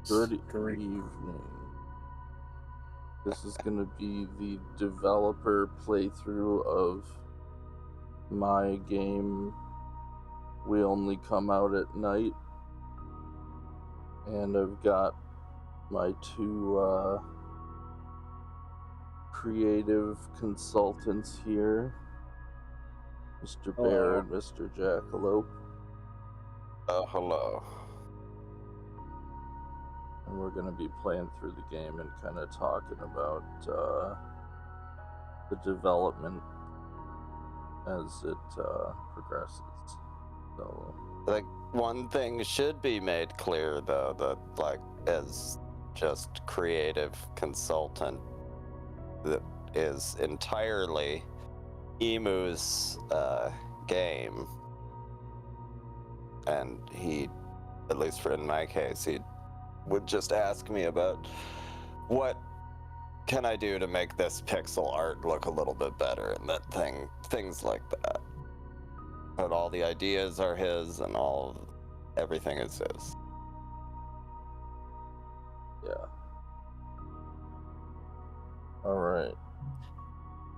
Good evening. This is going to be the developer playthrough of my game, We Only Come Out at Night. And I've got my two creative consultants here, Mr. Bear and Mr. Jackalope. Hello. And we're going to be playing through the game and kind of talking about the development as it progresses. So, Like, one thing should be made clear, though, that, like, as just creative consultant, that is entirely Emu's game. And he, at least for in my case, he would just ask me about what can I do to make this pixel art look a little bit better, and things like that. But all the ideas are his, and everything is his. yeah. All right.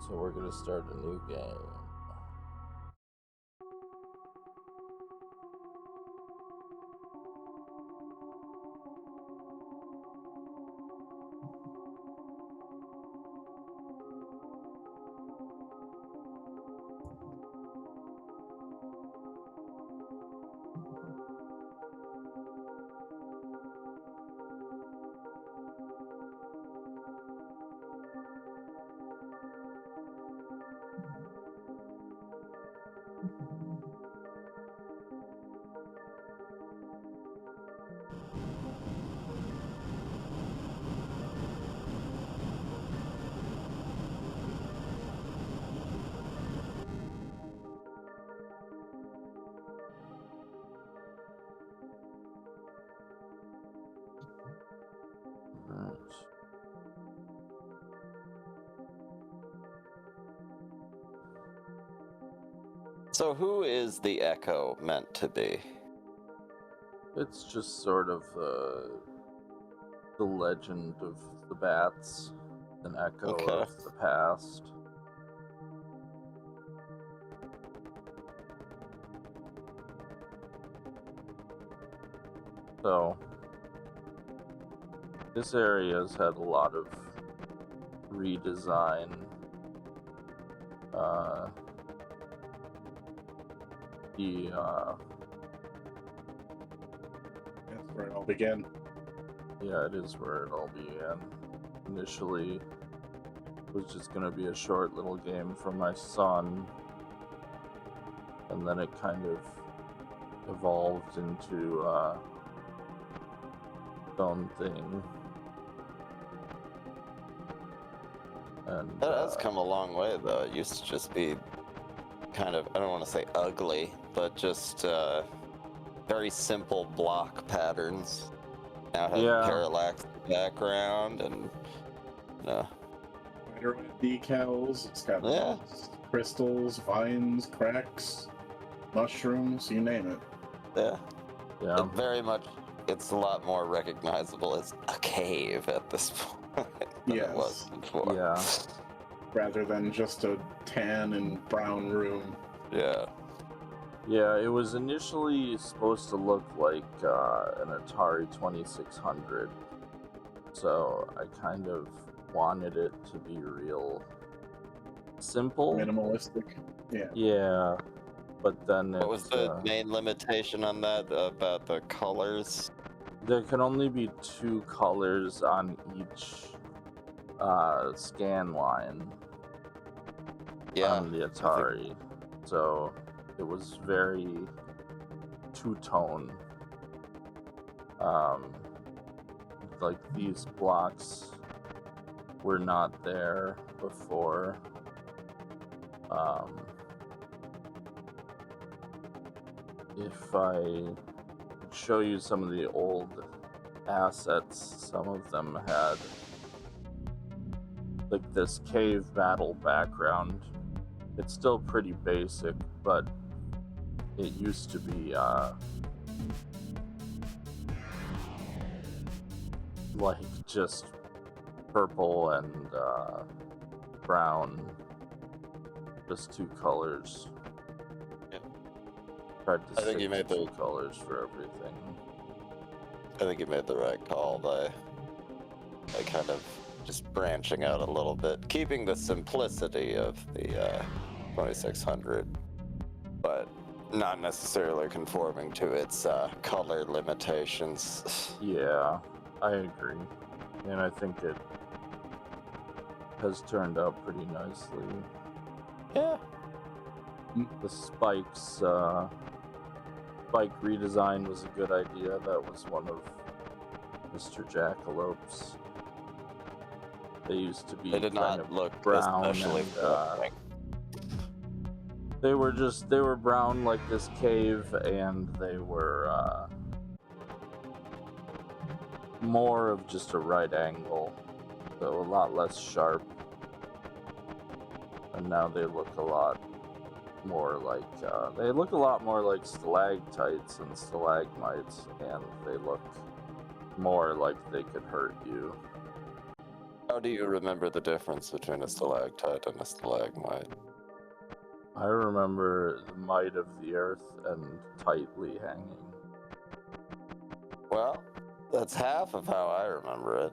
So we're going to start a new game. Right. So who is the Echo meant to be? It's just sort of the legend of the bats, an echo of the past. So, this area has had a lot of redesign. That's where it all began. Yeah, it is where it all began. Initially, it was just going to be a short little game for my son, and then it kind of evolved into its own thing. And That has come a long way, though. It used to just be kind of, I don't want to say ugly, but just very simple block patterns. Now it has parallax background and Spider-Man decals. It's got crystals, vines, cracks, mushrooms, you name it. Yeah. Very much, it's a lot more recognizable as a cave at this point than it was before. Yeah. Rather than just a tan and brown room. Yeah. Yeah, it was initially supposed to look like an Atari 2600, so I kind of wanted it to be real simple. Minimalistic, yeah. Yeah, but then what was the main limitation on that about the colors? There can only be 2 colors on each scan line on the Atari, so it was very two-tone. Like, these blocks were not there before. If I could show you some of the old assets, some of them had like this cave battle background. It's still pretty basic, but it used to be like just purple and brown, just two colors. Yeah. Tried to I think you stick made to the two colors for everything. I think you made the right call by kind of just branching out a little bit, keeping the simplicity of the 2600, but not necessarily conforming to its color limitations. Yeah, I agree. And I think it has turned out pretty nicely. Yeah. The spikes, spike redesign was a good idea. That was one of Mr. Jackalope's. They used to be They did kind not of look brown especially and threatening. they were brown like this cave, and they were more of just a right angle, so a lot less sharp. And now they look a lot more like stalactites and stalagmites, and they look more like they could hurt you. How do you remember the difference between a stalactite and a stalagmite? I remember the might of the earth and tightly hanging. Well, that's half of how I remember it.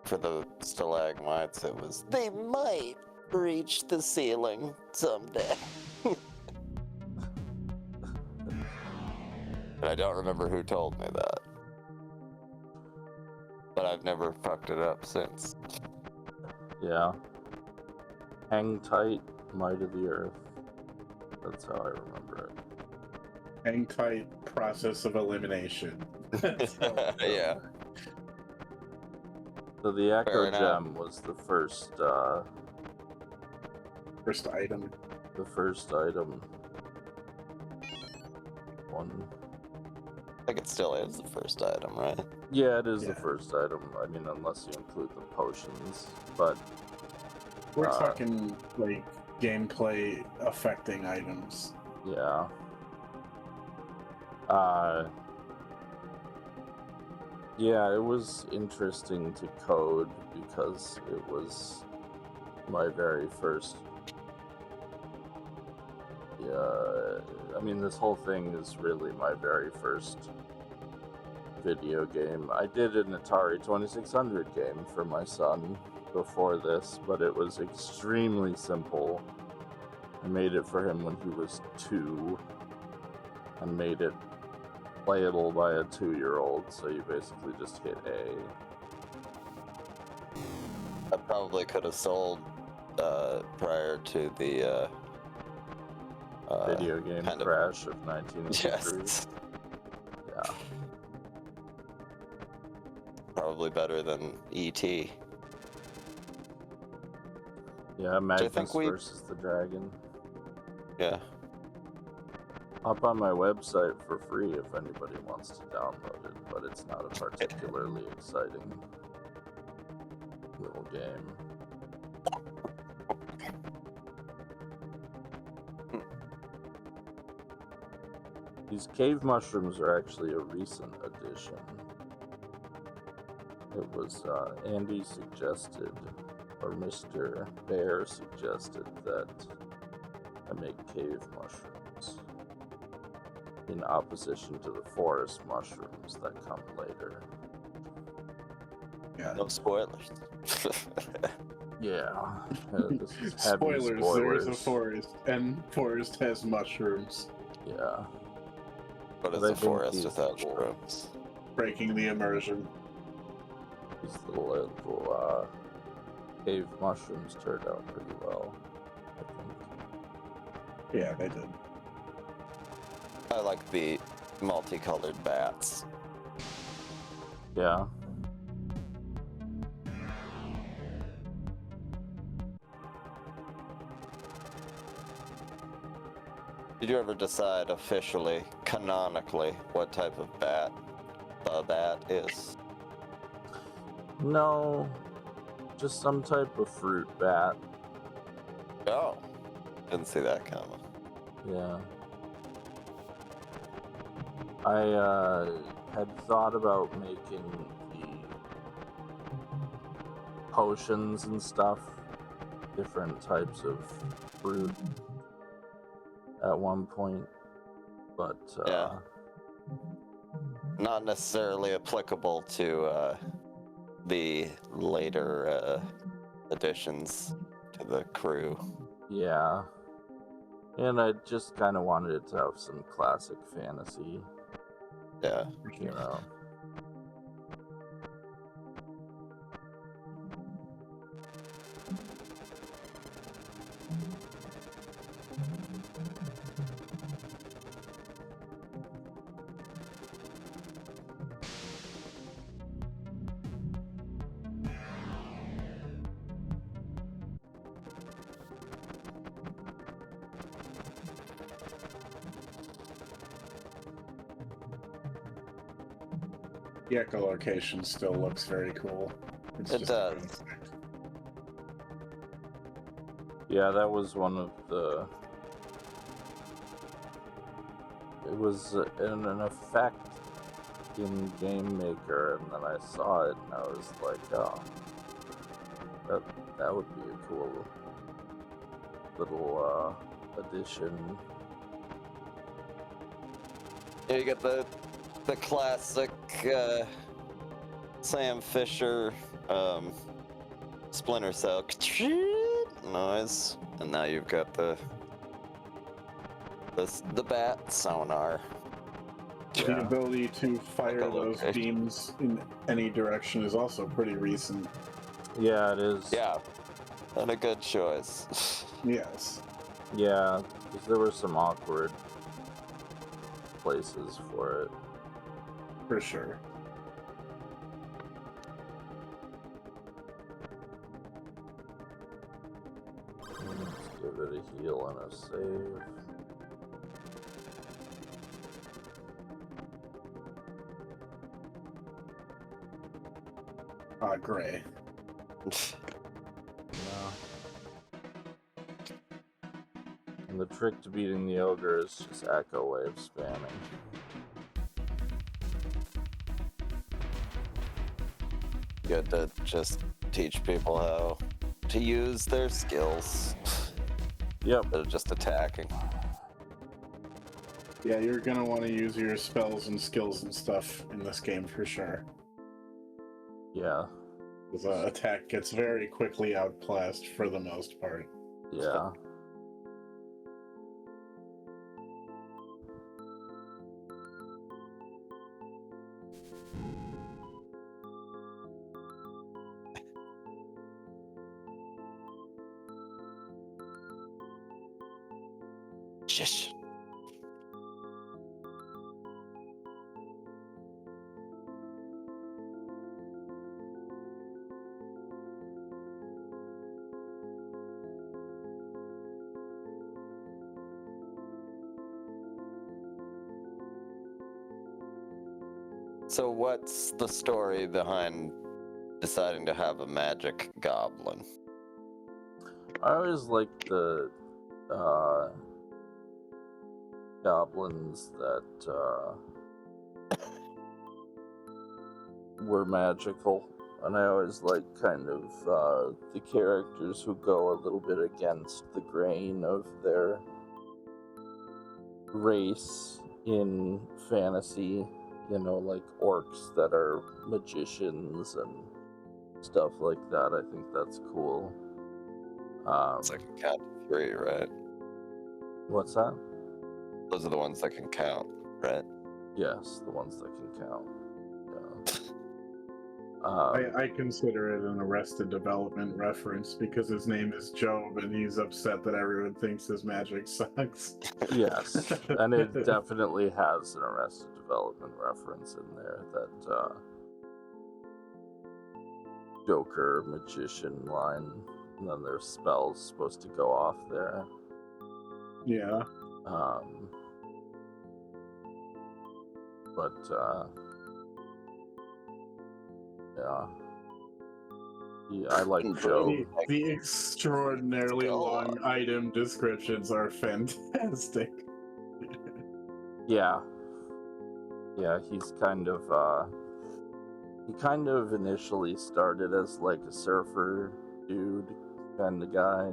For the stalagmites, it was, they might reach the ceiling someday. And I don't remember who told me that. But I've never fucked it up since. Yeah. Hang tight, might of the earth. That's how I remember it. Hang tight, process of elimination. Yeah. So the Echo Fair enough. Gem was the first First item. the first item. One. I think it still is the first item, right? Yeah, it is Yeah. the first item. I mean, unless you include the potions, but We're talking like gameplay affecting items. yeah. Yeah, it was interesting to code because it was my very first. Yeah, I mean, this whole thing is really my very first video game. I did an Atari 2600 game for my son before this, but it was extremely simple. I made it for him when he was 2 and made it playable by a 2-year-old, so you basically just hit A. I probably could have sold prior to the Video game kind of- crash of 1983. Yes. Yeah. Probably better than E.T. Yeah, Magnus think we- versus the Dragon. Yeah. Up on my website for free if anybody wants to download it, but it's not a particularly exciting little game. These cave mushrooms are actually a recent addition. It was Andy suggested, or Mr. Bear suggested, that I make cave mushrooms in opposition to the forest mushrooms that come later. Yeah. No spoilers. Yeah, this is heavy Spoilers, there is a forest, and forest has mushrooms. Yeah. What is But I a think forest these without little- shrooms? Breaking the immersion. These little cave mushrooms turned out pretty well, I think. Yeah, they did. I like the multicolored bats. Yeah. Did you ever decide officially, canonically, what type of bat the bat is? No, just some type of fruit bat. Oh, didn't see that coming. Yeah. I had thought about making the potions and stuff, different types of fruit at one point, but Yeah. Not necessarily applicable to the later additions to the crew. yeah. And I just kind of wanted it to have some classic fantasy, Yeah. you know. The echolocation still looks very cool. It's It just a does. concept. Yeah, that was one of the... It was an effect in Game Maker, and then I saw it, and I was like, oh, that would be a cool little addition. Yeah, you get the classic Sam Fisher Splinter Cell noise, and now you've got the bat sonar. The Yeah. ability to fire those Echolocation. beams in any direction is also pretty recent. Yeah, it is. Yeah, and a good choice. Yes. Yeah, because there were some awkward places for it. For sure. Let's give it a heal and a save. Gray. Yeah. And the trick to beating the ogre is just echo wave spamming. Good to just teach people how to use their skills Yep. instead of just attacking. Yeah, you're gonna want to use your spells and skills and stuff in this game for sure. Yeah. Because attack gets very quickly outclassed for the most part. Yeah. Shush. So what's the story behind deciding to have a magic goblin? I always liked the goblins that were magical, and I always liked kind of the characters who go a little bit against the grain of their race in fantasy, you know, like orcs that are magicians and stuff like that. I think that's cool. It's like a count to 3, right? What's that? Those are the ones that can count, right? Yes, the ones that can count. Yeah. I consider it an Arrested Development reference because his name is Job and he's upset that everyone thinks his magic sucks. Yes, and it definitely has an Arrested Development reference in there, that Joker magician line, and then there's spells supposed to go off there. Yeah. But yeah, I like Joe. The extraordinarily long item descriptions are fantastic. Yeah, he's kind of he kind of initially started as like a surfer dude kind of guy,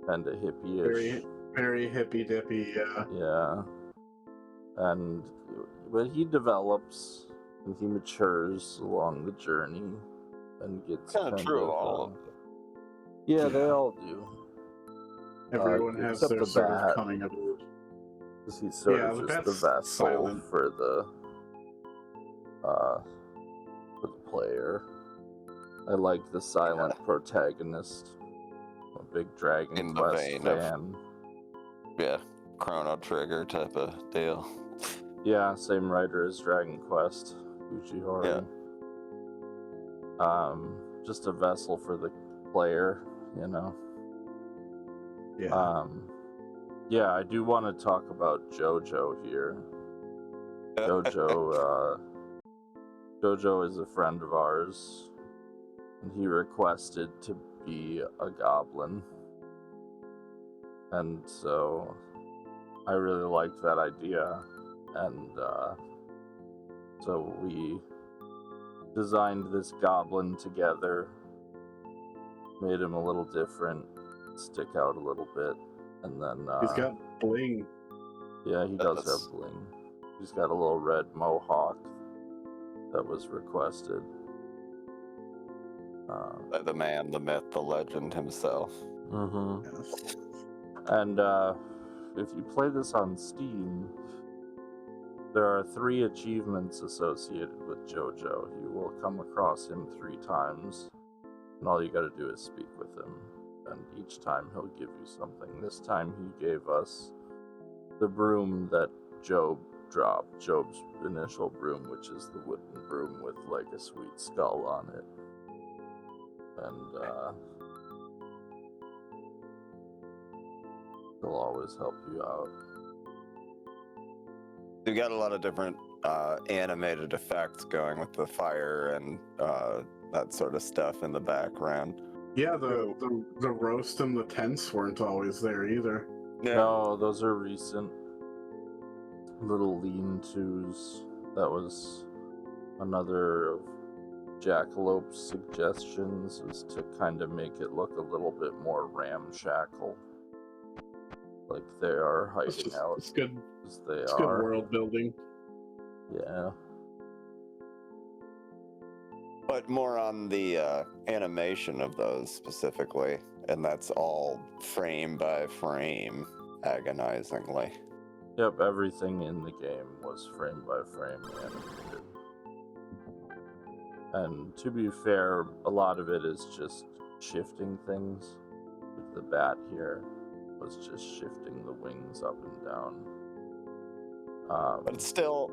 kind of hippie-ish. Very hippy dippy. Yeah. But he develops and he matures along the journey and gets Kind of true of all of them. Yeah, they all do. Everyone has except their the sort bat. of coming of age. He's sort Yeah, of the just the bat's vessel silent. for the player. I like the silent protagonist. I'm a big Dragon In the Quest vein fan. Yeah, Chrono Trigger type of deal. Yeah, same writer as Dragon Quest, Uchihori. Just a vessel for the player, you know. Yeah. Yeah, I do want to talk about JoJo here. JoJo is a friend of ours, and he requested to be a goblin. And so I really liked that idea, and so we designed this goblin together, made him a little different, stick out a little bit, and then He's got bling. yeah, he does have bling. He's got a little red mohawk that was requested. The man, the myth, the legend himself. Yes. And if you play this on Steam, there are 3 achievements associated with JoJo. You will come across him 3 times, and all you gotta do is speak with him. And each time he'll give you something. This time he gave us the broom that Job dropped, Job's initial broom, which is the wooden broom with like a sweet skull on it. And he'll always help you out. You got a lot of different animated effects going with the fire and that sort of stuff in the background. Yeah, the roast and the tents weren't always there either. Yeah. No, those are recent little lean-tos. That was another of Jackalope's suggestions, was to kind of make it look a little bit more ramshackle. Like they are hiding out. It's good. As they It's are. good world building. Yeah. But more on the animation of those specifically, and that's all frame by frame, agonizingly. Yep, everything in the game was frame by frame animated. And to be fair, a lot of it is just shifting things. Like the bat here was just shifting the wings up and down. But it's still,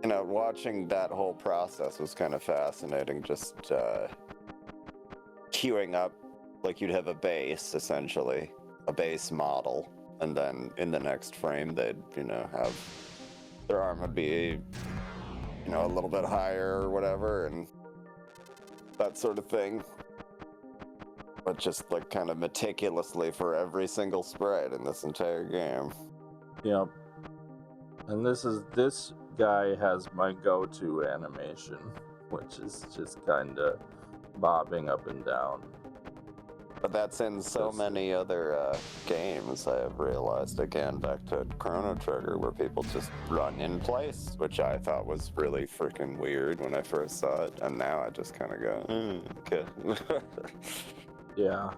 you know, watching that whole process was kind of fascinating. Just queuing up, like you'd have a base, essentially, a base model, and then in the next frame they'd, you know, have their arm would be, you know, a little bit higher or whatever, and that sort of thing. But just like kind of meticulously for every single sprite in this entire game. Yep. And this guy has my go-to animation, which is just kind of bobbing up and down. But that's in so many other games, I have realized. Again, back to Chrono Trigger, where people just run in place, which I thought was really freaking weird when I first saw it. And now I just kind of go, okay. Yeah.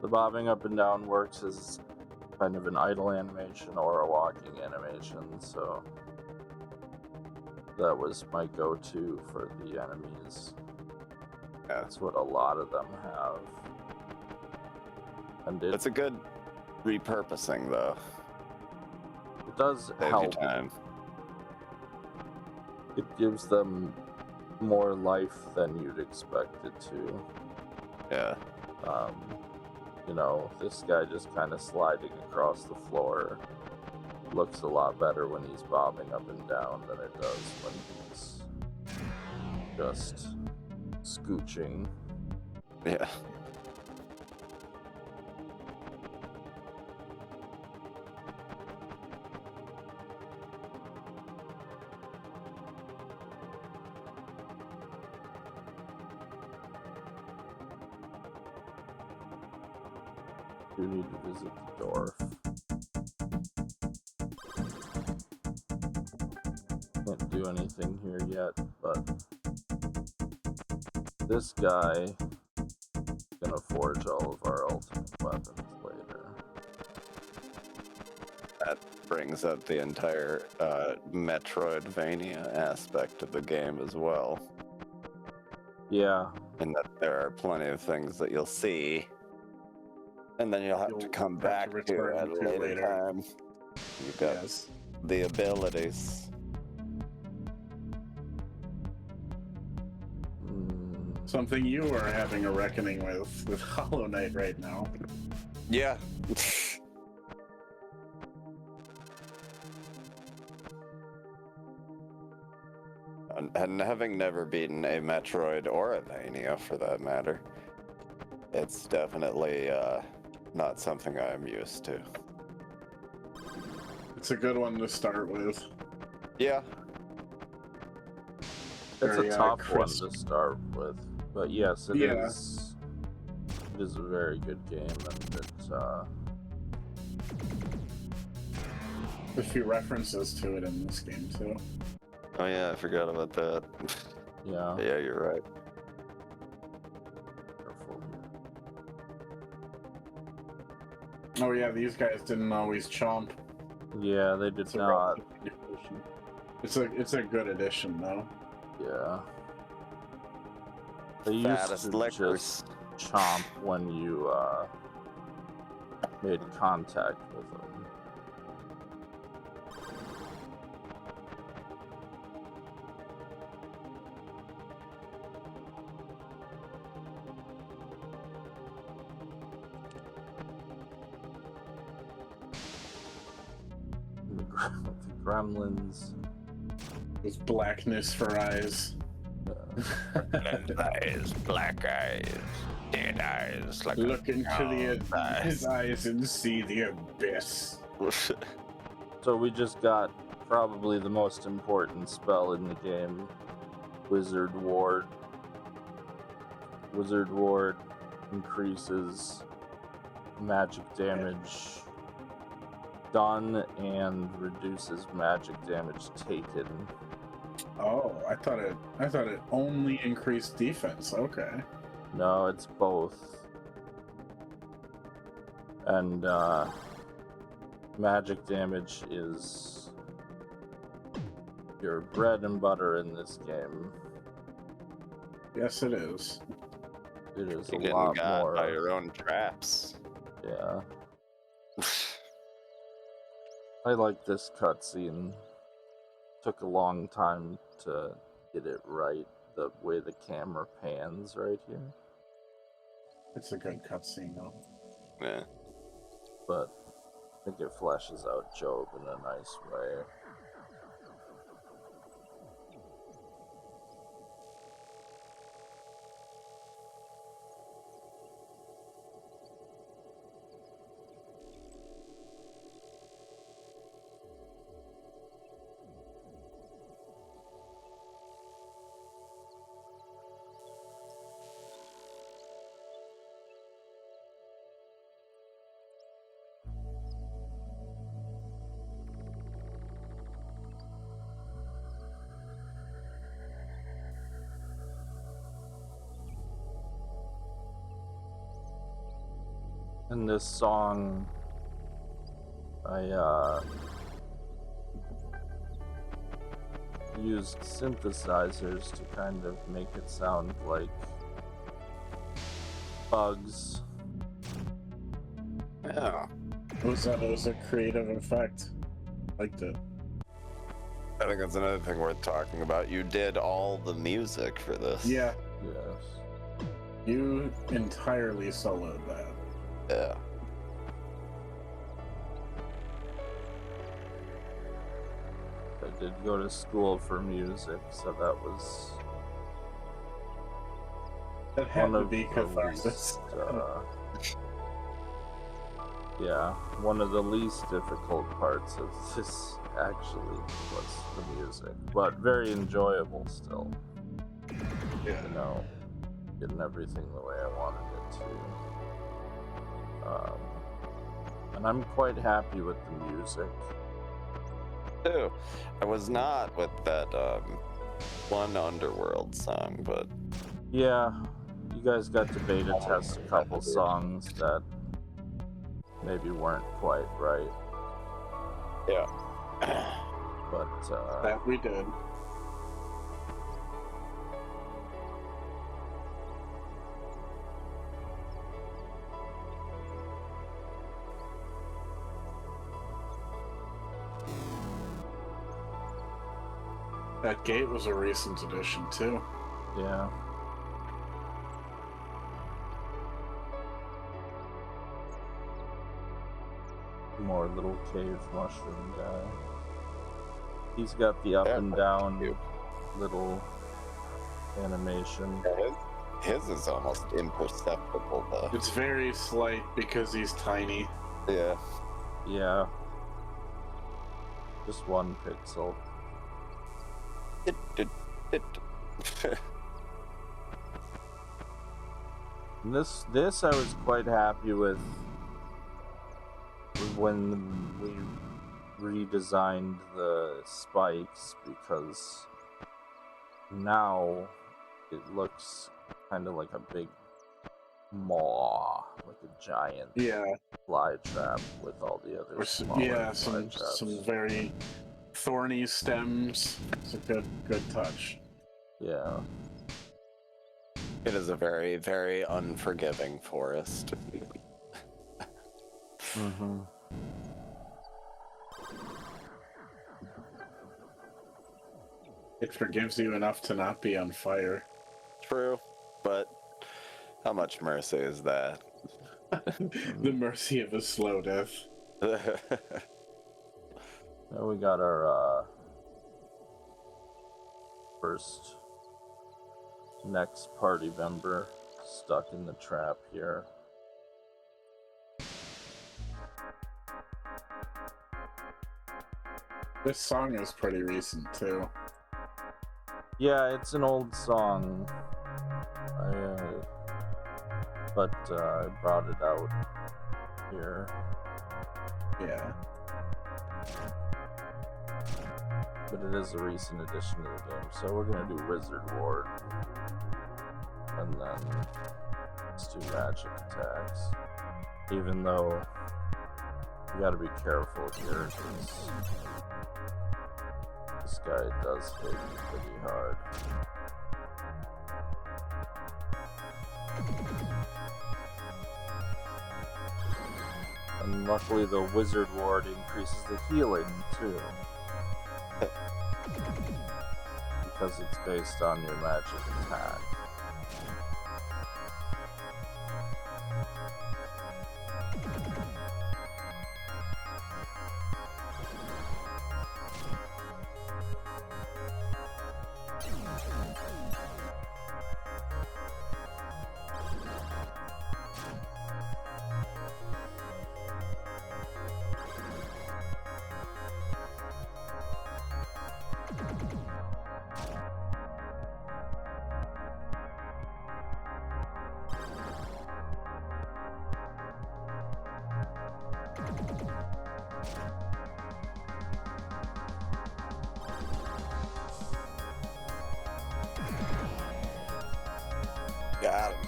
The bobbing up and down works as kind of an idle animation or a walking animation, so that was my go-to for the enemies. Yeah. That's what a lot of them have. And It's a good repurposing, though. it does Saves you help. time. It gives them more life than you'd expect it to. Yeah. You know, this guy just kind of sliding across the floor looks a lot better when he's bobbing up and down than it does when he's just scooching. Yeah. Do need to visit the dwarf. Can't do anything here yet, but this guy is gonna forge all of our ultimate weapons later. That brings up the entire Metroidvania aspect of the game as well. Yeah, In that there are plenty of things that you'll see, and then you'll have to come back to return at a to later later. time. You've got Yes. the abilities. Something you are having a reckoning with Hollow Knight right now. Yeah. And having never beaten a Metroid or a Vania for that matter, it's definitely not something I'm used to. It's a good one to start with. Yeah. it's Very, a tough crisp. one to start with, but yes, it Yeah. is. It is a very good game, and it's A few references to it in this game too. Oh yeah, I forgot about that. yeah. Yeah, you're right. Careful Oh yeah, these guys didn't always chomp. here. Yeah, they did It's a not. relatively new addition. It's a good addition though. Yeah. They used Fattest to lickers. just chomp when you made contact with them. The gremlins. With blackness for eyes. Eyes, black eyes, dead eyes, like Look into eyes. his eyes and see the abyss. So we just got probably the most important spell in the game, Wizard Ward. Wizard Ward increases magic damage done and reduces magic damage taken. Oh, I thought it only increased defense. Okay. No, it's both. And magic damage is your bread and butter in this game. Yes, it is. It is You're a getting lot got more. by your own traps. Yeah. I like this cutscene. Took a long time to get it right, the way the camera pans right here. It's a good cutscene though. Yeah. But I think it fleshes out Job in a nice way. In this song, I used synthesizers to kind of make it sound like bugs. Yeah. It was a creative effect. Liked it. I think that's another thing worth talking about. You did all the music for this. Yeah, Yes. you entirely soloed that. Yeah. I did go to school for music, so that was That had one to of be the catharsis. least, yeah, one of the least difficult parts of this actually was the music, but very enjoyable still. Yeah. You know, getting everything the way I wanted it to. And I'm quite happy with the music. Too. I was not with that one Underworld song, but Yeah, you guys got to beta test a couple songs that maybe weren't quite right. yeah. But That we did. That gate was a recent addition too. yeah. More little cave mushroom guy. He's got the up Yeah, and down cute. little animation. His is almost imperceptible though. It's very slight because he's tiny. Yeah. Yeah. Just 1 pixel. And this I was quite happy with when we redesigned the spikes, because now it looks kind of like a big maw, like a giant fly trap with all the other smaller fly traps. Some very thorny stems. It's a good touch. Yeah. It is a very, very unforgiving forest. Mm-hmm. It forgives you enough to not be on fire. True, but how much mercy is that? The mercy of a slow death. Now we got our first next party member stuck in the trap here. This song is pretty recent too. Yeah, it's an old song. But I brought it out here. Yeah. But it is a recent addition to the game, so we're gonna do Wizard Ward. And then let's do magic attacks. Even though you gotta be careful here, because this guy does hit pretty hard. And luckily the Wizard Ward increases the healing too. Because it's based on your magic attack. Got him.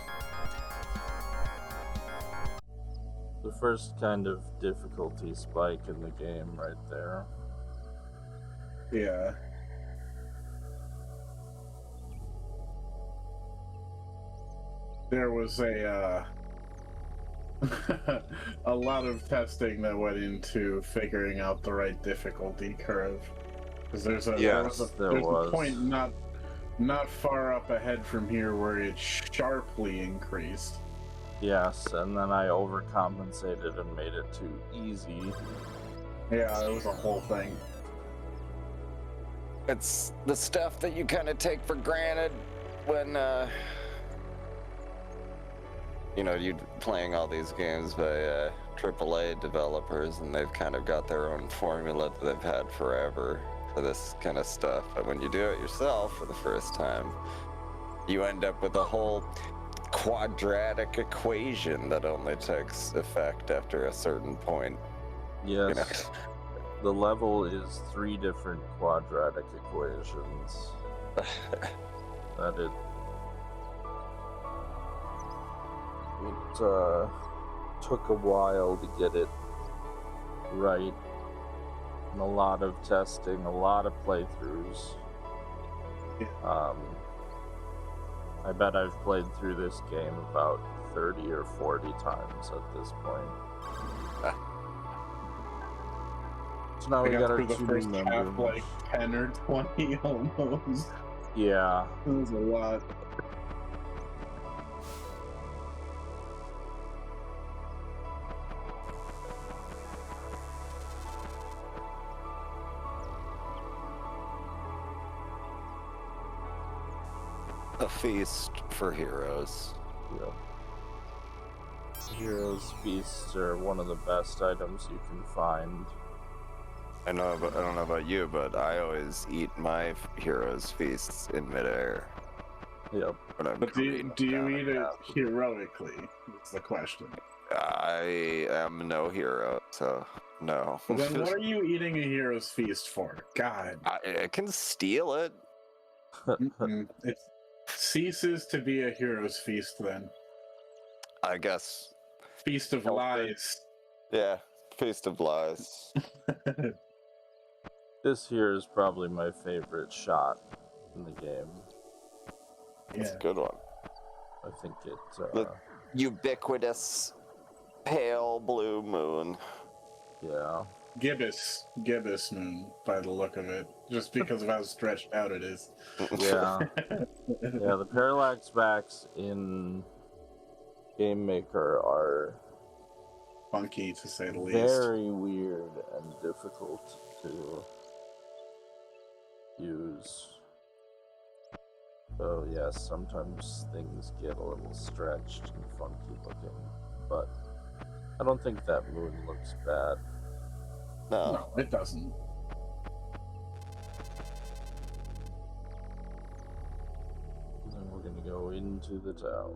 The first kind of difficulty spike in the game right there. Yeah. There was a a lot of testing that went into figuring out the right difficulty curve. Because there's a point not far up ahead from here where it sharply increased. Yes, and then I overcompensated and made it too easy. Yeah, it was a whole thing. It's the stuff that you kind of take for granted when, you're playing all these games by AAA developers, and they've kind of got their own formula that they've had forever for this kind of stuff. But when you do it yourself for the first time, you end up with a whole quadratic equation that only takes effect after a certain point. Yes. You know? The level is 3 different quadratic equations. That it took a while to get it right. And a lot of testing, a lot of playthroughs. I bet I've played through this game about 30 or 40 times at this point. So now we got our through the 2 first new half members. like 10 or 20 almost. Yeah. That was a lot. A feast for heroes. Yeah. Heroes' feasts are one of the best items you can find. I don't know about you, but I always eat my heroes' feasts in midair. Yep. But do you eat it heroically? That's the question. I am no hero, so no. Well, then what are you eating a hero's feast for? God. I can steal it. It ceases to be a hero's feast then. I guess. Feast of lies. Yeah, feast of lies. This here is probably my favorite shot in the game. It's a good one. I think it... The ubiquitous pale blue moon. Yeah. Gibbous moon, by the look of it. Just because of how stretched out it is. Yeah. Yeah, the parallax backs in Game Maker are... funky, to say the least. Very weird and difficult to use. So yes, sometimes things get a little stretched and funky looking, but I don't think that moon looks bad. No, it doesn't. And then we're gonna go into the tower.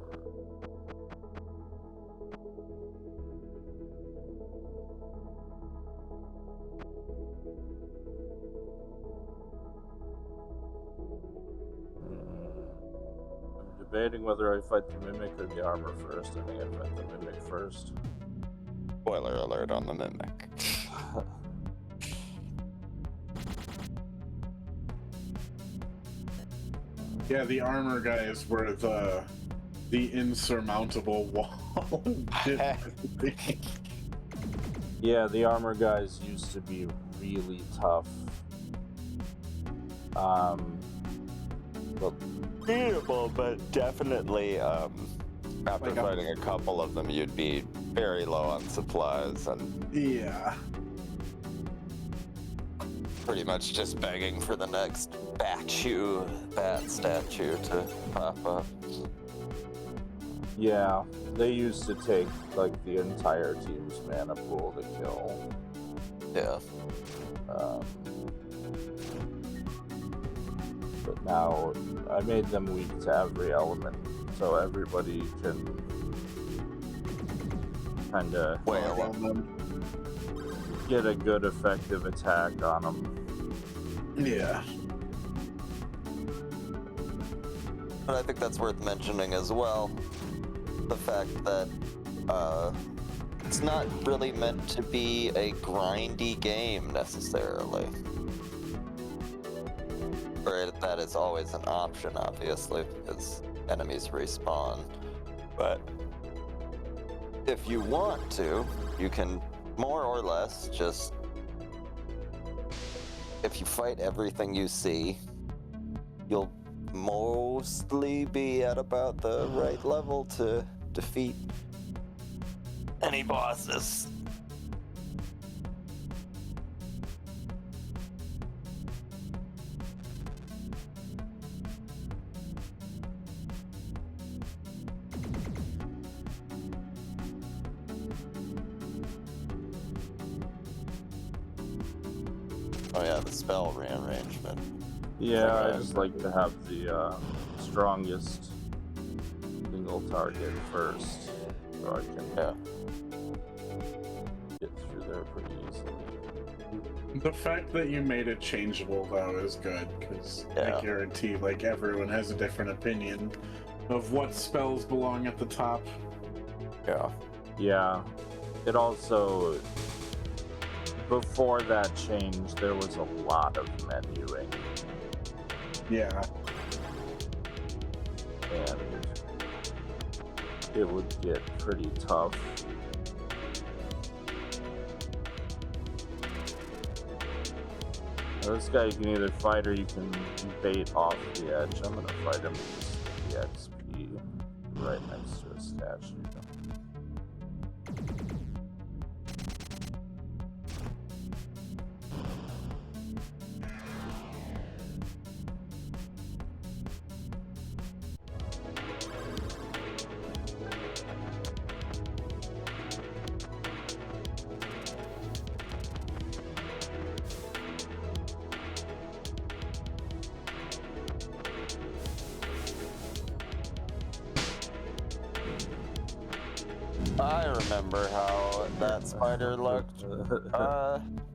I'm debating whether I fight the Mimic or the armor first. I think I fight the Mimic first. Spoiler alert on the Mimic. Yeah, the armor guys were the insurmountable wall of difficulty. Yeah, the armor guys used to be really tough. Beatable, but definitely after fighting a couple of them, you'd be very low on supplies and Yeah. pretty much just begging for the next bat statue to pop up. Yeah, they used to take like the entire team's mana pool to kill. Yeah. But now I made them weak to every element, so everybody can kind of get a good effective attack on them. Yeah. But I think that's worth mentioning as well. The fact that it's not really meant to be a grindy game necessarily. Or that is always an option, obviously, because enemies respawn. But if you want to, you can more or less just... If you fight everything you see, you'll mostly be at about the right level to defeat any bosses. Oh yeah, the spell rearrangement. Yeah, I just like to have the strongest single single target first, so I can get through there pretty easily. The fact that you made it changeable, though, is good, because I guarantee, like, everyone has a different opinion of what spells belong at the top. Yeah. Yeah. It also, before that change, there was a lot of menuing. Yeah. And it would get pretty tough. Now, this guy you can either fight or you can bait off the edge. I'm gonna fight him with the XP right next to a statue. I remember how that spider looked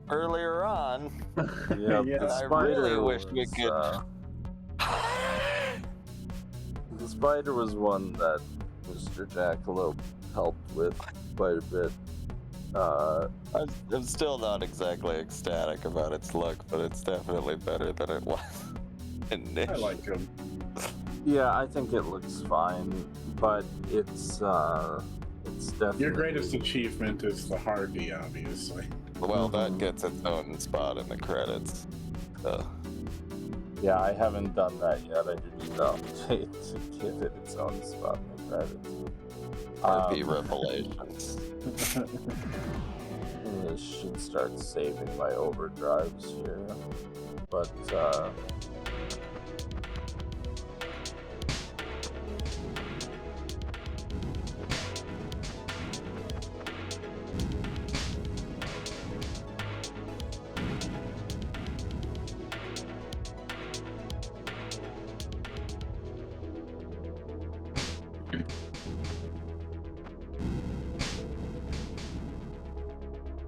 earlier on. Yep, Yeah, I really wish we could. The spider was one that Mr. Jackalope helped with quite a bit. I'm still not exactly ecstatic about its look, but it's definitely better than it was initially. I like him. Yeah, I think it looks fine, but it's definitely... Your greatest achievement is the Hardy, obviously. Well, that gets its own spot in the credits. Yeah, I haven't done that yet. I didn't update to give it its own spot in the credits. RP Revelations. I should start saving my overdrives here, but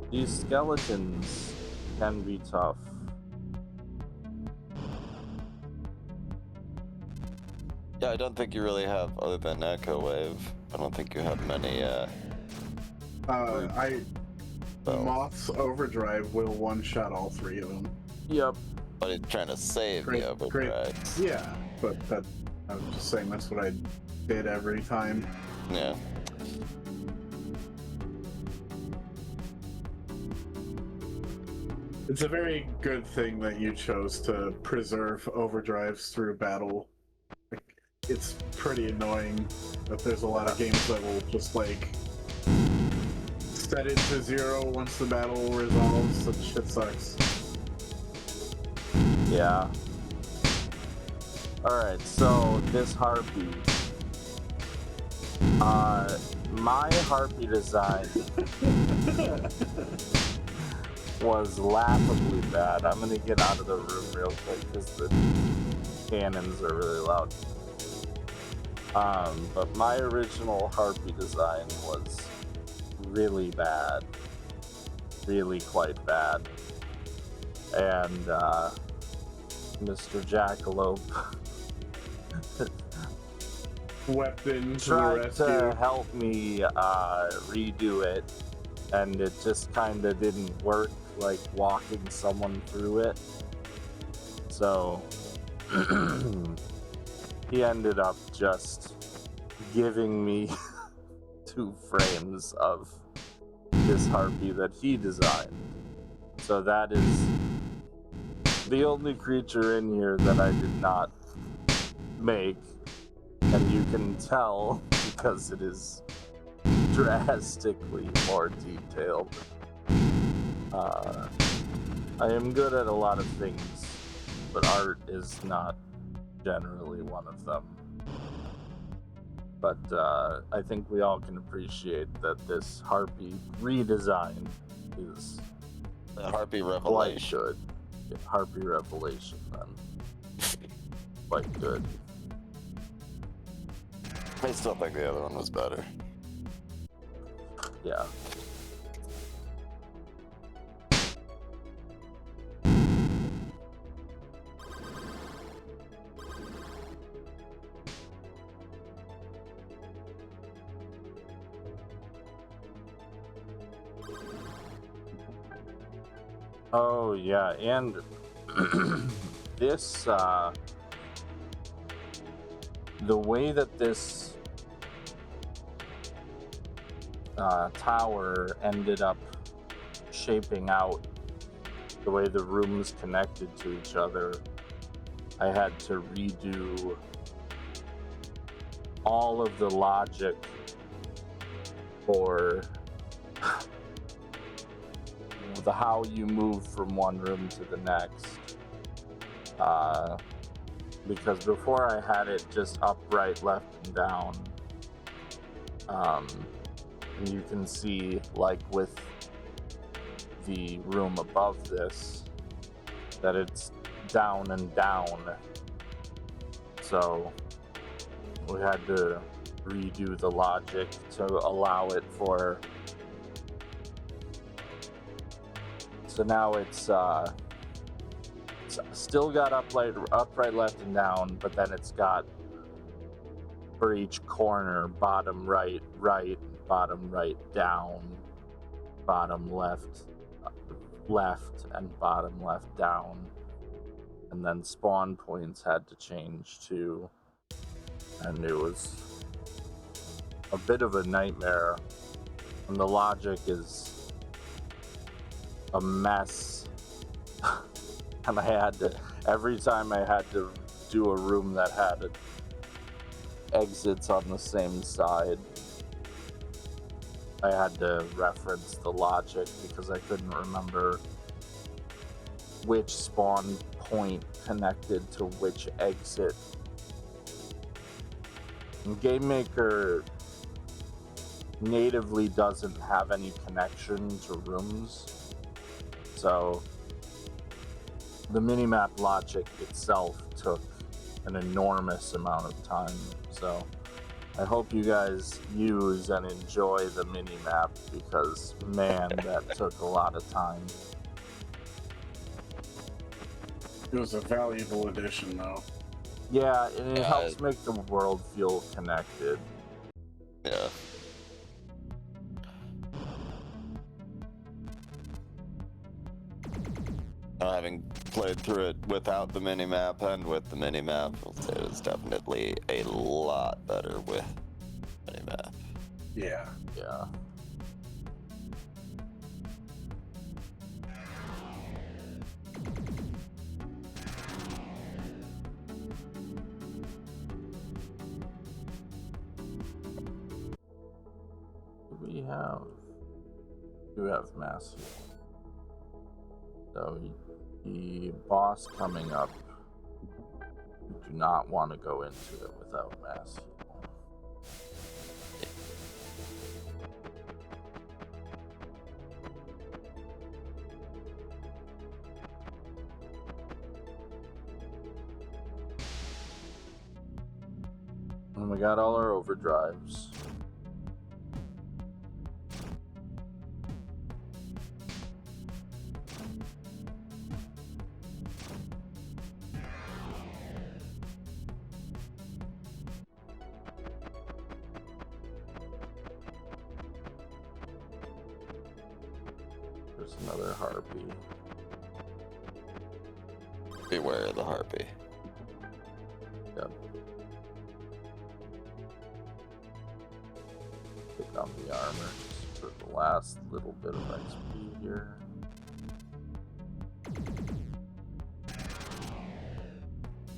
these skeletons can be tough. Yeah, I don't think you really have, other than Echo Wave, I don't think you have many, Moth's Overdrive will one-shot all three of them. Yep. But it's trying to save the overdrive. Yeah, but I was just saying that's what I did every time. Yeah. It's a very good thing that you chose to preserve overdrives through battle. It's pretty annoying that there's a lot of games that will just, like, set it to 0 once the battle resolves. That shit sucks. Yeah. Alright, so this harpy. My harpy design was laughably bad. I'm gonna get out of the room real quick because the cannons are really loud. But my original harpy design was really bad. Really quite bad. And, Mr. Jackalope Weapon tried to help me redo it, and it just kind of didn't work, like walking someone through it. So he ended up just giving me 2 frames of this harpy that he designed. So that is the only creature in here that I did not make, and you can tell because it is drastically more detailed. I am good at a lot of things, but art is not generally one of them. But I think we all can appreciate that this harpy redesign is Harpy quite Revelation. good. Yeah, harpy Revelation, then. Quite good. I still think the other one was better. Yeah. Oh, yeah, and this, the way that this tower ended up shaping out, the way the rooms connected to each other, I had to redo all of the logic for how you move from one room to the next. Because before I had it just upright, left, and down. And you can see, like with the room above this, that it's down and down. So we had to redo the logic to allow it for. So now it's still got upright, left, and down, but then it's got for each corner, bottom right, right, bottom right, down, bottom left, left, and bottom left, down. And then spawn points had to change too. And it was a bit of a nightmare. And the logic is a mess. And I had to, every time I had to do a room that had exits on the same side, I had to reference the logic because I couldn't remember which spawn point connected to which exit. And Game Maker natively doesn't have any connection to rooms, so the minimap logic itself took an enormous amount of time. So I hope you guys use and enjoy the minimap because, man, that took a lot of time. It was a valuable addition, though. Yeah, and it helps make the world feel connected. Yeah. Having played through it without the minimap and with the minimap, I'll say it was definitely a lot better with minimap. Yeah. Yeah. We have massive. So the boss coming up, we do not want to go into it without mass heal. And we got all our overdrives. There's another harpy. Beware of the harpy. Yep. Pick on the armor just for the last little bit of XP here.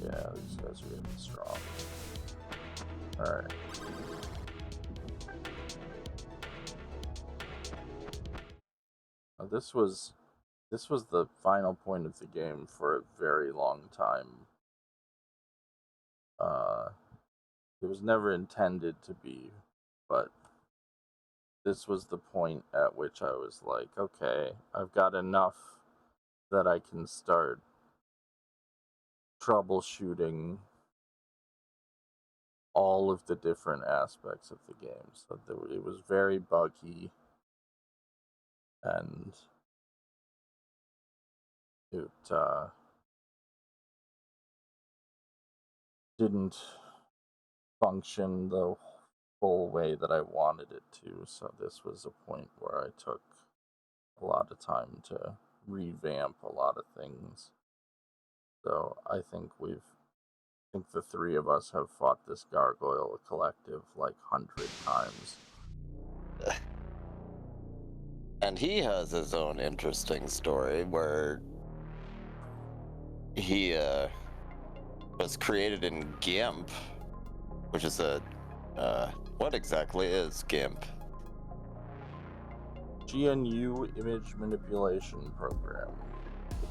Yeah, these guys are really strong. Alright. This was the final point of the game for a very long time. It was never intended to be, but this was the point at which I was like, okay, I've got enough that I can start troubleshooting all of the different aspects of the game. So it was very buggy, and it didn't function the full way that I wanted it to. So this was a point where I took a lot of time to revamp a lot of things. So I think the three of us have fought this gargoyle collective like 100 times. And he has his own interesting story where he was created in GIMP, which is what exactly is GIMP? GNU Image Manipulation Program.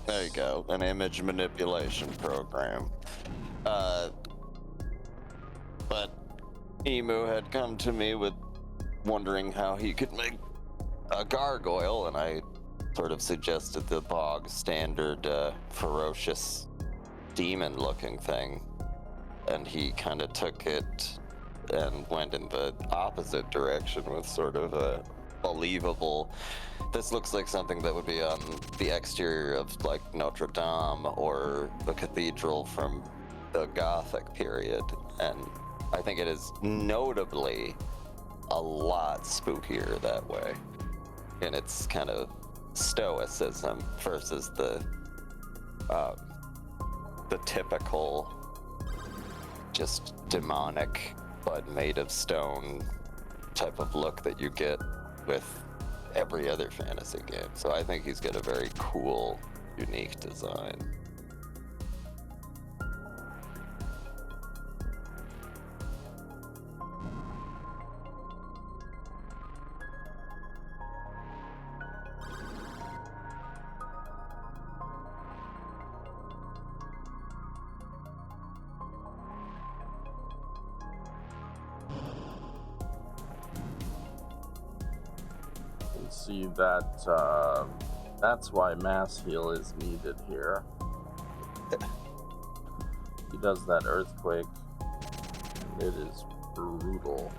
There you go, an image manipulation program. But Emu had come to me with wondering how he could make a gargoyle, and I sort of suggested the bog standard ferocious demon-looking thing, and he kind of took it and went in the opposite direction with sort of a believable, this looks like something that would be on the exterior of like Notre Dame or the cathedral from the Gothic period, and I think it is notably a lot spookier that way in its kind of stoicism versus the typical just demonic but made of stone type of look that you get with every other fantasy game. So I think he's got a very cool, unique design. See that that's why mass heal is needed here. He does that earthquake. It is brutal.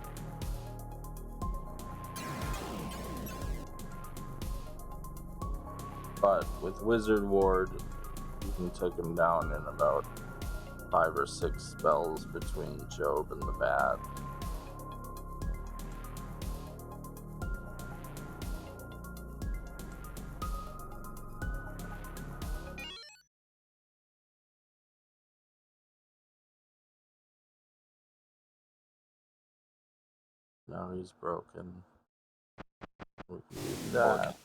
But with Wizard Ward, you can take him down in about 5 or 6 spells between Job and the Bat. Now he's broken. We can do that.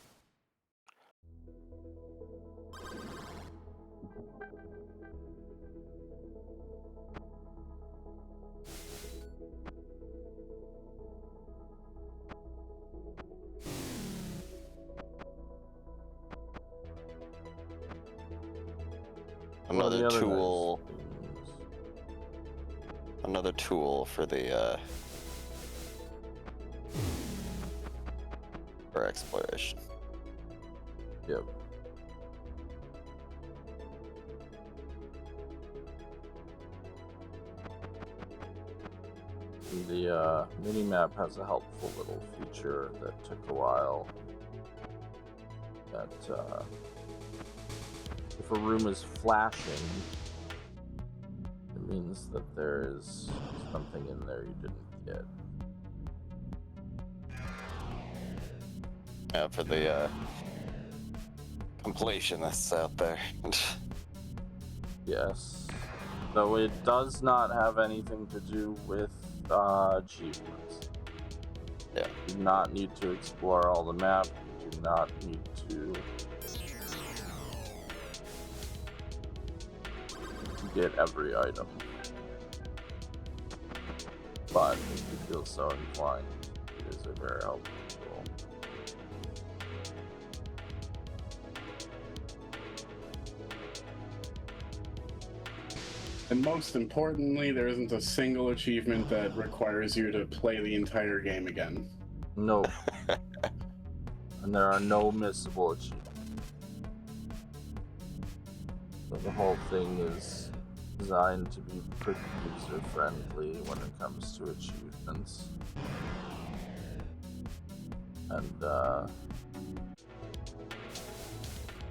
Another tool for the for exploration. Yep. The mini-map has a helpful little feature that took a while. That if a room is flashing, it means that there is something in there you didn't get. Yeah, for the completionists out there. Yes. Though it does not have anything to do with achievements. Yeah. You do not need to explore all the map. You do not need to get every item. But if you feel so inclined, it is a very helpful tool. And most importantly, there isn't a single achievement that requires you to play the entire game again. No. And there are no missable achievements. So the whole thing is designed to be pretty user-friendly when it comes to achievements. And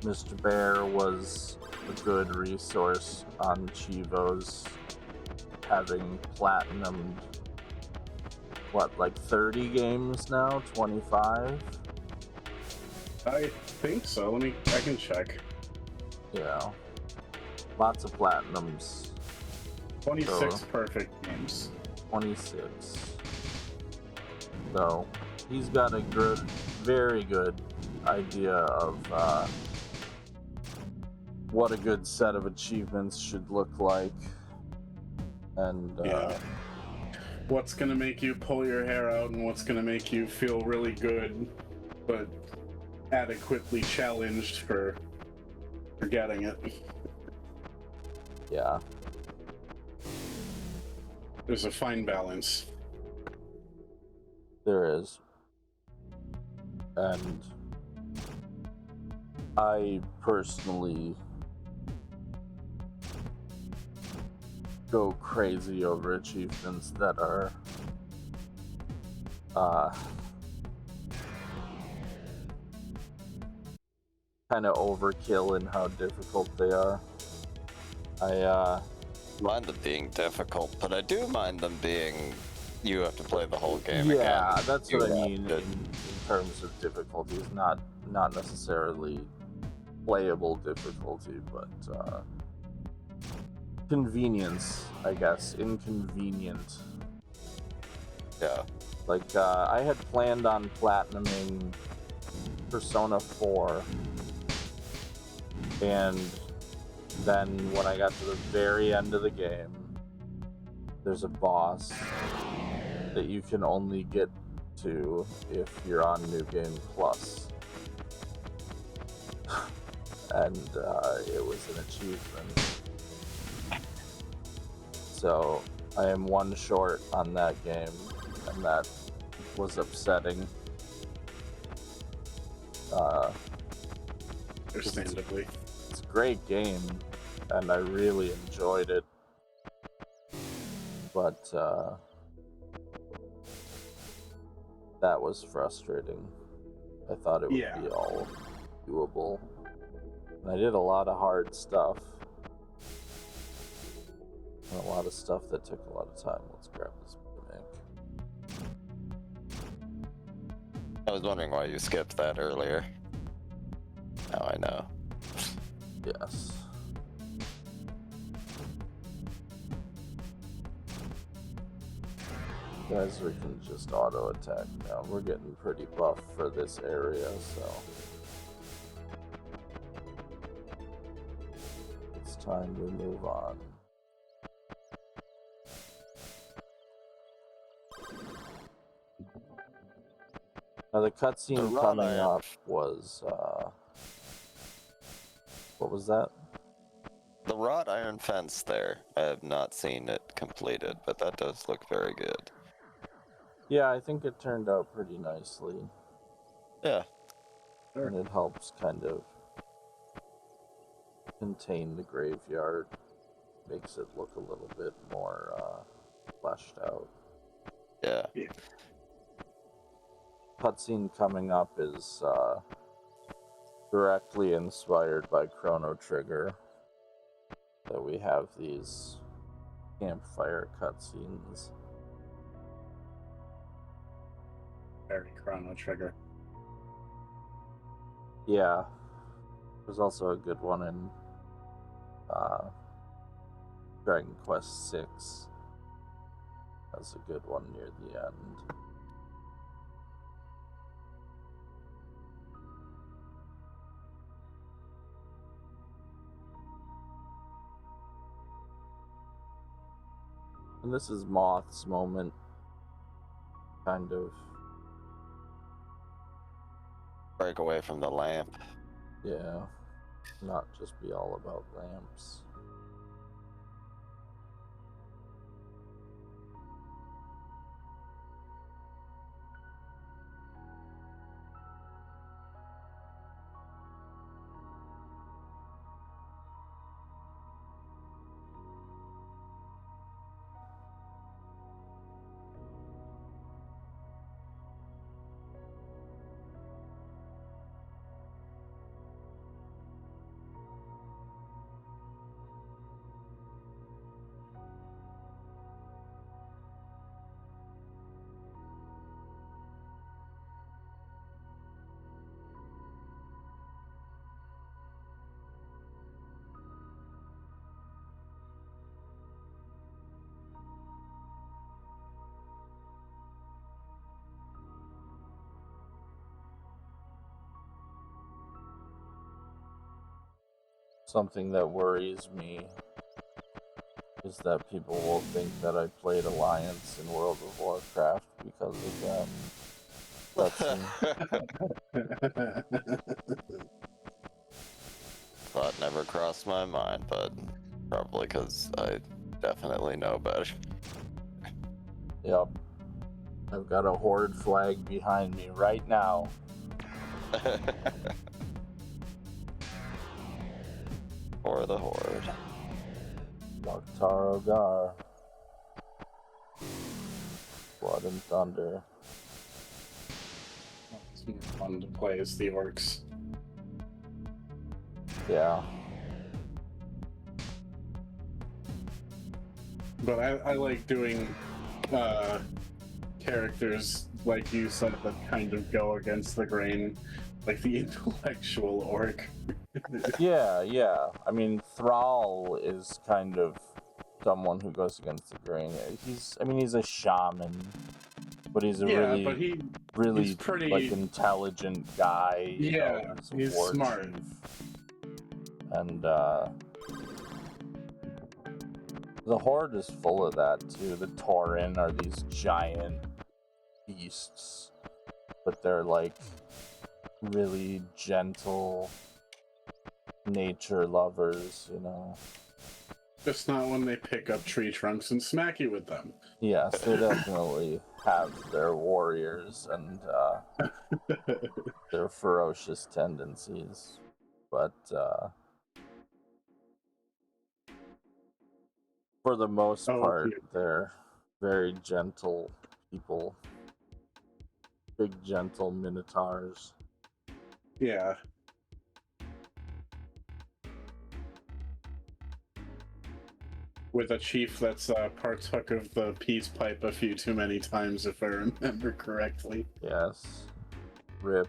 Mr. Bear was a good resource on Chivos, having platinumed, what, like 30 games now? 25? I think so. I can check. Yeah. Lots of platinums. 26 perfect games. 26. So, he's got a good, very good idea of what a good set of achievements should look like. And yeah. What's gonna make you pull your hair out and what's gonna make you feel really good, but adequately challenged for getting it. Yeah. There's a fine balance. There is. And I personally go crazy over achievements that are kind of overkill in how difficult they are. I mind them being difficult, but I do mind them being you have to play the whole game again. Yeah, that's what I mean in terms of difficulties, not necessarily playable difficulty, but convenience, I guess. Inconvenient. Yeah. Like, I had planned on platinuming Persona 4, and then when I got to the very end of the game, there's a boss that you can only get to if you're on New Game Plus. And it was an achievement. So I am one short on that game, and that was upsetting. Understandably. It's a great game, and I really enjoyed it. But that was frustrating. I thought it would be all doable. And I did a lot of hard stuff. And a lot of stuff that took a lot of time. Let's grab this mic. I was wondering why you skipped that earlier. Now I know. Yes. Guys, we can just auto attack now. We're getting pretty buff for this area, so it's time to move on. Now the cutscene coming up was what was that? The wrought iron fence there. I have not seen it completed, but that does look very good. Yeah, I think it turned out pretty nicely. Yeah. Sure. And it helps kind of contain the graveyard. Makes it look a little bit more fleshed out. Yeah. Cutscene coming up is directly inspired by Chrono Trigger. So we have these campfire cutscenes. Very Chrono Trigger. Yeah. There's also a good one in Dragon Quest VI. That's a good one near the end. And this is Moth's moment, kind of. Break away from the lamp. Yeah, not just be all about lamps. something that worries me is that people will think that I played Alliance in World of Warcraft because of that. Thought never crossed my mind, but probably because I definitely know better. Yep. I've got a Horde flag behind me right now. Or the Horde. Mokhtar Ogar. Blood and Thunder. It's more fun to play as the orcs. Yeah. But I like doing characters, like you said, that kind of go against the grain, like the intellectual orc. Yeah. I mean, Thrall is kind of someone who goes against the grain. He's a shaman, but he's a really pretty, like, intelligent guy. Yeah, he's smart. Chief. And the Horde is full of that too. The Tauren are these giant beasts, but they're like really gentle nature lovers, you know. Just not when they pick up tree trunks and smack you with them. Yes, they definitely have their warriors and their ferocious tendencies, but for the most part, they're very gentle people. Big, gentle minotaurs. Yeah. With a chief that's partook of the peace pipe a few too many times, if I remember correctly. Yes. Rip.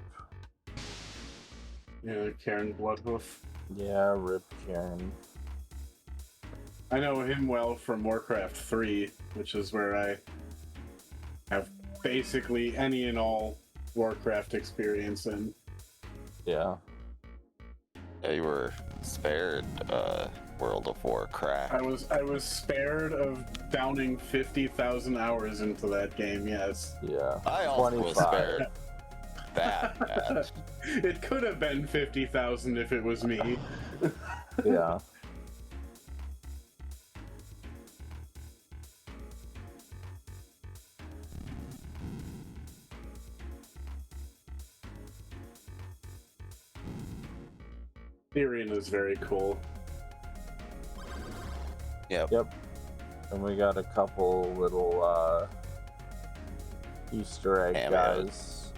Yeah, Karen Bloodhoof. Yeah, Rip Karen. I know him well from Warcraft 3, which is where I have basically any and all Warcraft experience in. Yeah. Yeah, you were spared World of Warcraft. I was spared of downing 50,000 hours into that game, yes. Yeah. I also was spared that bad. It could have been 50,000 if it was me. Yeah. The arena is very cool. Yep. And we got a couple little Easter egg guys.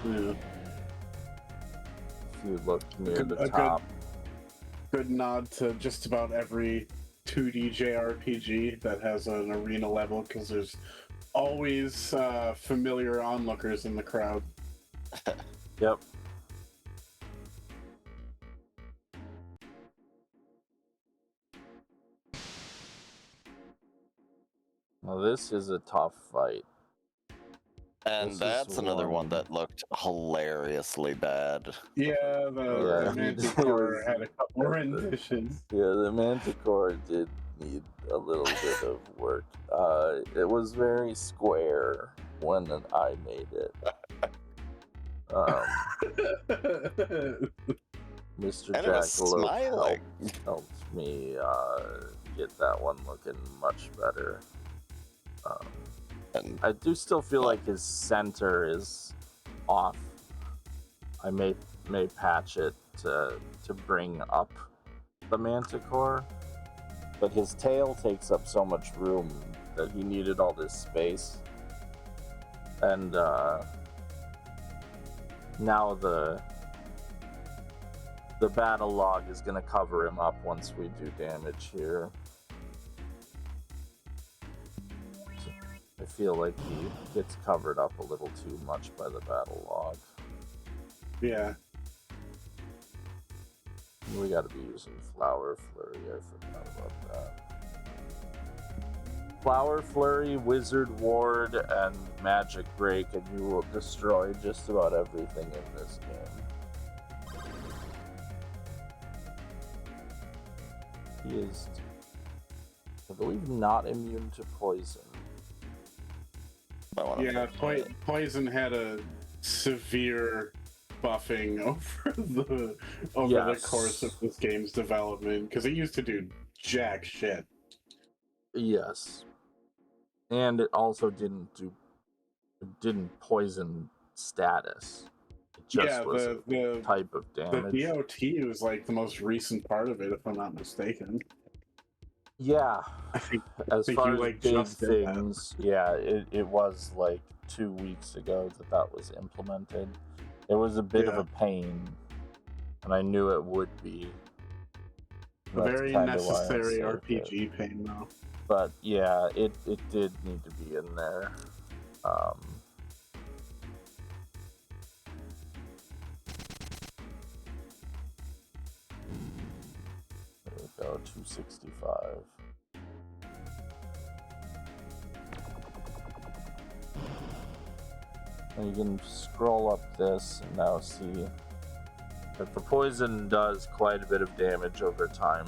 Yeah. If you look near the top. Good nod to just about every 2D JRPG that has an arena level, because there's always familiar onlookers in the crowd. Yep. Now this is a tough fight. And that's another one that looked hilariously bad. Yeah, the Manticore had a couple renditions. Yeah, the Manticore did need a little bit of work. It was very square when I made it. Mr. Jackalope helped me get that one looking much better. And I do still feel like his center is off. I may patch it to bring up the Manticore, but his tail takes up so much room that he needed all this space. And now the battle log is going to cover him up once we do damage here. I feel like he gets covered up a little too much by the battle log. Yeah. We gotta be using Flower Flurry, I forgot about that. Flower Flurry, Wizard Ward, and Magic Break, and you will destroy just about everything in this game. he is, I believe, not immune to poison. Yeah, poison had a severe buffing over the course of this game's development, because it used to do jack shit. Yes. And it also didn't poison status. It just was a type of damage. The DOT was like the most recent part of it, if I'm not mistaken. Yeah. I think as far as like big things, yeah, it was like 2 weeks ago that was implemented. It was a bit of a pain, and I knew it would be. A very necessary RPG pain, though. But yeah, it did need to be in there. There we go, 265. And you can scroll up this and now see that the poison does quite a bit of damage over time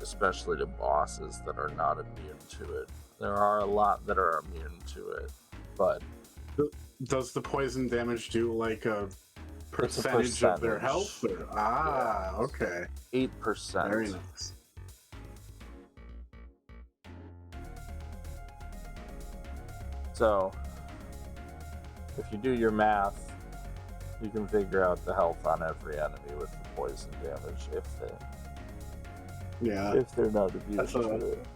especially to bosses that are not immune to it. There are a lot that are immune to it, but does the poison damage do like a percentage of their health? Or? Ah, yeah. Okay. 8%. Very nice. So, if you do your math, you can figure out the health on every enemy with the poison damage if they're not immune to it.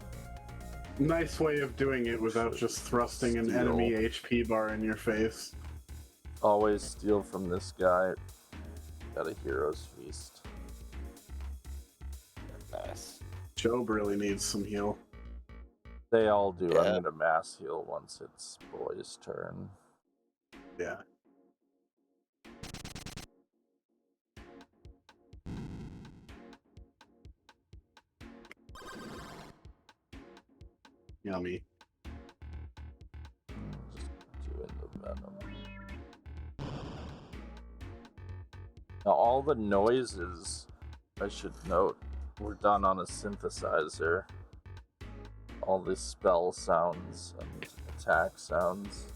Nice way of doing it without just thrusting an enemy HP bar in your face. Always steal from this guy. Got a hero's feast. Nice. Job really needs some heal. They all do. Yeah. I'm gonna mass heal once it's Boy's turn. Yeah. Yummy. Just doing the venom. Now all the noises, I should note, were done on a synthesizer. All the spell sounds and attack sounds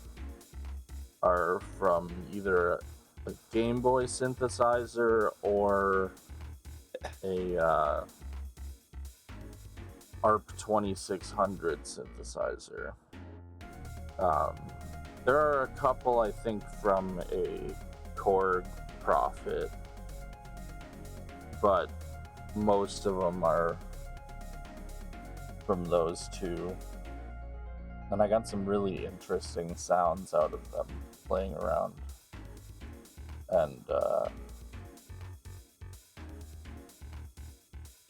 are from either a Game Boy synthesizer or a ARP 2600 synthesizer. There are a couple, I think, from a Korg Prophet, but most of them are from those two. And I got some really interesting sounds out of them playing around. And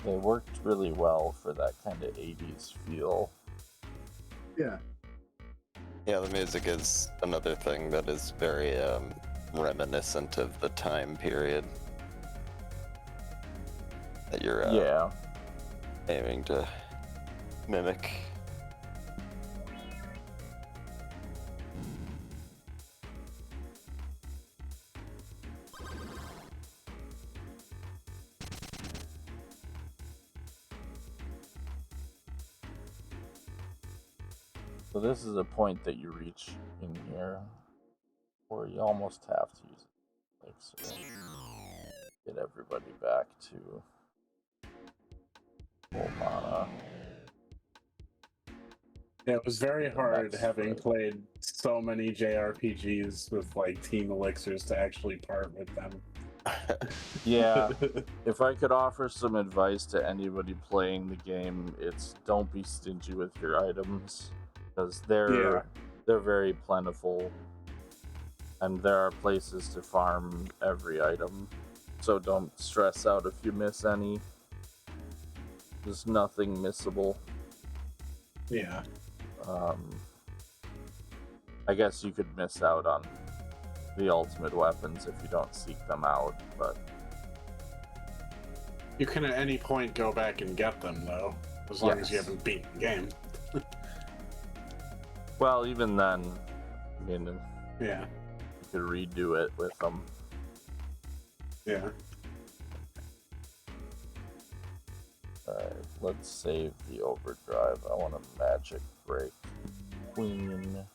they worked really well for that kind of 80s feel. Yeah. Yeah, the music is another thing that is very reminiscent of the time period that you're aiming to mimic. So this is a point that you reach in here where you almost have to use it. Like, so get everybody back to full mana. Yeah, it was very hard having played so many JRPGs with like Team Elixirs to actually part with them. Yeah, if I could offer some advice to anybody playing the game, it's don't be stingy with your items, because they're very plentiful, and there are places to farm every item, so don't stress out if you miss any. There's nothing missable. Yeah. I guess you could miss out on the ultimate weapons if you don't seek them out, but you can at any point go back and get them, though, as long as you haven't beaten the game. Well, even then, I mean, you could redo it with them. Yeah. Alright, let's save the overdrive. I want a magic break. Queen.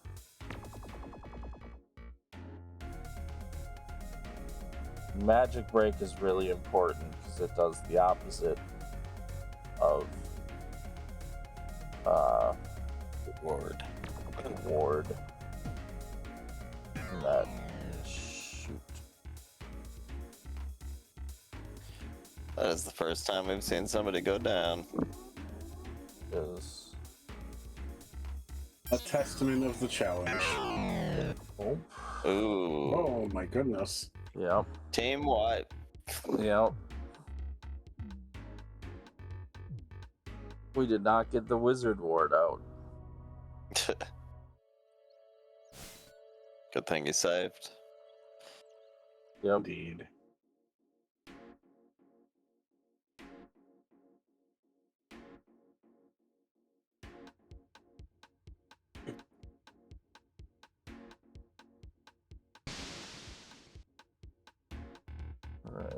Magic break is really important because it does the opposite of ward. That shoot. That is the first time we've seen somebody go down. Is a testament of the challenge. Oh. Ooh. Oh my goodness. Yep. Team wipe. Yep. We did not get the wizard ward out. Good thing you saved. Yep. Indeed. Alright.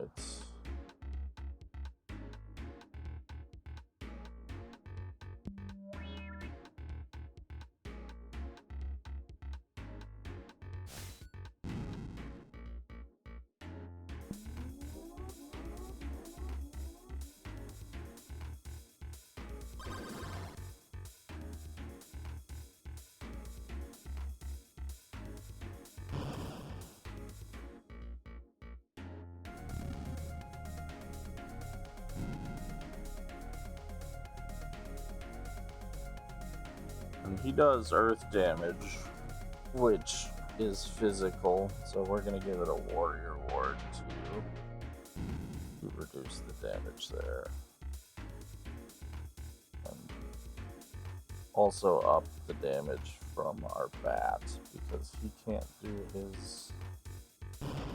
And he does earth damage, which is physical, so we're gonna give it a warrior ward to reduce the damage there. And also up the damage from our bat, because he can't do his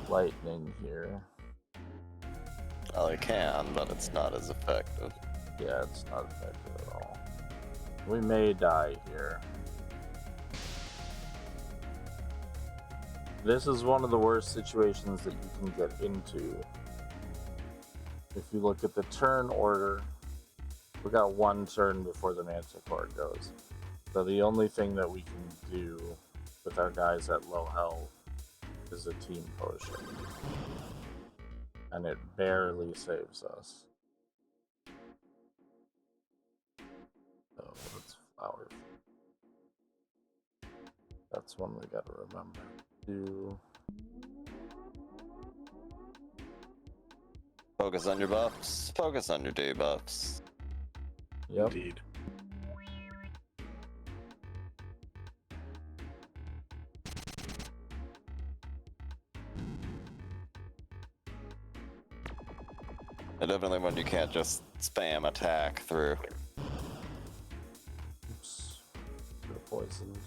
lightning here. Well, he can, but it's not as effective. Yeah, it's not effective at all. We may die here. This is one of the worst situations that you can get into. If you look at the turn order, we got one turn before the Manticore goes. So the only thing that we can do with our guys at low health is a team potion. And it barely saves us. So let's flower. That's one we gotta remember. Focus on your buffs. Focus on your debuffs. Yep. Indeed. And definitely when you can't just spam attack through. Oops. Got poisoned.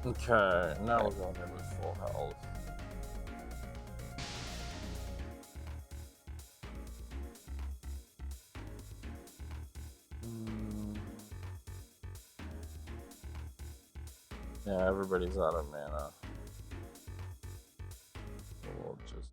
Okay, now we're going in with full health. Yeah, everybody's out of mana. So we'll just...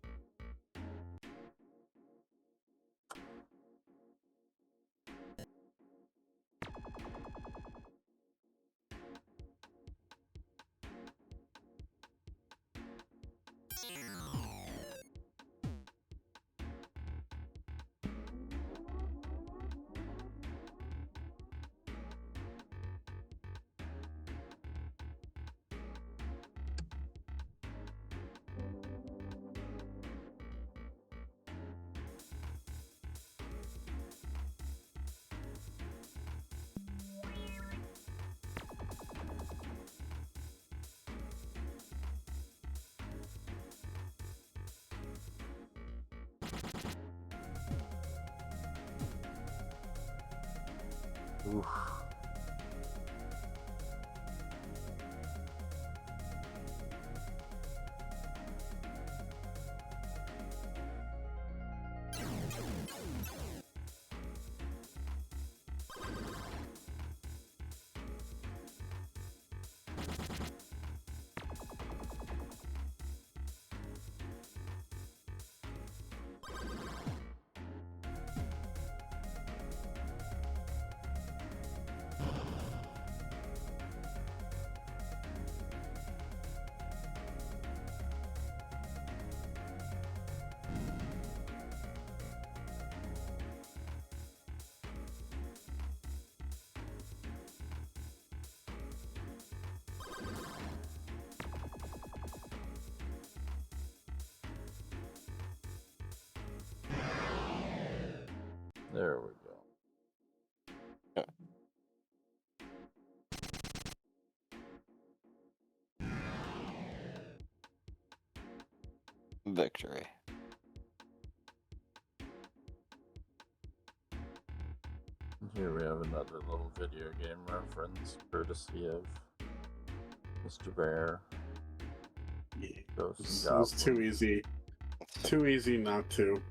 Oof. There we go. Victory. Here we have another little video game reference, courtesy of Mr. Bear. Yeah. Ghosts It and was Goblins. too easy. Too easy not to.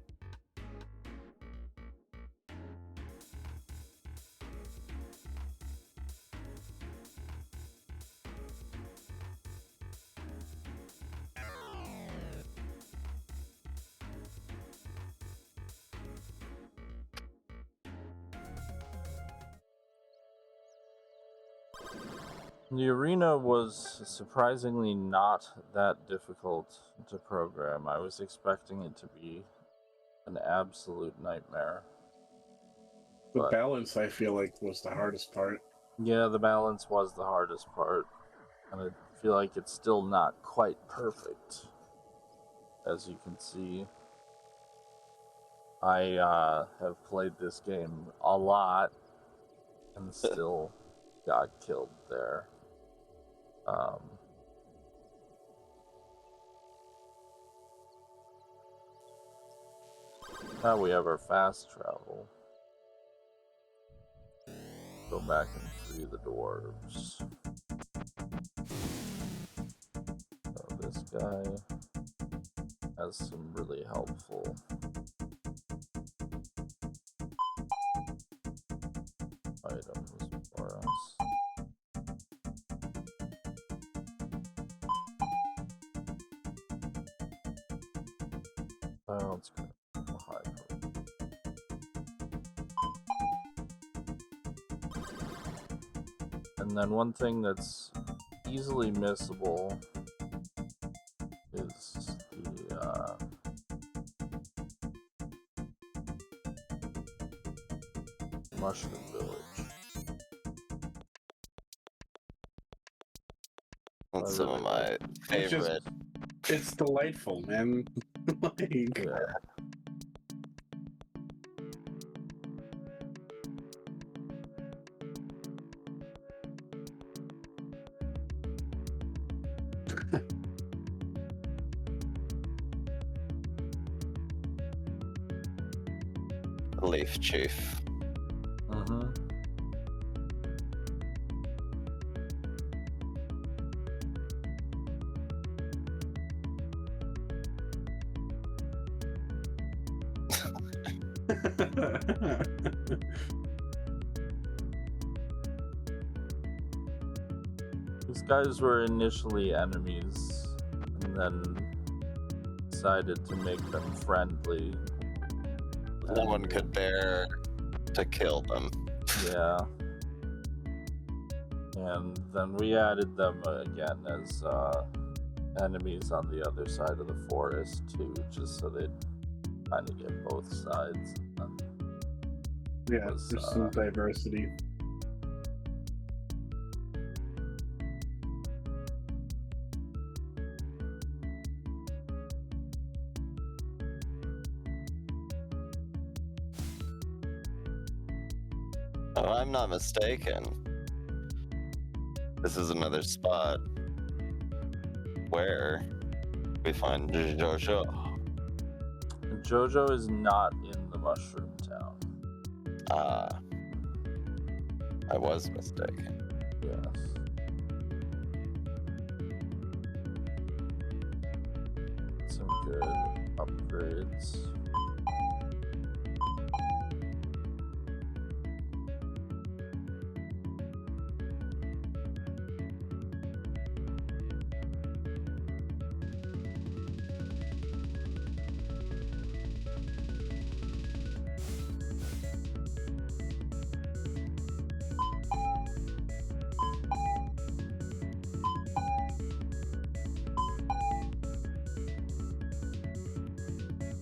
The arena was surprisingly not that difficult to program. I was expecting it to be an absolute nightmare. The balance, I feel like, was the hardest part. Yeah, the balance was the hardest part. And I feel like it's still not quite perfect. As you can see, I have played this game a lot and still got killed there. Now we have our fast travel. Go back and free the dwarves. So this guy has some really helpful items for us. Oh, let's go high. And then one thing that's easily missable is the Mushroom Village. That's some of my favorite. It's delightful, man. Like, yeah. Leaf Chief. These guys were initially enemies and then decided to make them friendly. No one could bear to kill them. Yeah. And then we added them again as enemies on the other side of the forest too, just so they'd kind of get both sides. Yeah, there's some diversity. Oh, I'm not mistaken. This is another spot where we find Jojo. Jojo is not in the Mushroom Town. I was mistaken. Yes. Some good upgrades.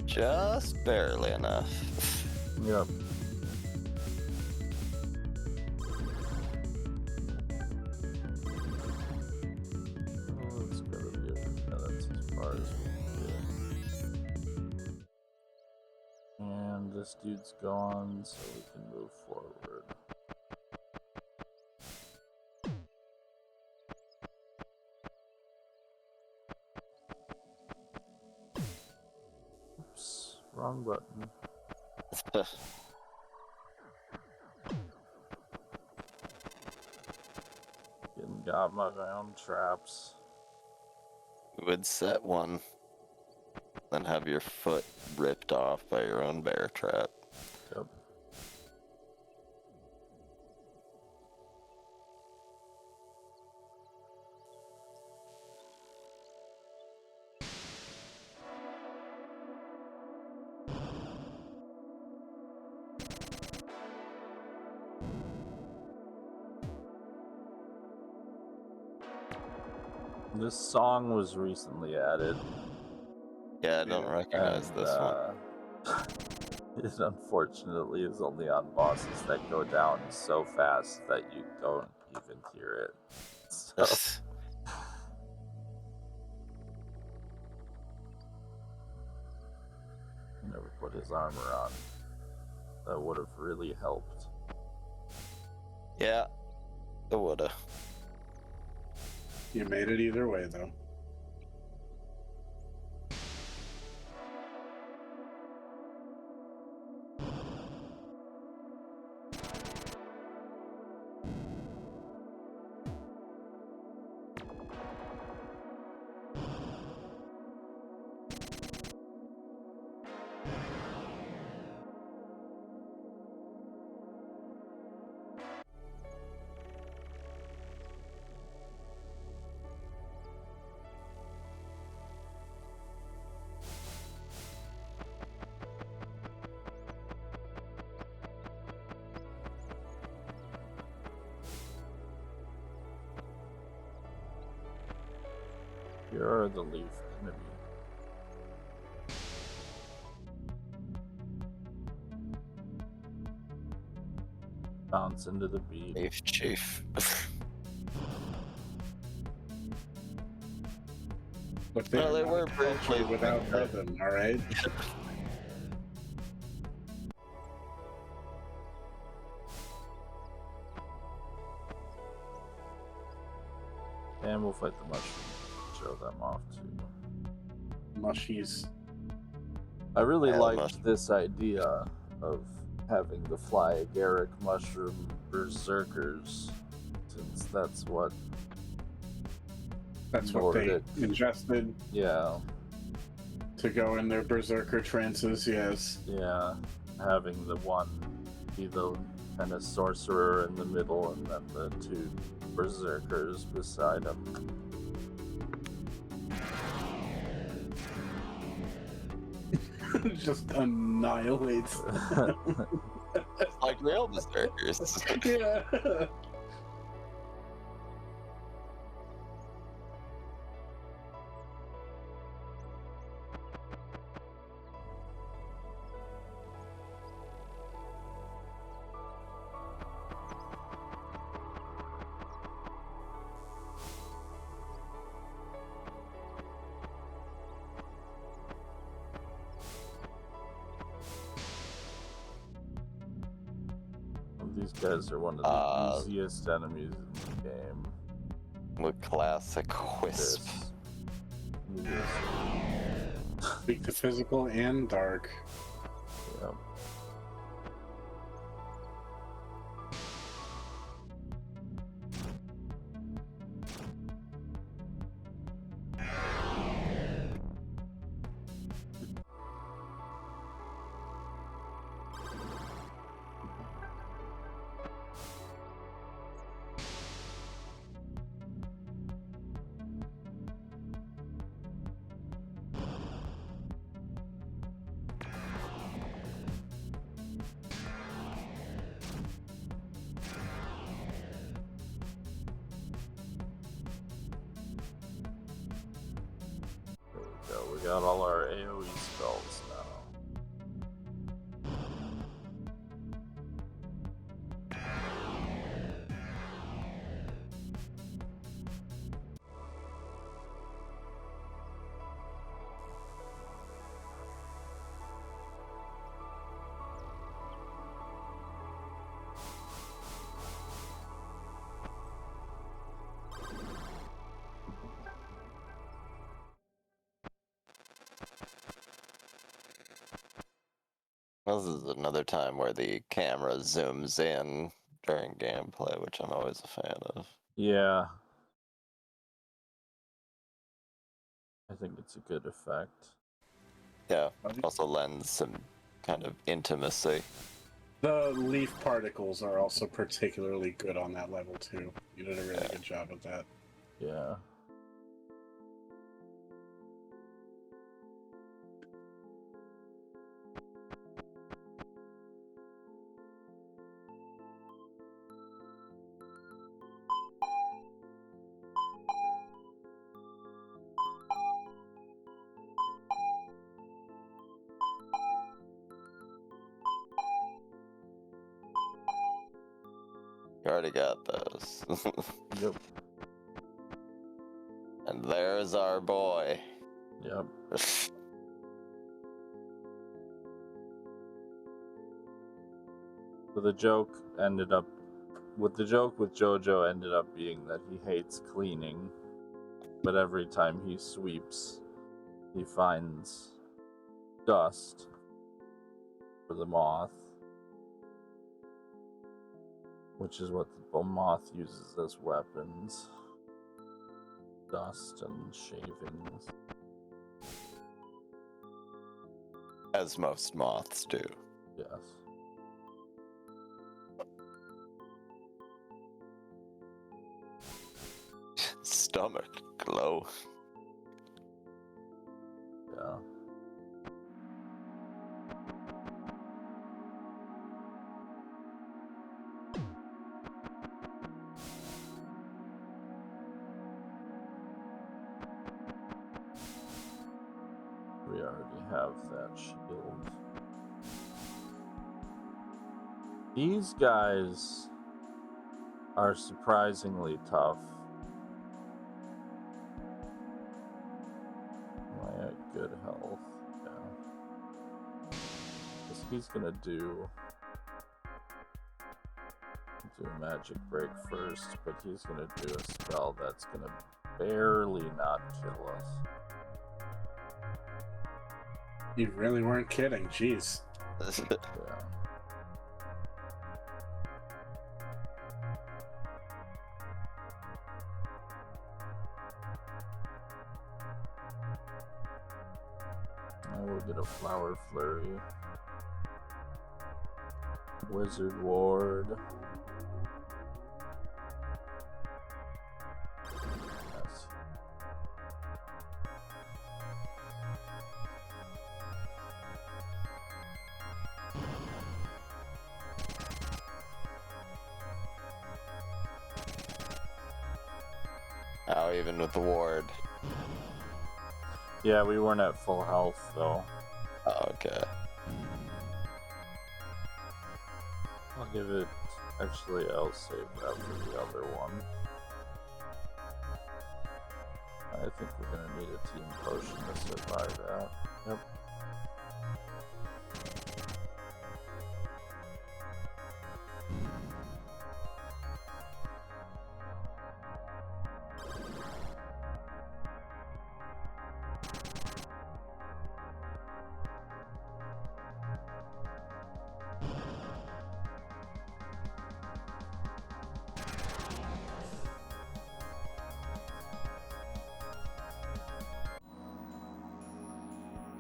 Just barely enough. Yep. Oh, it's gotta be a few minutes as far as we can get. And this dude's gone, so we can move forward. Oops, wrong button. Getting got by my own traps. You would set one, then have your foot ripped off by your own bear trap. Yep. This song was recently added. Yeah, I don't recognize this one. It unfortunately is only on bosses that go down so fast that you don't even hear it. So never put his armor on. That would have really helped. Yeah, it woulda. You made it either way, though. You're the leaf enemy. Bounce into the beat. Leaf chief. But they Well, they were briefly without rhythm, all right? And we'll fight the mushroom. Show them off too. Mushies. I really liked this idea of having the fly agaric mushroom berserkers, since that's what they ingested. Yeah. To go in their berserker trances, yes. Yeah. Having the one be the kind of sorcerer in the middle, and then the two berserkers beside him. Just annihilates. Like real berserkers. Yeah. These guys are one of the easiest enemies in the game. With classic Wisp. Speak to physical and dark. Yep. got all our AoE spells now. This is another time where the camera zooms in during gameplay, which I'm always a fan of. Yeah. I think it's a good effect. Yeah, also lends some kind of intimacy. The leaf particles are also particularly good on that level too. You did a really good job with that. Yeah. You already got those. Yep. And there's our boy. Yep. So the joke with JoJo ended up being that he hates cleaning, but every time he sweeps, he finds dust for the moth, which is what the moth uses as weapons. Dust and shavings. As most moths do. Yes. Stomach glow. Yeah. We already have that shield. These guys are surprisingly tough. Am I at good health? Yeah. Because he's gonna do a magic break first, but he's gonna do a spell that's gonna barely not kill us. You really weren't kidding, jeez. Yeah. I will get a flower flurry. Wizard ward. Yes. Oh, even with the ward. Yeah, we weren't at full health though. Oh, okay. I'll give it. Actually, I'll save that for the other one. I think we're gonna need a team potion to survive that. Yep.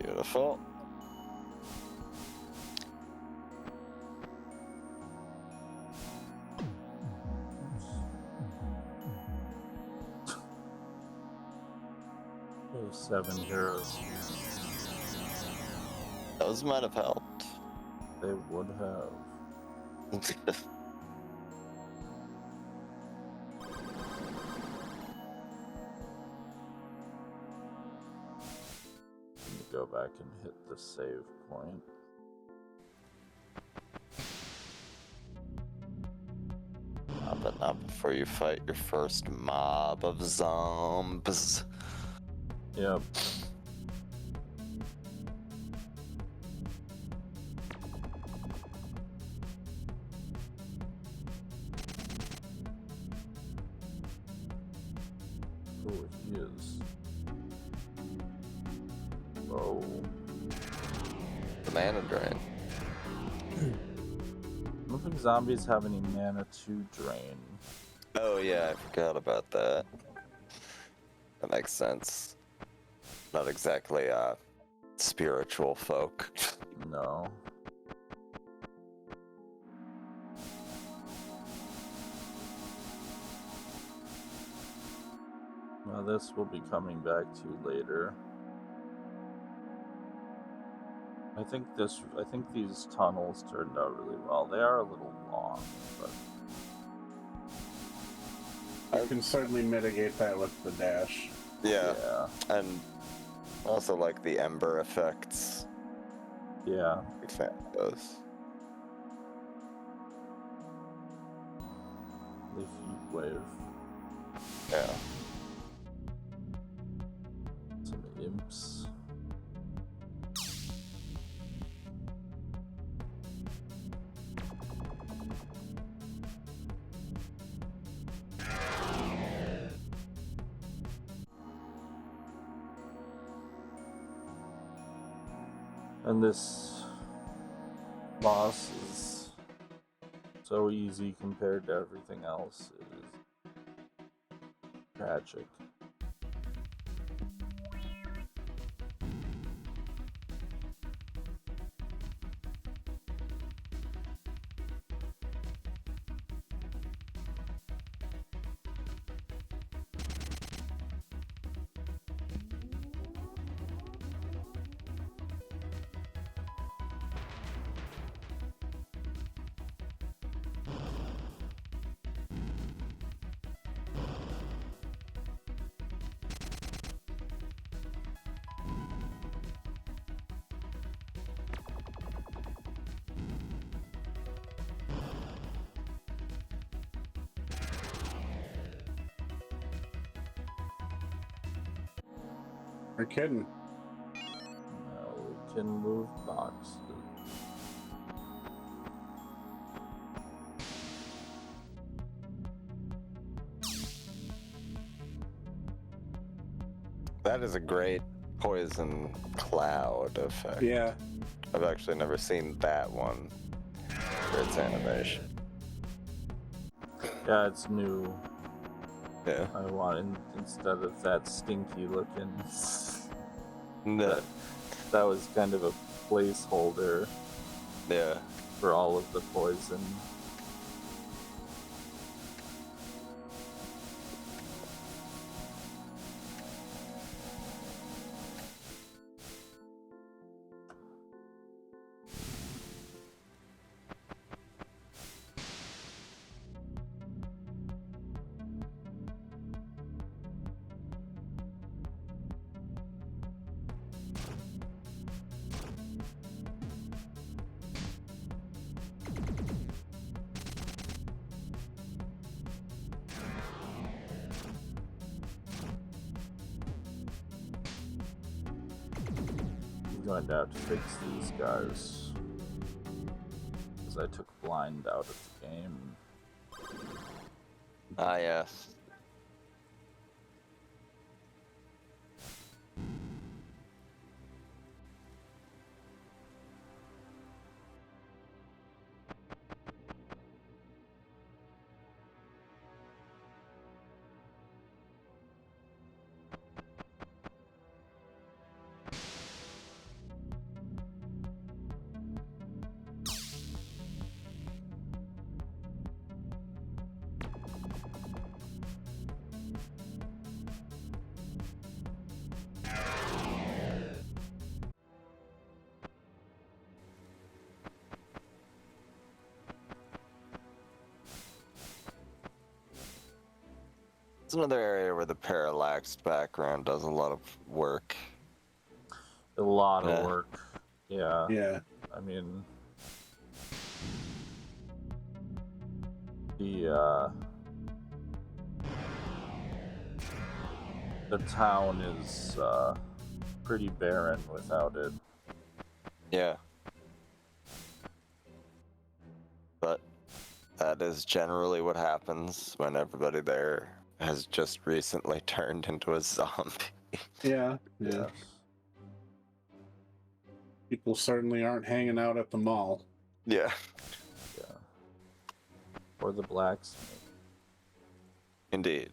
Beautiful. There's 7 heroes. Those might have helped. They would have. back and hit the save point. But not before you fight your first mob of zombies. Yep. Oh, he is. Oh. The mana drain. I don't think zombies have any mana to drain. Oh yeah, I forgot about that. That makes sense. Not exactly spiritual folk. No. Now this we'll be coming back to later. I think these tunnels turned out really well. They are a little long, but you can certainly mitigate that with the dash. Yeah. And also like the ember effects. Yeah. Big fan of those. The heat wave. Yeah. Some imps. And this boss is so easy compared to everything else. It is tragic. You're kidding. Now we can move boxes. That is a great poison cloud effect. Yeah. I've actually never seen that one for its animation. Yeah, it's new. Yeah. I want instead of that stinky looking. No. That was kind of a placeholder. Yeah. For all of the poison. Going to have to fix these guys because I took blind out of the game. Ah, yes. It's another area where the parallaxed background does a lot of work. a lot of work. Yeah. Yeah. I mean, the town is pretty barren without it. Yeah. But that is generally what happens when everybody there has just recently turned into a zombie. Yeah. Yes. People certainly aren't hanging out at the mall. Yeah. Yeah. Or the blacksmith. Indeed.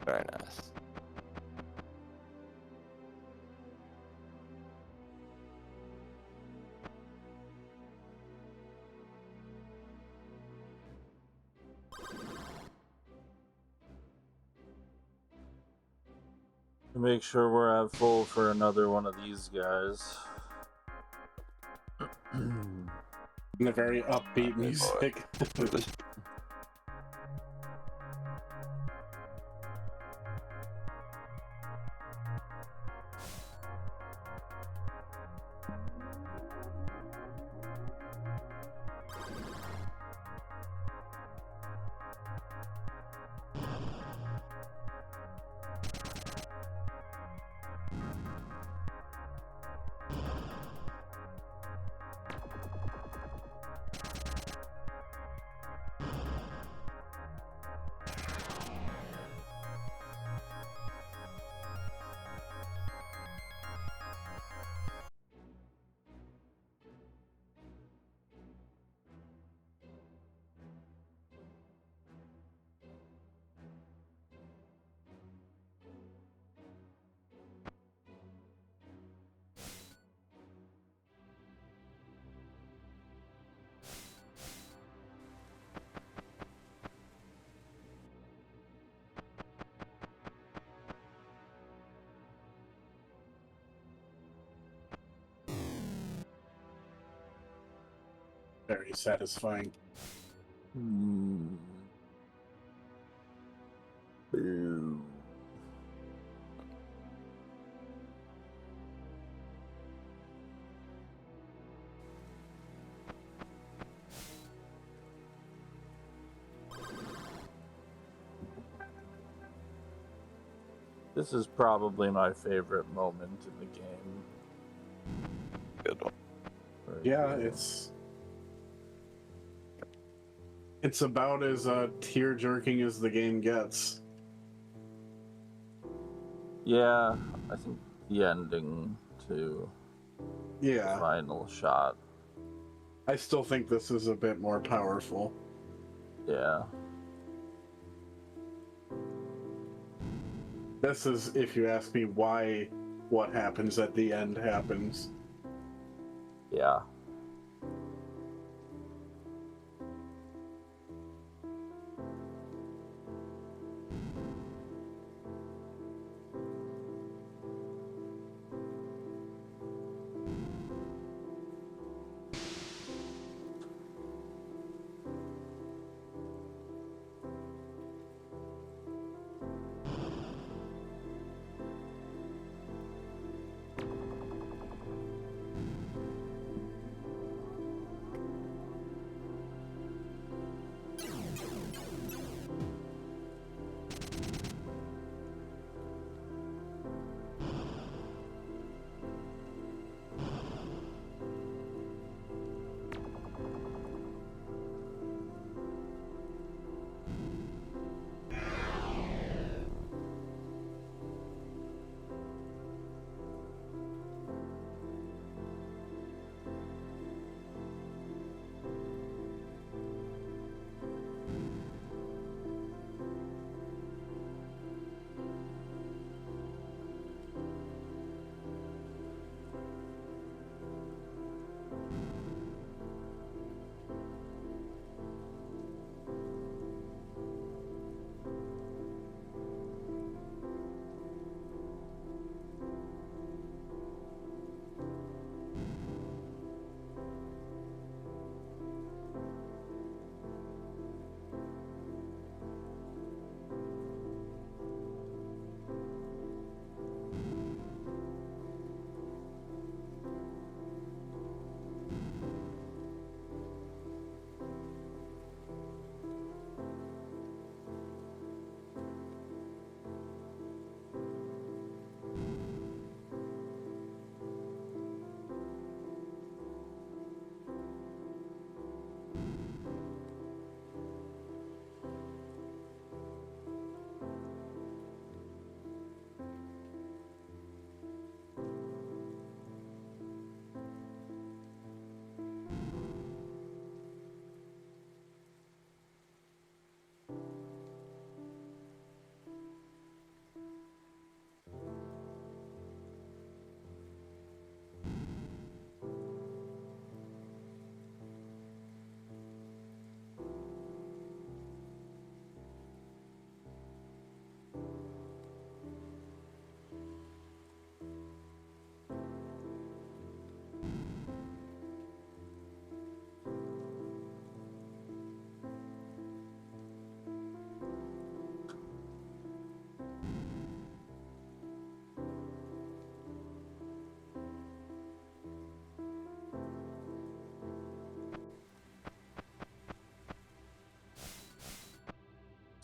Very nice. Make sure we're at full for another one of these guys. And the very upbeat music. Very satisfying. Boo. This is probably my favorite moment in the game. Good one. Right Yeah, here. it's about as tear-jerking as the game gets. Yeah, I think the ending to the final shot. I still think this is a bit more powerful. Yeah. This is, if you ask me, why what happens at the end happens. Yeah.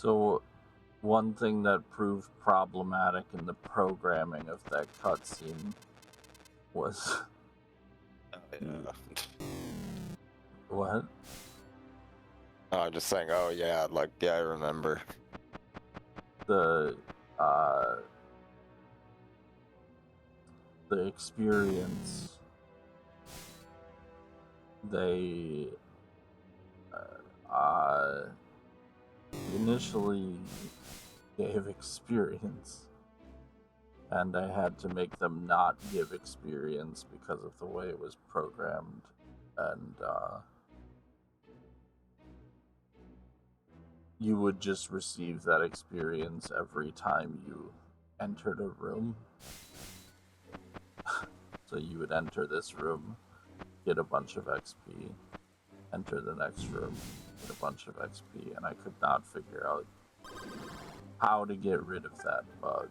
So, one thing that proved problematic in the programming of that cutscene was... Oh, yeah. What? Oh, I'm just saying, oh yeah, like, yeah, I remember. The experience, they initially gave experience, and I had to make them not give experience because of the way it was programmed, and you would just receive that experience every time you entered a room. So you would enter this room, get a bunch of XP, enter the next room, get a bunch of XP, and I could not figure out how to get rid of that bug.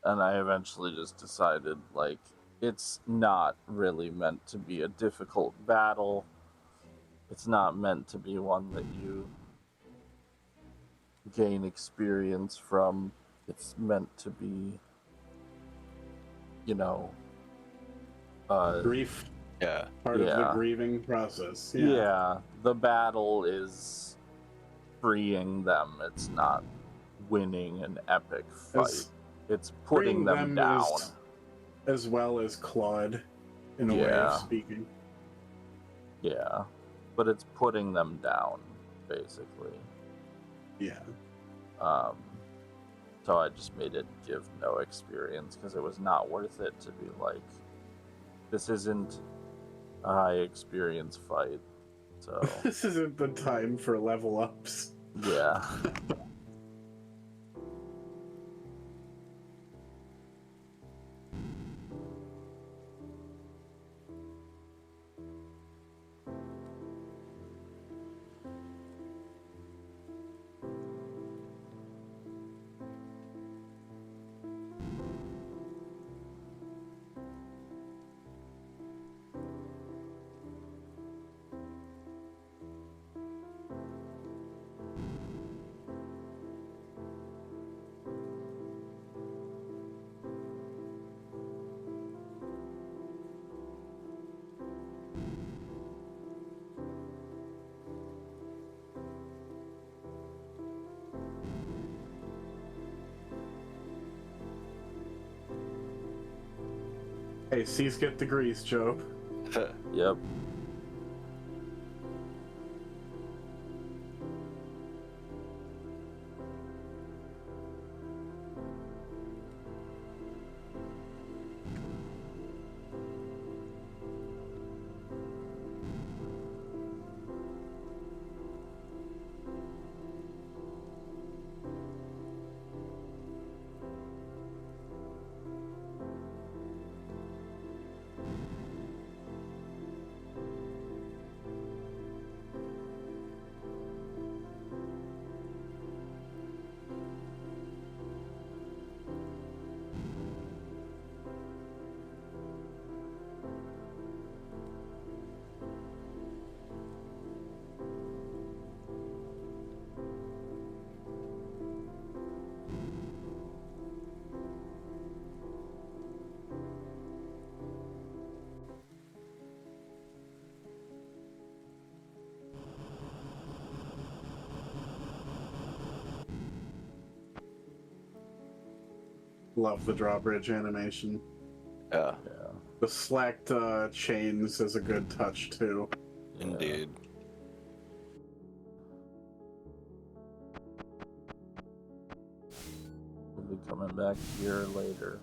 And I eventually just decided, like, it's not really meant to be a difficult battle. It's not meant to be one that you gain experience from. It's meant to be, you know, grief. Yeah. Part of the grieving process. Yeah, the battle is freeing them. It's not winning an epic fight. It's putting them down. As well as Claude, in a way of speaking. Yeah, but it's putting them down, basically. Yeah. So I just made it give no experience, because it was not worth it to be like, this isn't a high experience fight, so... This isn't the time for level ups. Yeah. Hey, C's get the grease, Joe. Yep. Love the drawbridge animation. Yeah. The slacked chains is a good touch, too. Indeed. We'll be coming back here later.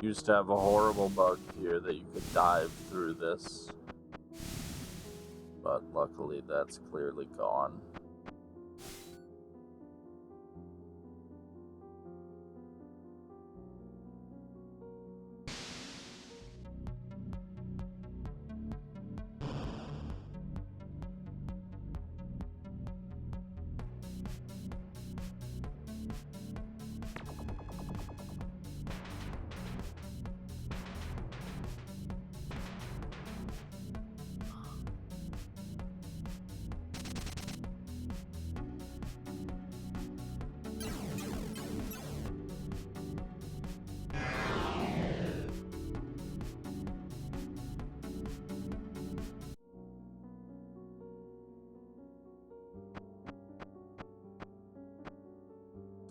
Used to have a horrible bug here that you could dive through this, but luckily that's clearly gone.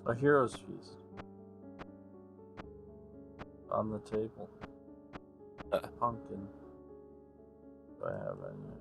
A hero's feast. On the table. Pumpkin. Do I have any?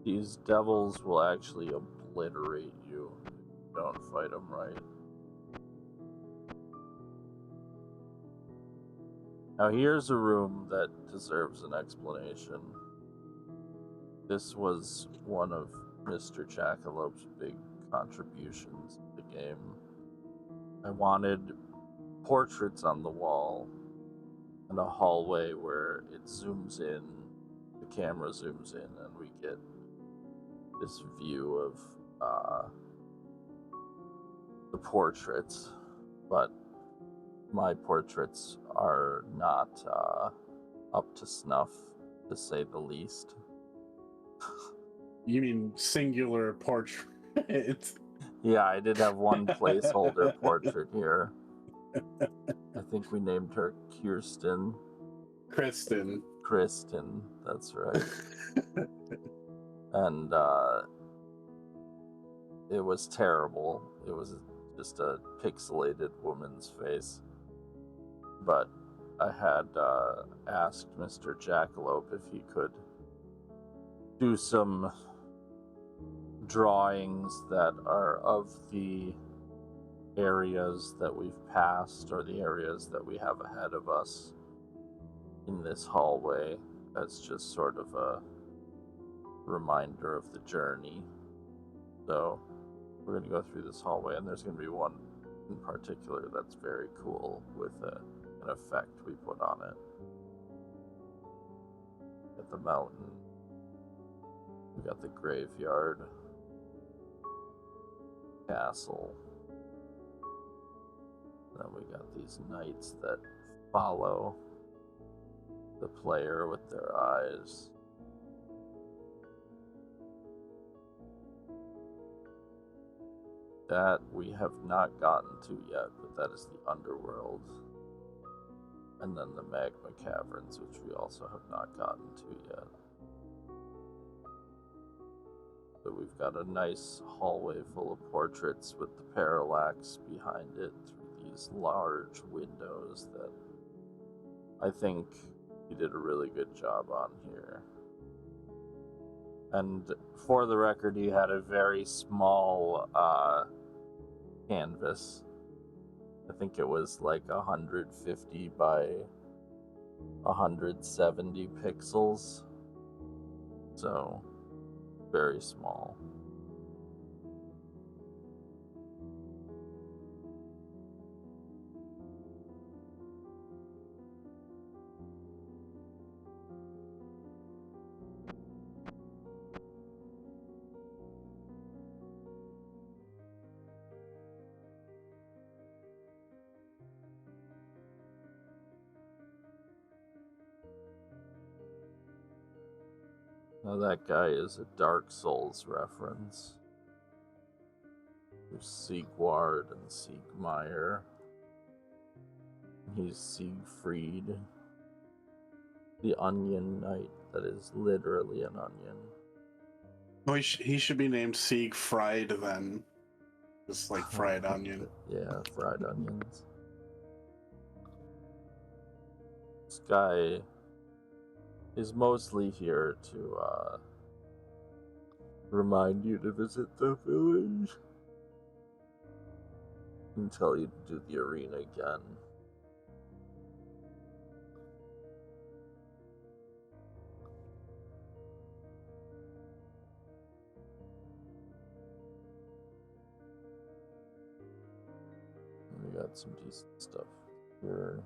These devils will actually obliterate you if you don't fight them right. Now here's a room that deserves an explanation. This was one of Mr. Jackalop's big contributions to the game. I wanted portraits on the wall and a hallway where it zooms in, the camera zooms in, and we get this view of the portraits, but my portraits are not up to snuff, to say the least. You mean singular portrait? Yeah, I did have one placeholder portrait here. I think we named her Kirsten. Kristen, that's right. And it was terrible. It was just a pixelated woman's face. But I had asked Mr. Jackalope if he could do some drawings that are of the areas that we've passed or the areas that we have ahead of us in this hallway as just sort of a reminder of the journey. So we're going to go through this hallway, and there's going to be one in particular that's very cool with an effect we put on it. At the mountain, we got the graveyard, castle, and then we got these knights that follow the player with their eyes. That we have not gotten to yet, but that is the underworld. And then the magma caverns, which we also have not gotten to yet. So we've got a nice hallway full of portraits with the parallax behind it through these large windows that I think he did a really good job on here. And for the record, he had a very small canvas. I think it was like 150 by 170 pixels. So, very small. Now that guy is a Dark Souls reference. There's Siegward and Siegmeyer. He's Siegfried, the Onion Knight that is literally an onion. Well, he should be named Siegfried then. Just like fried onion. Yeah, fried onions. This guy is mostly here to remind you to visit the village and tell you to do the arena again. We got some decent stuff here.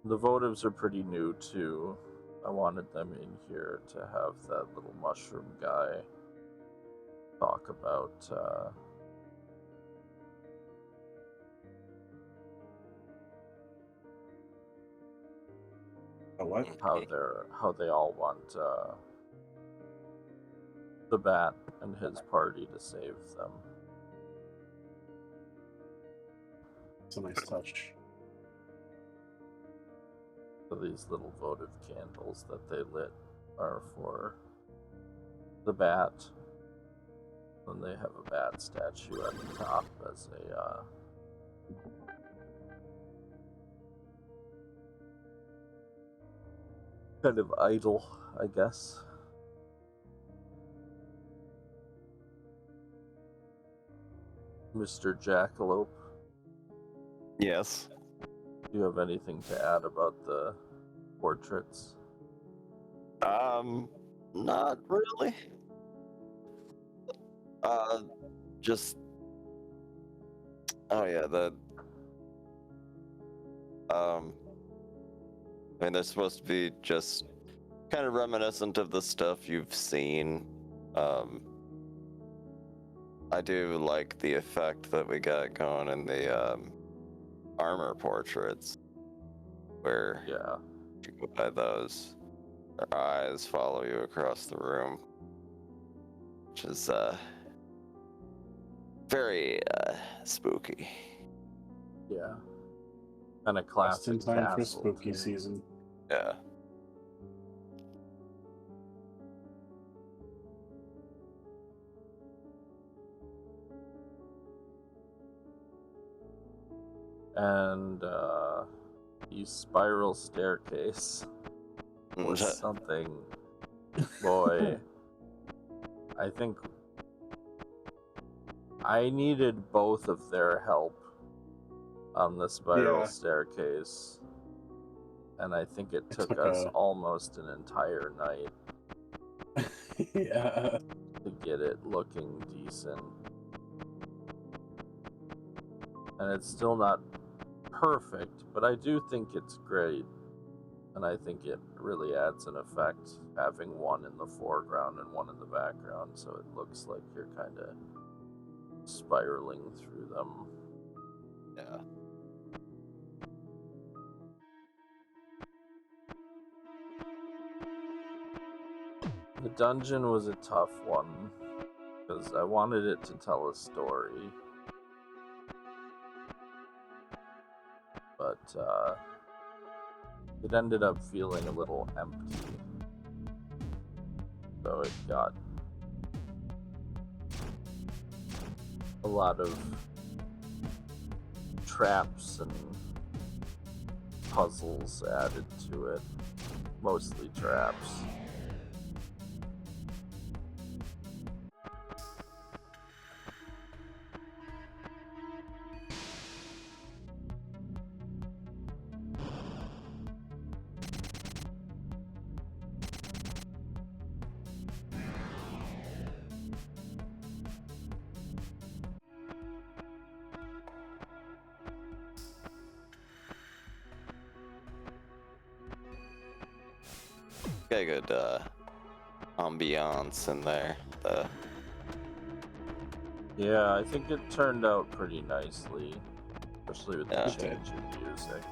The votives are pretty new too. I wanted them in here to have that little mushroom guy talk about what? How they all want the bat and his party to save them. It's a nice touch. So these little votive candles that they lit are for the bat. And they have a bat statue at the top as a kind of idol, I guess. Mr. Jackalope. Yes. Do you have anything to add about the portraits? Not really. Just... Oh yeah, I mean, they're supposed to be just kind of reminiscent of the stuff you've seen. I do like the effect that we got going in the armor portraits, where you go by those, their eyes follow you across the room, which is very spooky. Yeah. And a classic Just in time for castle, spooky too. season. Yeah. And the spiral staircase was something. Boy, I think I needed both of their help on the spiral staircase, and I think it took us almost an entire night to get it looking decent. And it's still not perfect, but I do think it's great, and I think it really adds an effect having one in the foreground and one in the background, so it looks like you're kind of spiraling through them. Yeah. The dungeon was a tough one because I wanted it to tell a story, but it ended up feeling a little empty, so it got a lot of traps and puzzles added to it, mostly traps. Got a good ambiance in there. Yeah, I think it turned out pretty nicely, especially with the change in music.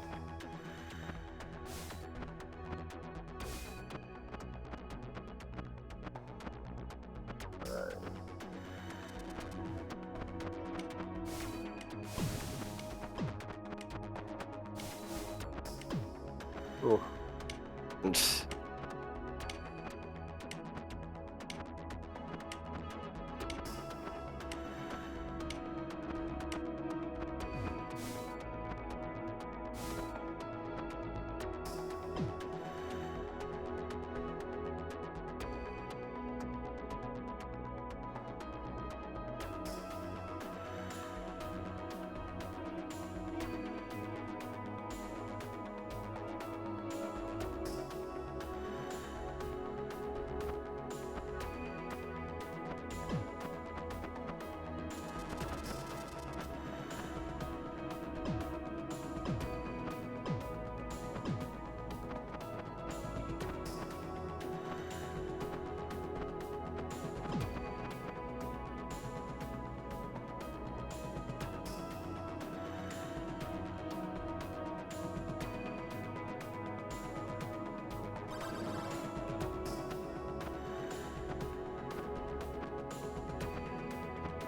Alright. Ooh.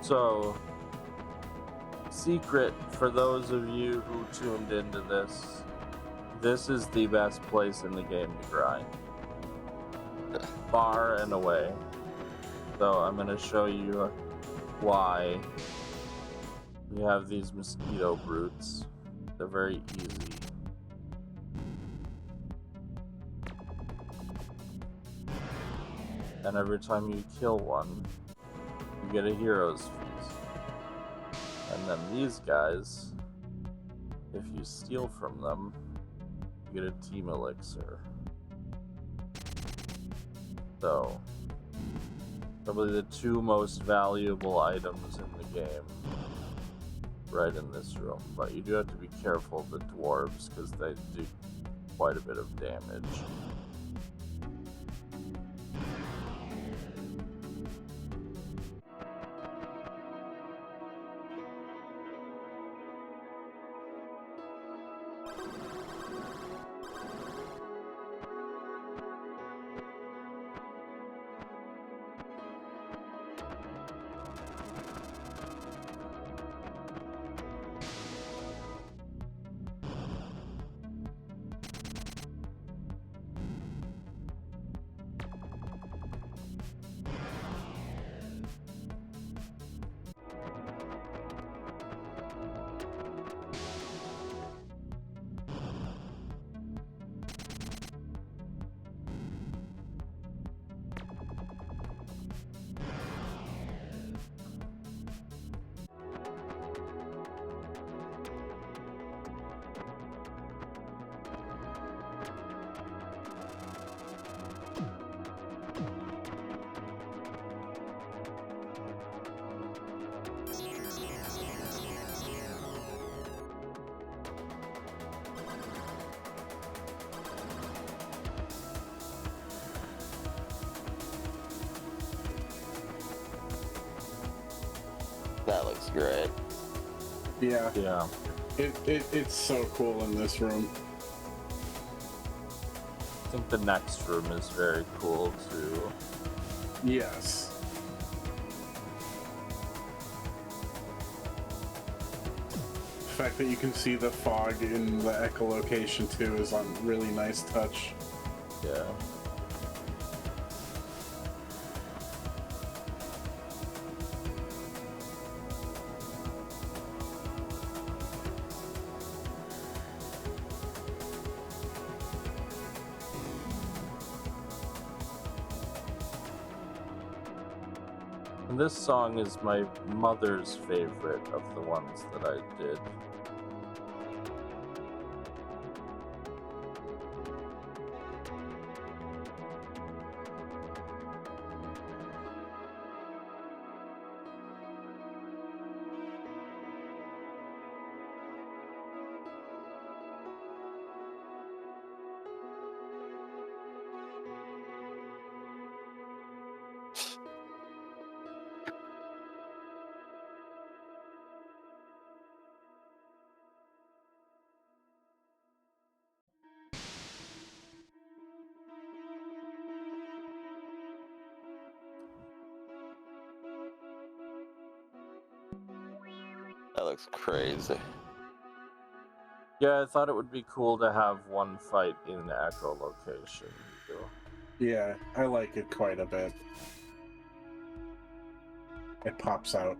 So, secret for those of you who tuned into this, this is the best place in the game to grind. Far and away. So I'm going to show you why. We have these mosquito brutes. They're very easy. And every time you kill one, you get a hero's feast. And then these guys, if you steal from them, you get a team elixir. So, probably the two most valuable items in the game, right in this room. But you do have to be careful of the dwarves, because they do quite a bit of damage. That looks great. Yeah. Yeah. It's so cool in this room. I think the next room is very cool too. Yes. The fact that you can see the fog in the echolocation too is a really nice touch. Yeah. And this song is my mother's favorite of the ones that I did. That looks crazy. Yeah, I thought it would be cool to have one fight in echolocation. Yeah, I like it quite a bit. It pops out.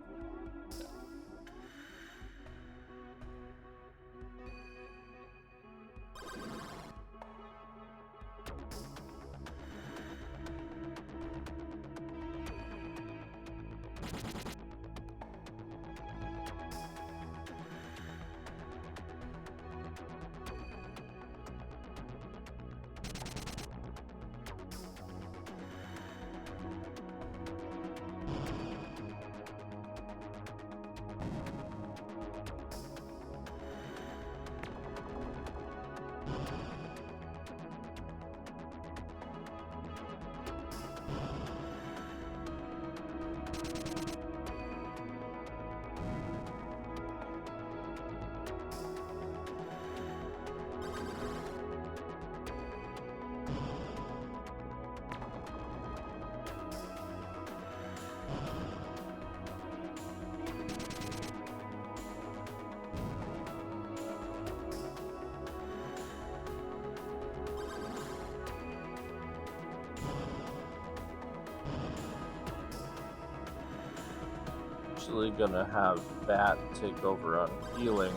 initially gonna have Bat take over on healing,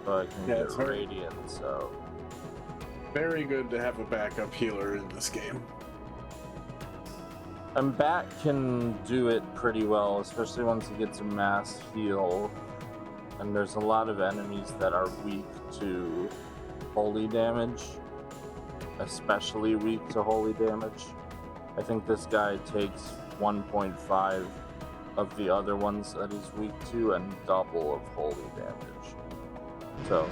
so I can get Radiant, so... Very good to have a backup healer in this game. And Bat can do it pretty well, especially once he gets a mass heal. And there's a lot of enemies that are weak to holy damage, especially weak to holy damage. I think this guy takes 1.5 of the other ones that he's weak to and double of holy damage. So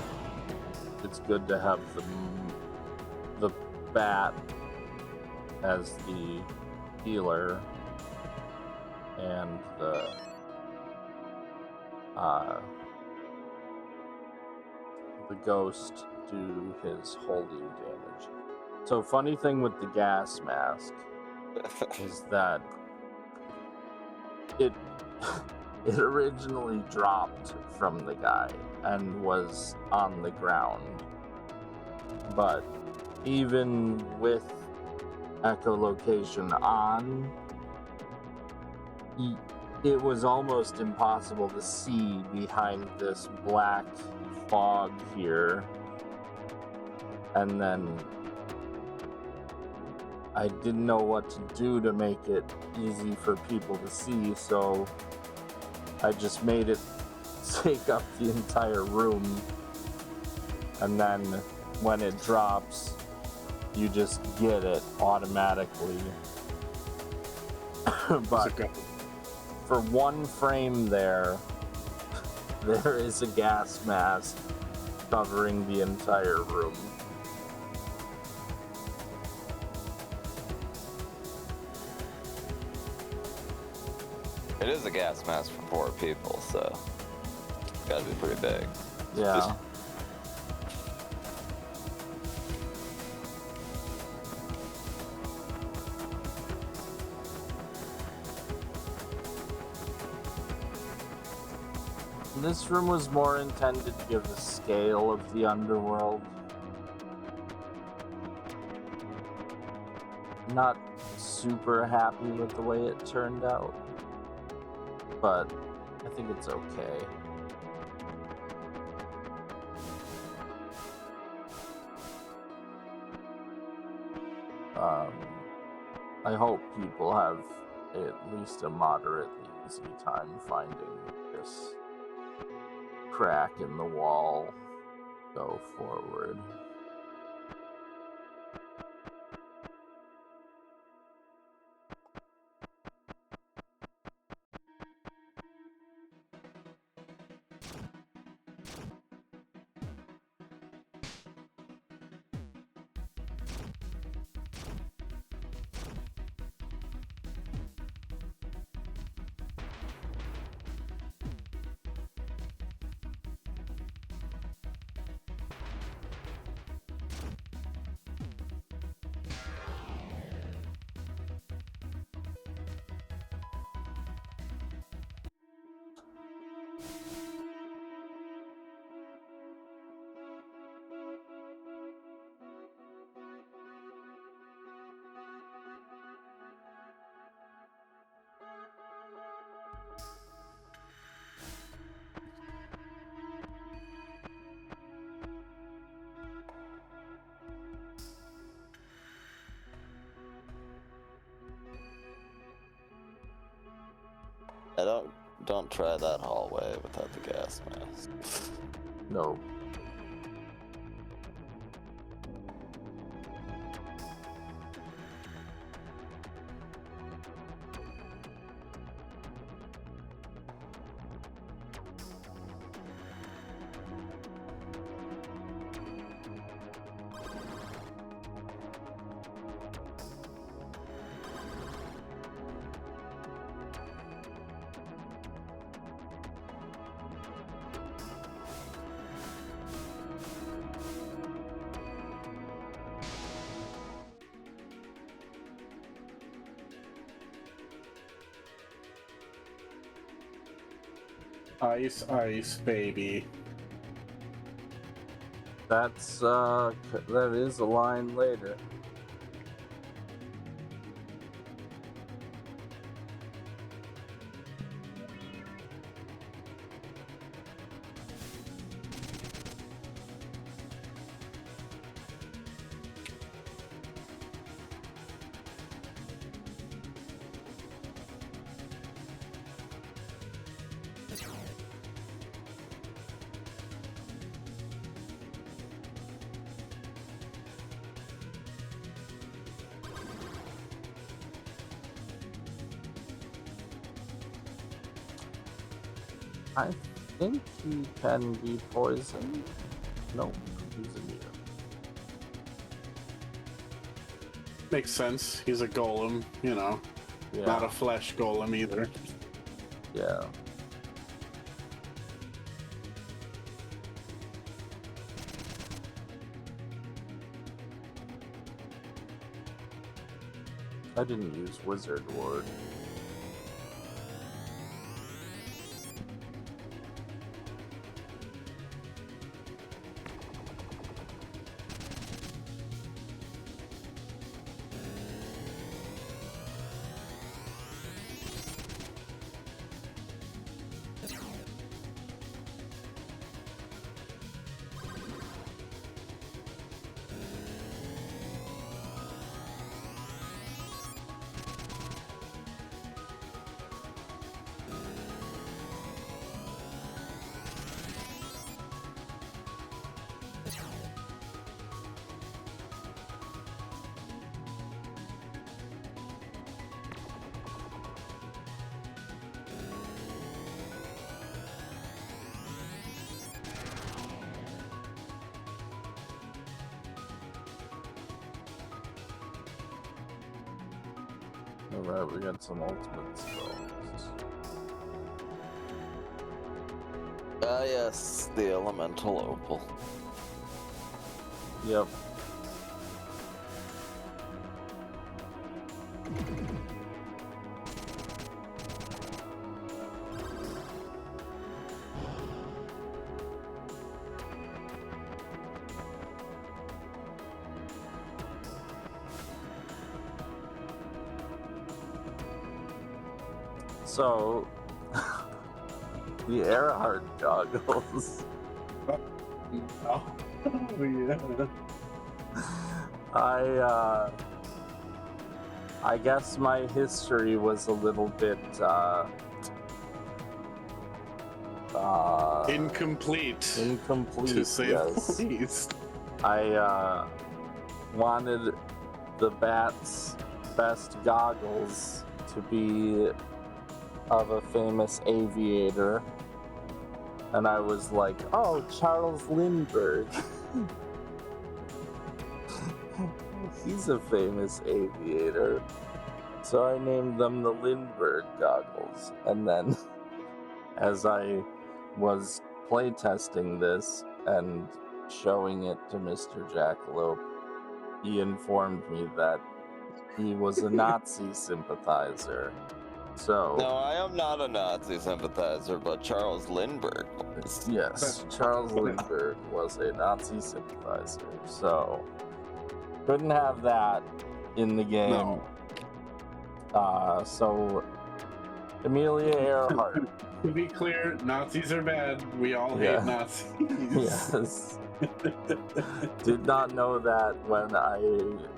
it's good to have the Bat as the healer and the ghost do his holding damage. So funny thing with the gas mask is that it originally dropped from the guy and was on the ground, but even with echolocation on, it was almost impossible to see behind this black fog here. And then I didn't know what to do to make it easy for people to see, so I just made it take up the entire room, and then when it drops, you just get it automatically. But for one frame there is a gas mask covering the entire room. It is a gas mask for 4 people, so it's gotta be pretty big. Yeah. This room was more intended to give the scale of the underworld. Not super happy with the way it turned out, but I think it's okay. I hope people have at least a moderately easy time finding this crack in the wall. Go forward. Don't try that hallway without the gas mask. No. Ice, ice, baby. That is a line later. I think he can be poisoned. Nope, he's immune. Makes sense. He's a golem, you know. Yeah. Not a flesh golem either. Yeah. I didn't use Wizard Ward. Alright, we got some ultimate spells. Ah, yes, the elemental opal. Yep. So, the Earhart goggles. Oh, yeah. I guess my history was a little bit Incomplete. Incomplete, to say yes. the least. I wanted the Bat's best goggles to be of a famous aviator, and I was like, oh, Charles Lindbergh. He's a famous aviator. So I named them the Lindbergh goggles. And then, as I was playtesting this and showing it to Mr. Jackalope, he informed me that he was a Nazi sympathizer. So... No, I am not a Nazi sympathizer, but Charles Lindbergh was. Yes, Charles Lindbergh was a Nazi sympathizer. So, couldn't have that in the game. No. So, Amelia Earhart. To be clear, Nazis are bad. We all hate Nazis. Yes. Did not know that when I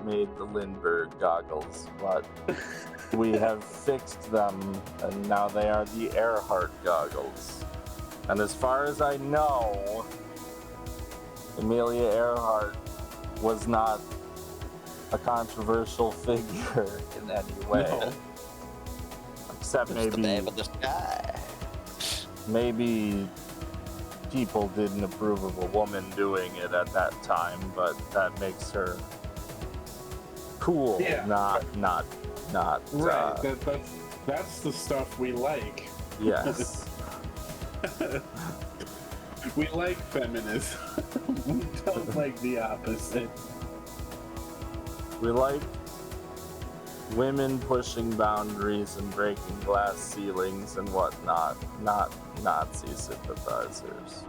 made the Lindbergh goggles, but we have fixed them, and now they are the Earhart goggles. And as far as I know, Amelia Earhart was not a controversial figure in any way. No. Except Just maybe... the babe of the sky. Maybe people didn't approve of a woman doing it at that time, but that makes her cool, yeah. not right. That's the stuff we like. Yes. We like feminism. We don't like the opposite. We like women pushing boundaries and breaking glass ceilings and whatnot, not Nazi sympathizers.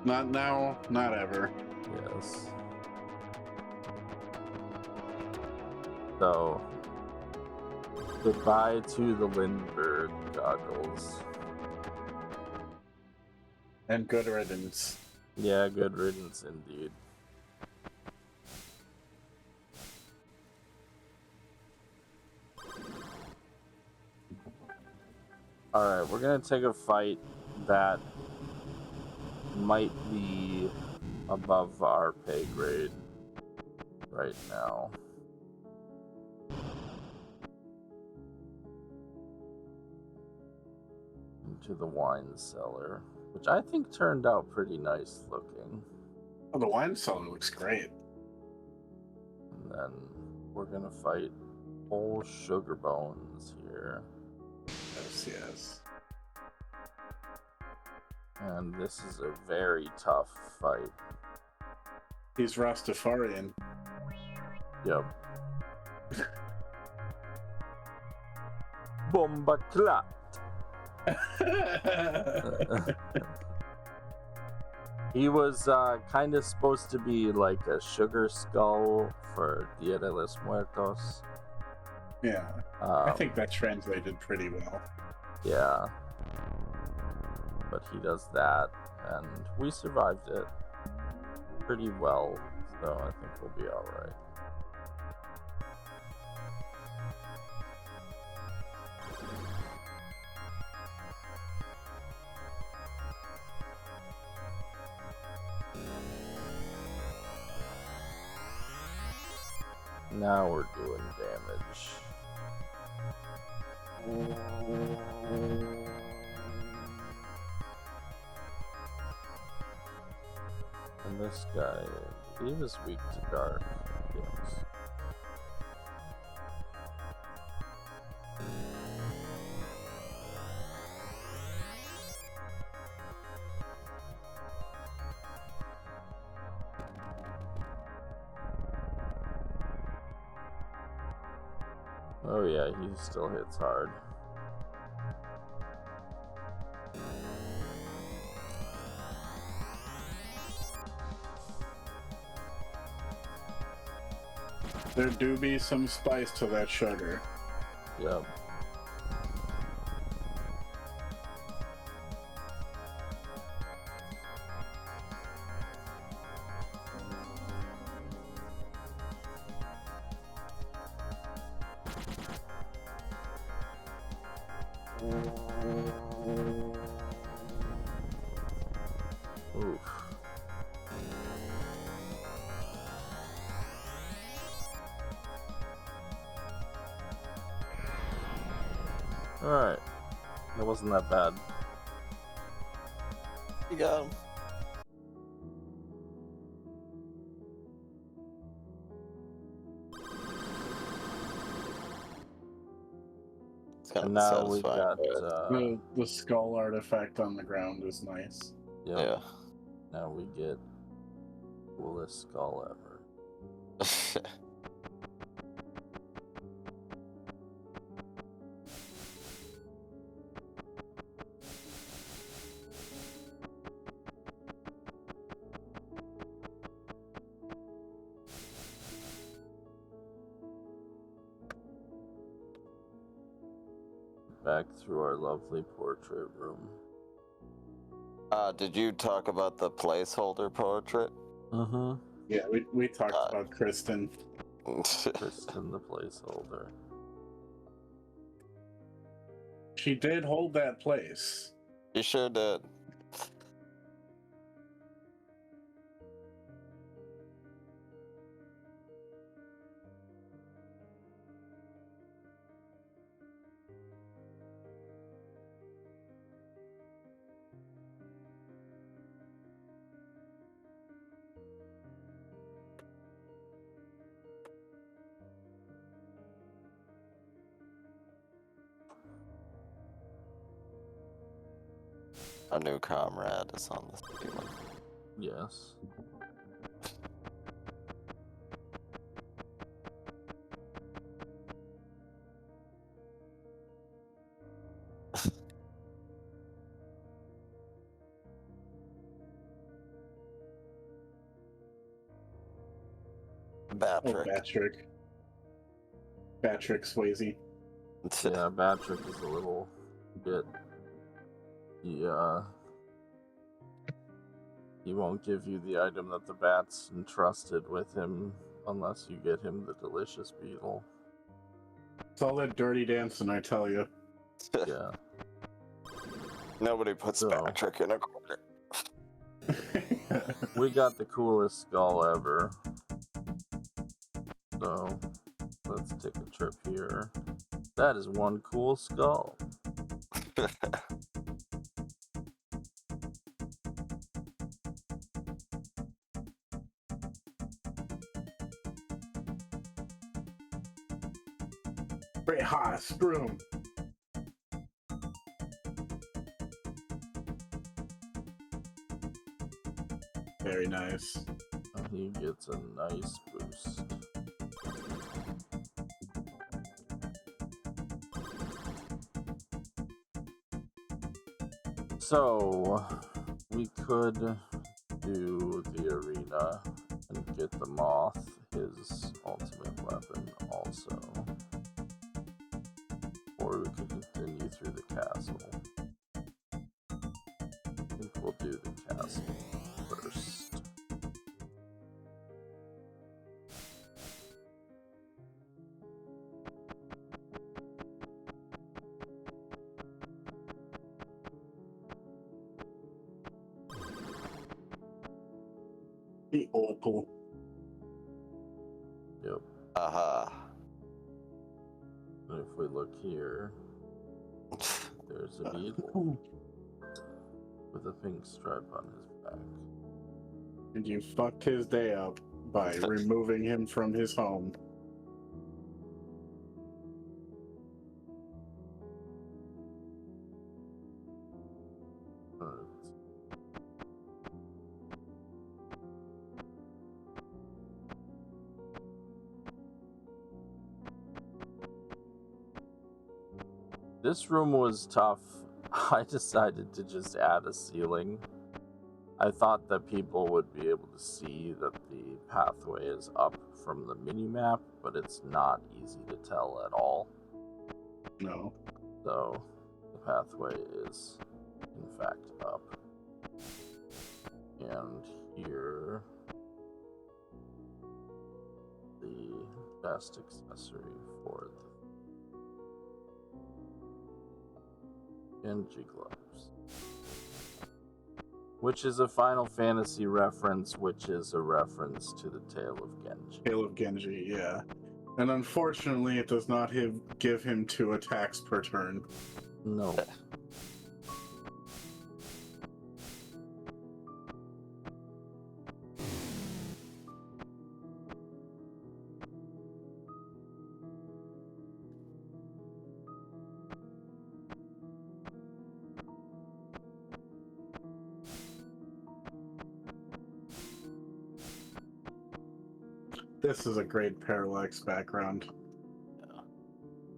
Not now, not ever. Yes. So, goodbye to the Lindbergh goggles. And good riddance. Yeah, good riddance indeed. Alright, we're gonna take a fight that might be above our pay grade right now. In to the wine cellar, which I think turned out pretty nice looking. Oh, the wine cellar looks great. And then we're gonna fight old Sugar Bones here. Yes. And this is a very tough fight. He's Rastafarian. Yep. Bomba clat. He was kind of supposed to be like a sugar skull for Dia de los Muertos. Yeah, I think that translated pretty well. Yeah. But he does that, and we survived it pretty well, so I think we'll be alright. Now we're doing damage. And this guy, he was weak to dark. Yes. Oh yeah, he still hits hard. There do be some spice to that sugar. Yep. Oof. Alright. That wasn't that bad. You got him. And now we got the skull artifact on the ground is nice. Yep. Yeah. Now we get coolest skull ever. Back through our lovely portrait room. Did you talk about the placeholder portrait? Mm-hmm. Yeah, we talked about Kristen. Kristen the placeholder. She did hold that place. You sure did. A new comrade is on this field. Yes. Oh, Patrick Swayze. Yeah, Patrick is a little bit. He won't give you the item that the bat's entrusted with him unless you get him the delicious beetle. It's all that dirty dancing, I tell you. Yeah. Nobody puts Patrick in a corner. We got the coolest skull ever. So, let's take a trip here. That is one cool skull. Great horse, groom. Very nice. He gets a nice boost. So, we could do the arena and get the moth his ultimate weapon also. Or we could continue through the castle. I think we'll do the castle first. The opal. Yep. Uh-huh. And if we look here, there's a beetle with a pink stripe on his back. And you fucked his day up by removing him from his home. This room was tough. I decided to just add a ceiling. I thought that people would be able to see that the pathway is up from the mini-map, but it's not easy to tell at all. No. So, the pathway is, in fact, up. And here, the best accessory for the Genji gloves. Which is a Final Fantasy reference, which is a reference to the Tale of Genji. Tale of Genji, yeah. And unfortunately, it does not give him 2 attacks per turn. No. This is a great parallax background.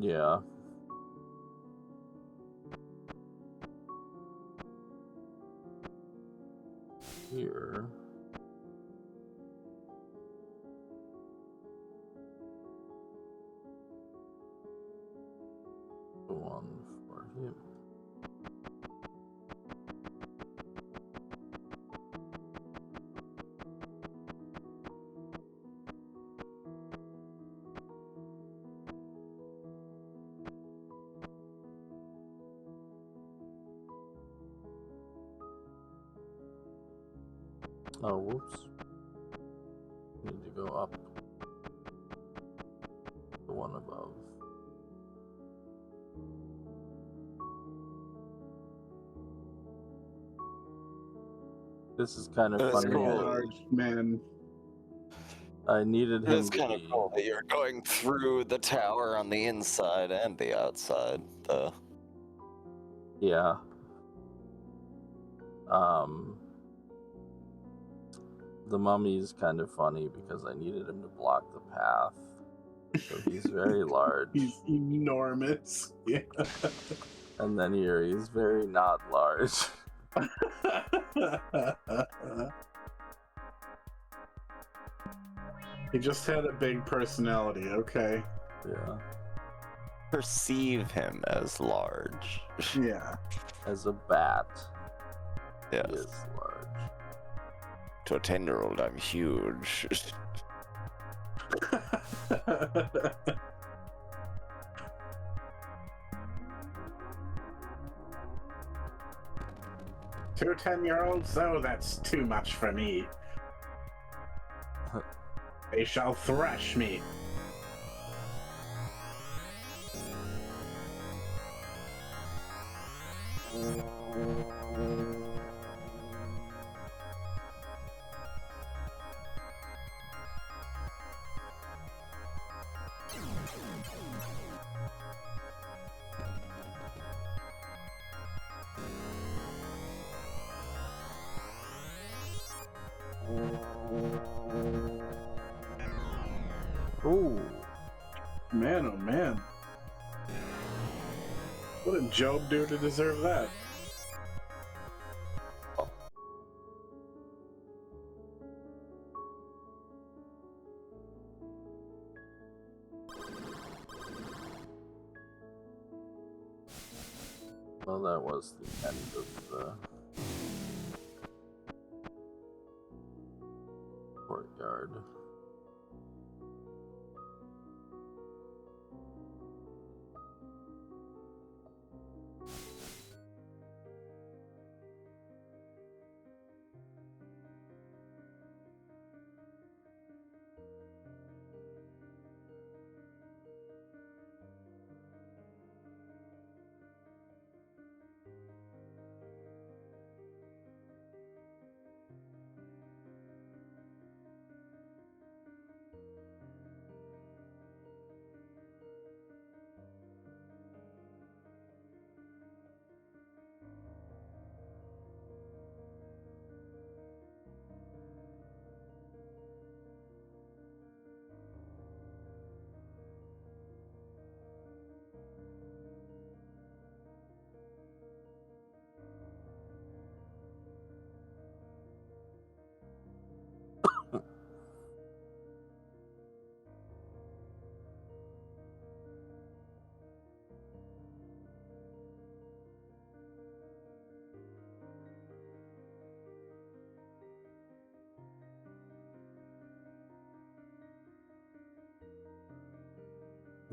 Yeah. Here. The one for him. Oh, whoops. Need to go up. The one above. This is kind of funny. Cool. Large man. I needed him It's kind of cool that you're going through the tower on the inside and the outside, though. Yeah. The mummy's kind of funny because I needed him to block the path. So he's very large. He's enormous. Yeah. And then here, he's very not large. He just had a big personality, okay. Yeah. Perceive him as large. Yeah. As a bat, Yes. he is large. To a 10-year-old, I'm huge. Two 10-year-olds? Oh, that's too much for me. They shall thrash me. Ooh. Man, oh man. What did Job do to deserve that? Well, that was the end of the courtyard.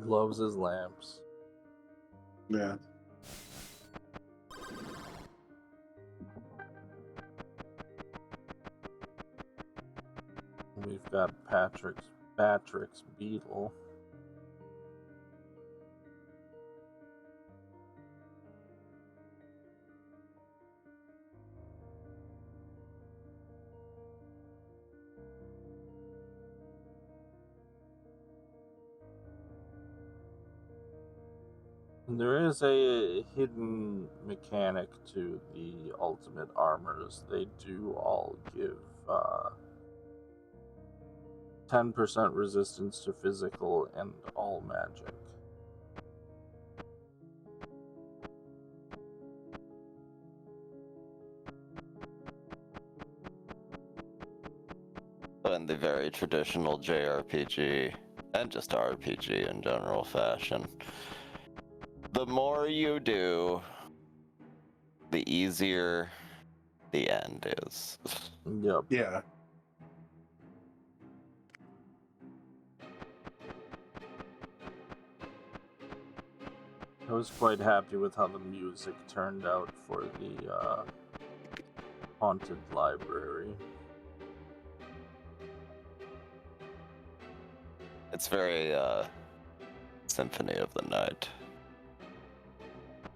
Gloves as lamps. Yeah. We've got Patrick's beetle. There is a hidden mechanic to the ultimate armors. They do all give 10% resistance to physical and all magic. In the very traditional JRPG, and just RPG in general fashion, the more you do, the easier the end is. Yep. Yeah. I was quite happy with how the music turned out for the haunted library. It's very Symphony of the Night.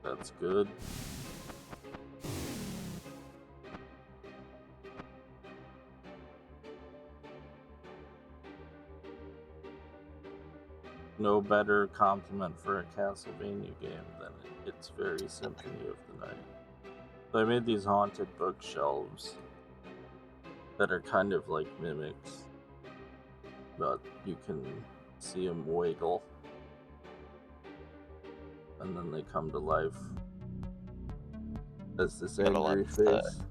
That's good. No better compliment for a Castlevania game than its very Symphony of the Night. So I made these haunted bookshelves that are kind of like mimics, but you can see them wiggle, and then they come to life as this angry face.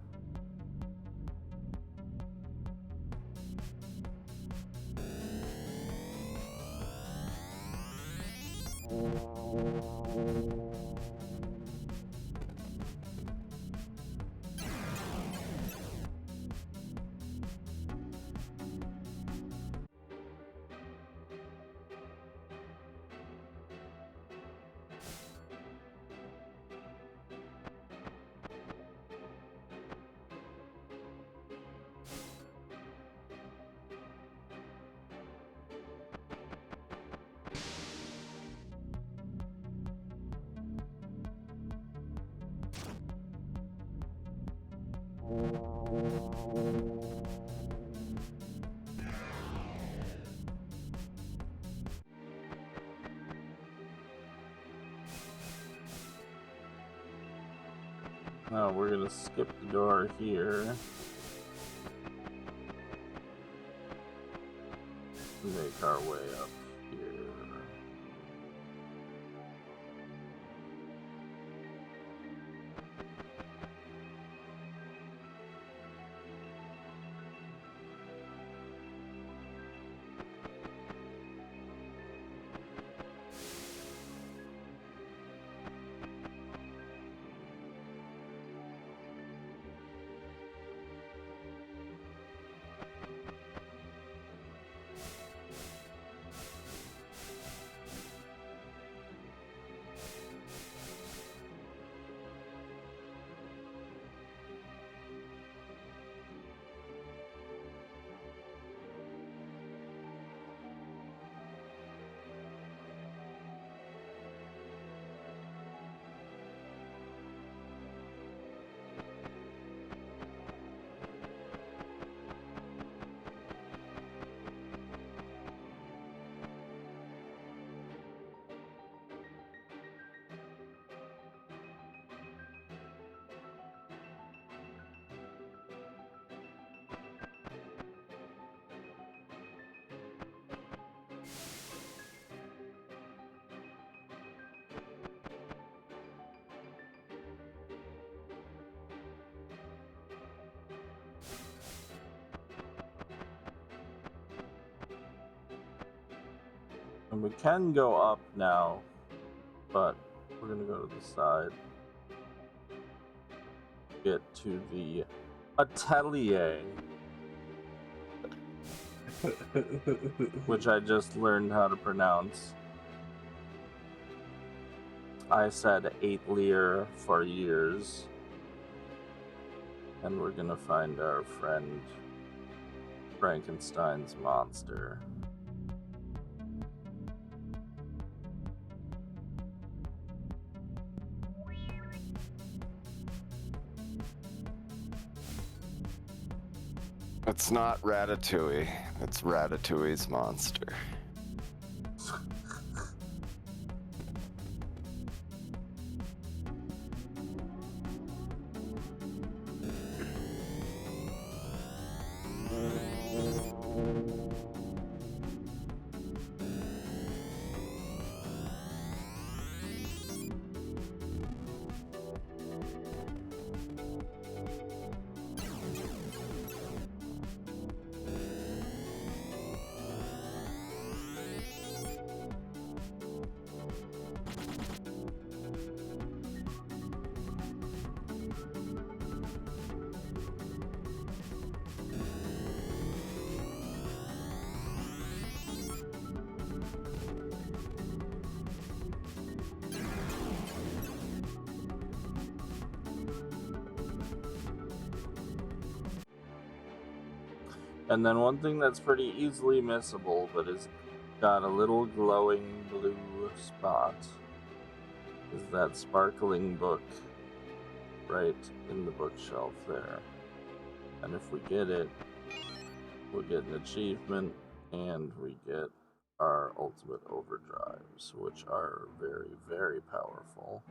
Now we're gonna skip the door here. make our way up here. And we can go up now, but we're gonna go to the side. Get to the atelier. Which I just learned how to pronounce. I said 8 lire for years. And we're gonna find our friend Frankenstein's monster. It's not Ratatouille. It's Ratatouille's monster. And then one thing that's pretty easily missable, but it's got a little glowing blue spot, is that sparkling book right in the bookshelf there. And if we get it, we'll get an achievement, and we get our ultimate overdrives, which are very, very powerful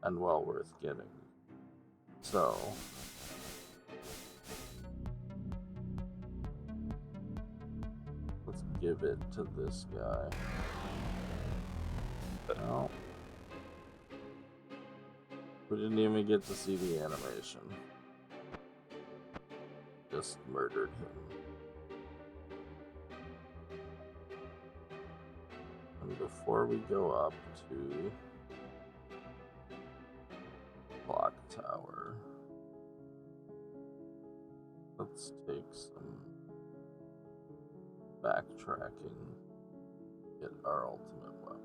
and well worth getting. So let's give it to this guy. No. We didn't even get to see the animation. Just murdered him. And before we go up to Clock Tower, let's take some backtracking, get our ultimate weapon.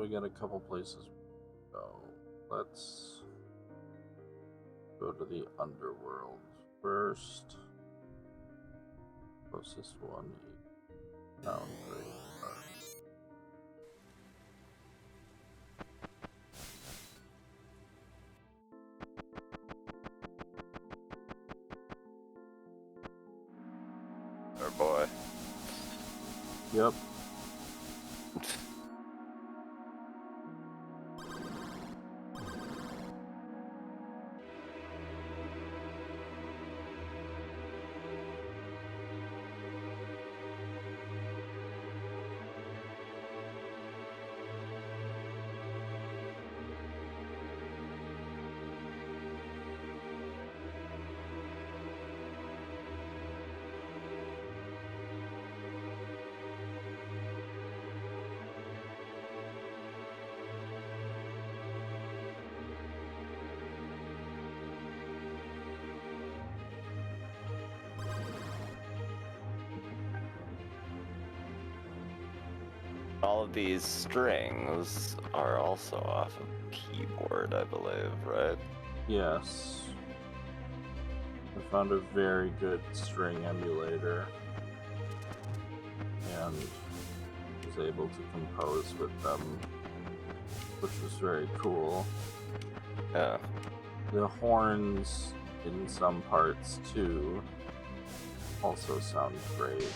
we got a couple places to go. Let's go to the underworld first. Closest one, Foundry. Our boy. Yep. All of these strings are also off of keyboard, I believe, right? Yes. I found a very good string emulator and was able to compose with them, which was very cool. Yeah. The horns in some parts too also sound great.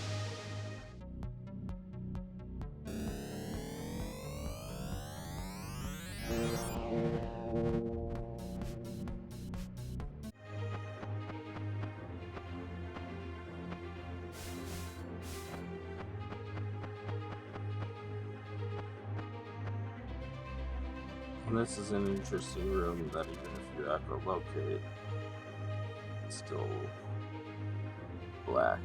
And this is an interesting room that even if you echolocate, it's still black.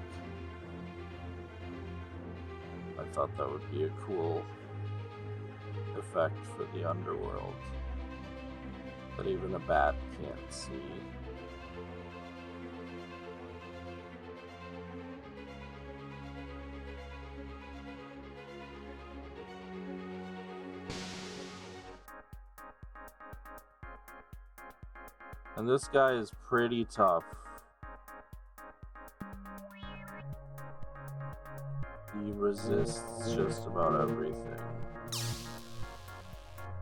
I thought that would be a cool effect for the underworld that even a bat can't see. And this guy is pretty tough. He resists just about everything.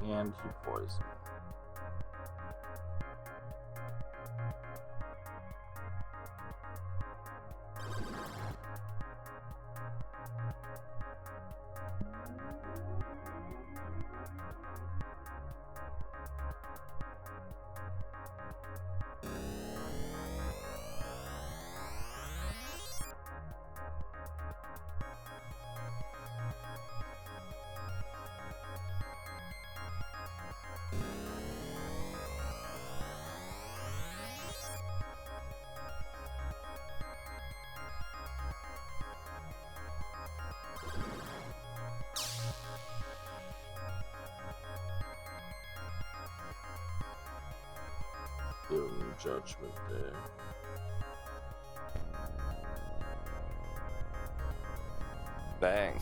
And he poisons. Doom Judgment Day. Bang.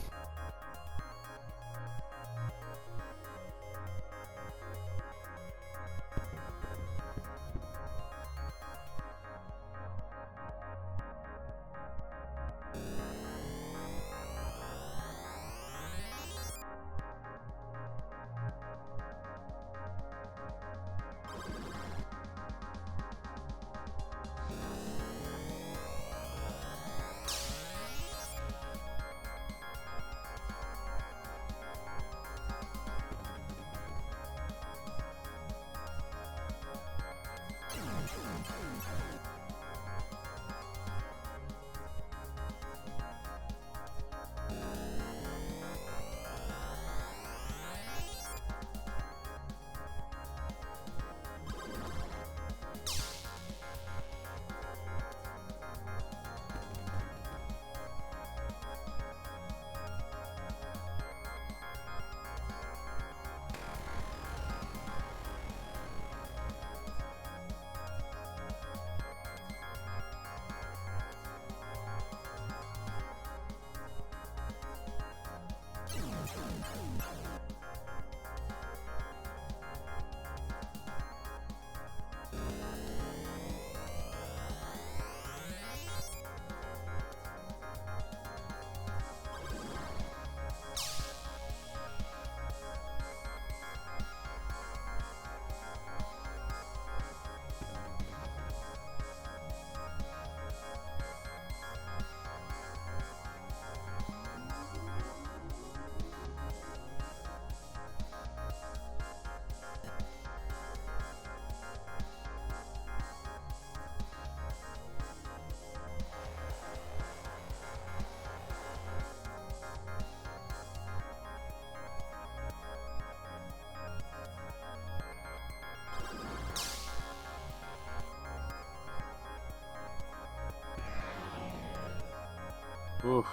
Oof.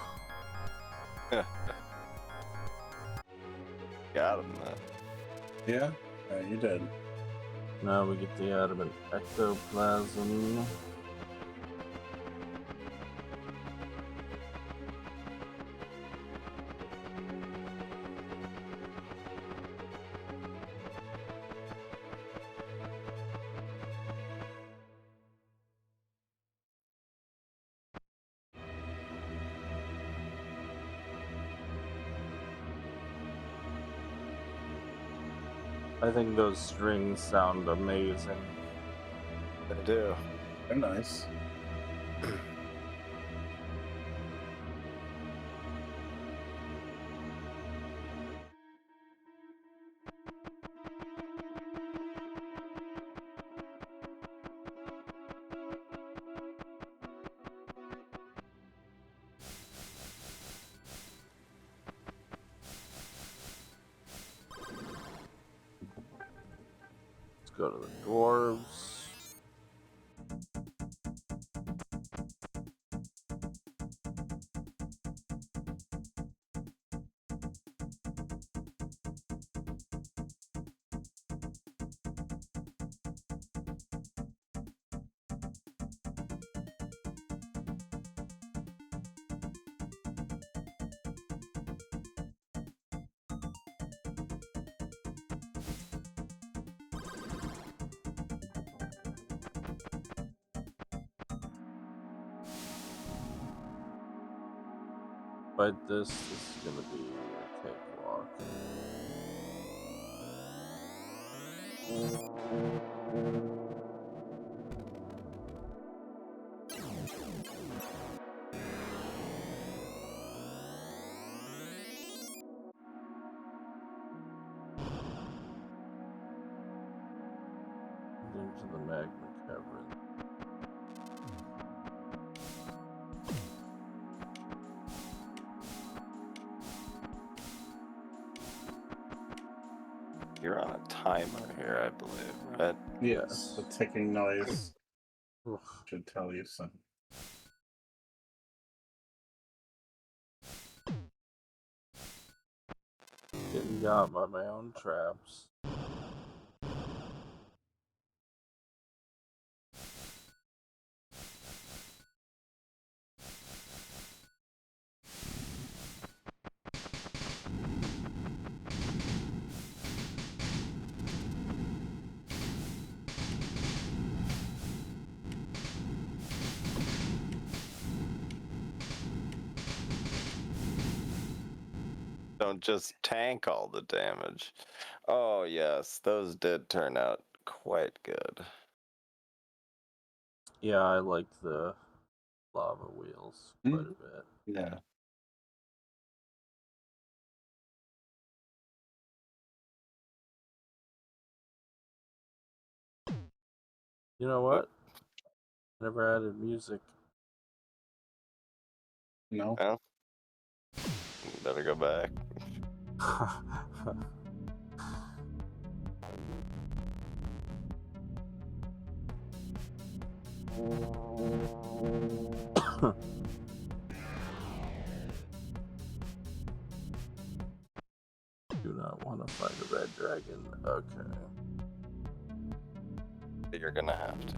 Got him then. Yeah? You did. Now we get the adamant ectoplasm. I think those strings sound amazing. They do. They're nice. Go to the dwarves. But this is gonna be a cakewalk. Into the magma cavern. You're on a timer here, I believe, right? Yes, the ticking noise Oof. should tell you something. Getting got by my own traps. Don't just tank all the damage. Oh yes, those did turn out quite good. Yeah, I like the lava wheels quite a bit. Yeah. You know what? Never added music. No? Well, better go back. Do not want to fight a red dragon. Okay. You're gonna have to.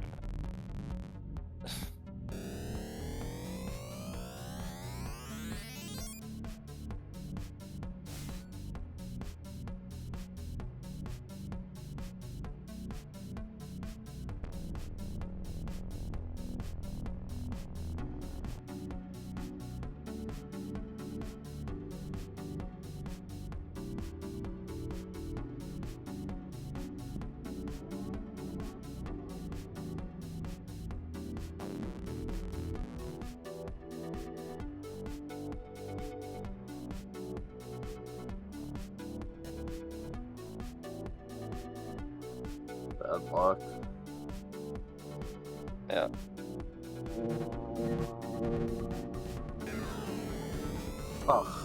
Bad luck. Yeah. Oh.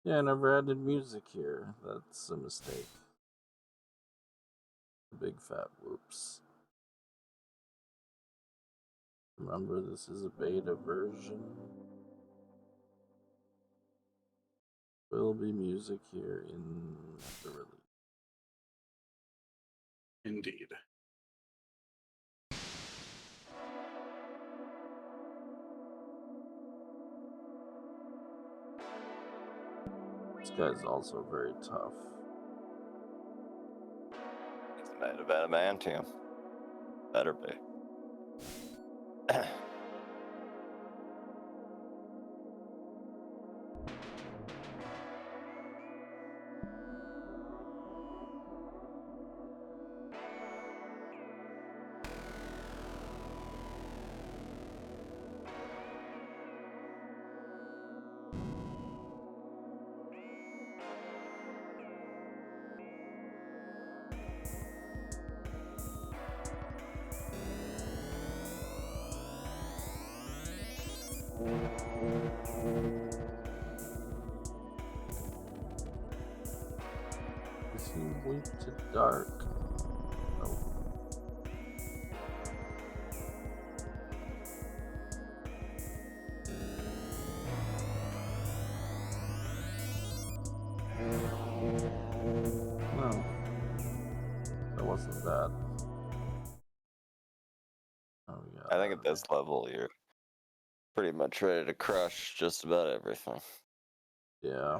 Yeah, I never added music here. That's a mistake. Big fat whoops. Remember, this is a beta version. Will be music here in the release. Indeed. This guy's also very tough. He's made of adamantium. Better be. Does he blink to dark? Nope. No. That wasn't bad. Oh, yeah. I think at this level, you're pretty much ready to crush just about everything. Yeah.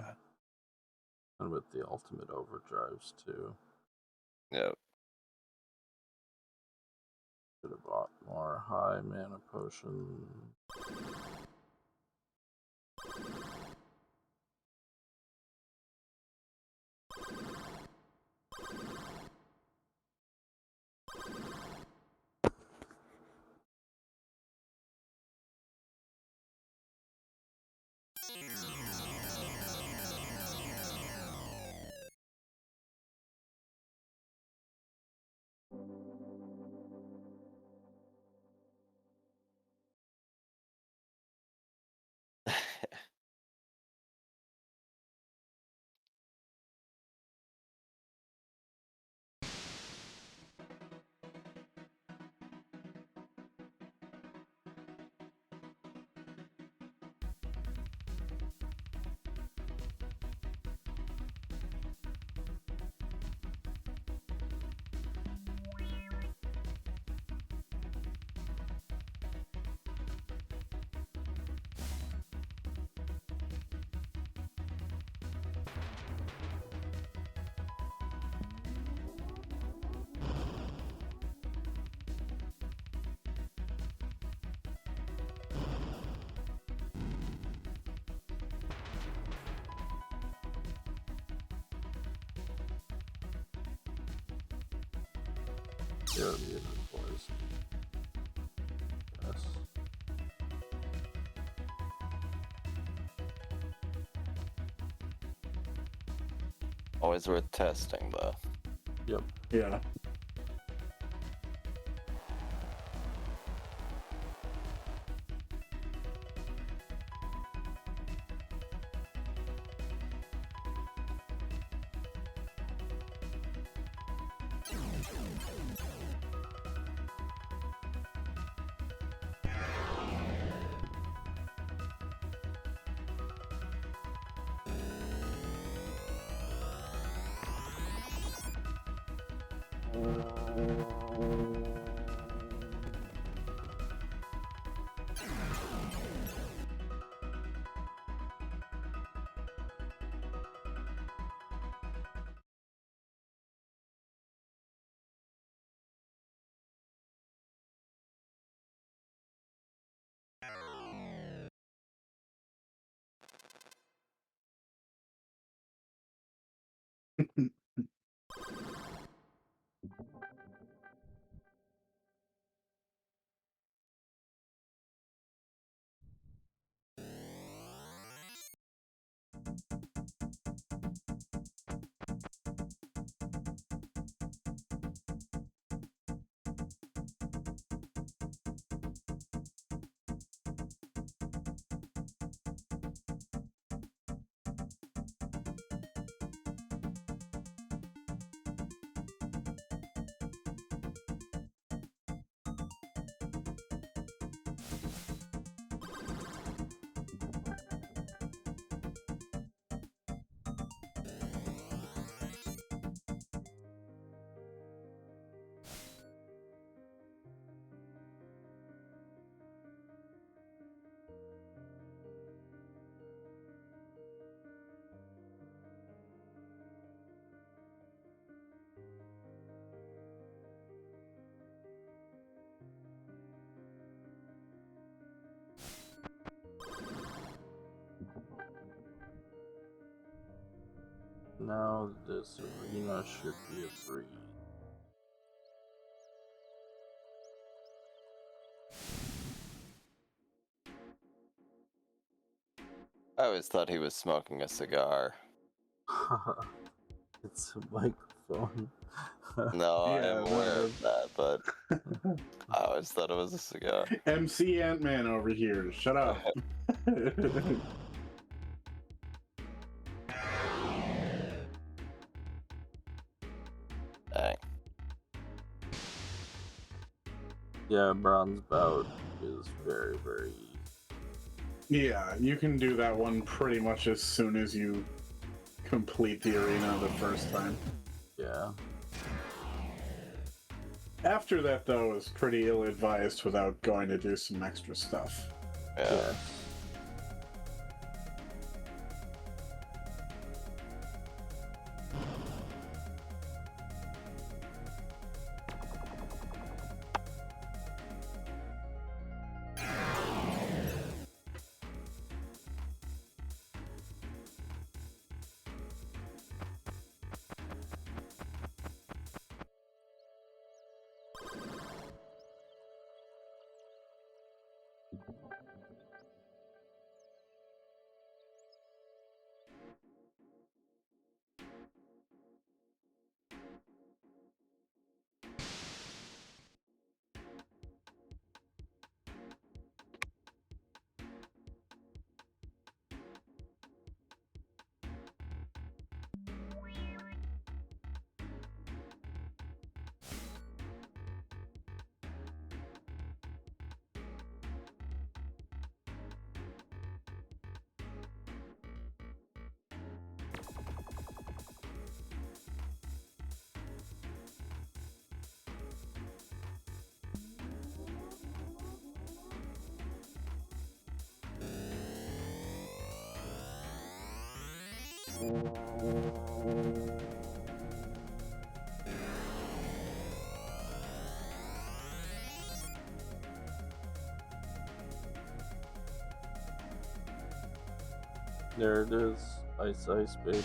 And with the ultimate overdrives, too. Yep. Should have bought more high mana potion. You're muted, boys. Yes. Always worth testing, though. Yep. Yeah. Now this arena should be a breeze. I always thought he was smoking a cigar. It's a microphone. No, I am aware the- of that, but I always thought it was a cigar. MC Ant-Man over here. Shut up. Dang. Yeah, bronze bout is very, very easy. Yeah, you can do that one pretty much as soon as you complete the arena the first time. Yeah. After that, though, is pretty ill-advised without going to do some extra stuff. Yeah. There it is. Ice Ice, baby.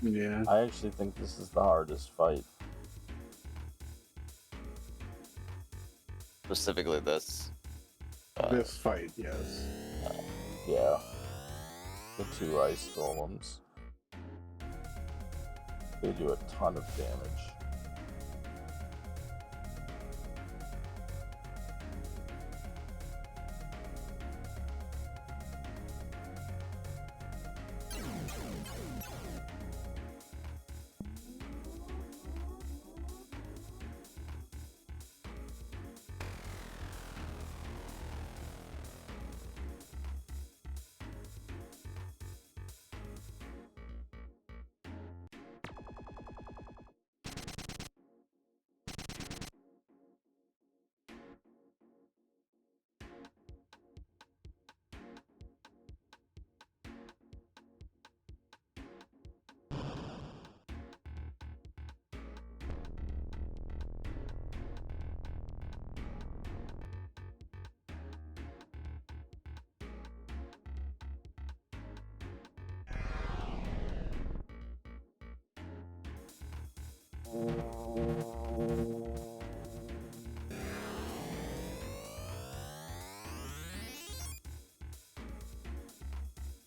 Yeah. I actually think this is the hardest fight. Specifically this. This fight, yes. Yeah. The two ice golems. They do a ton of damage.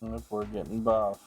If we're getting buff.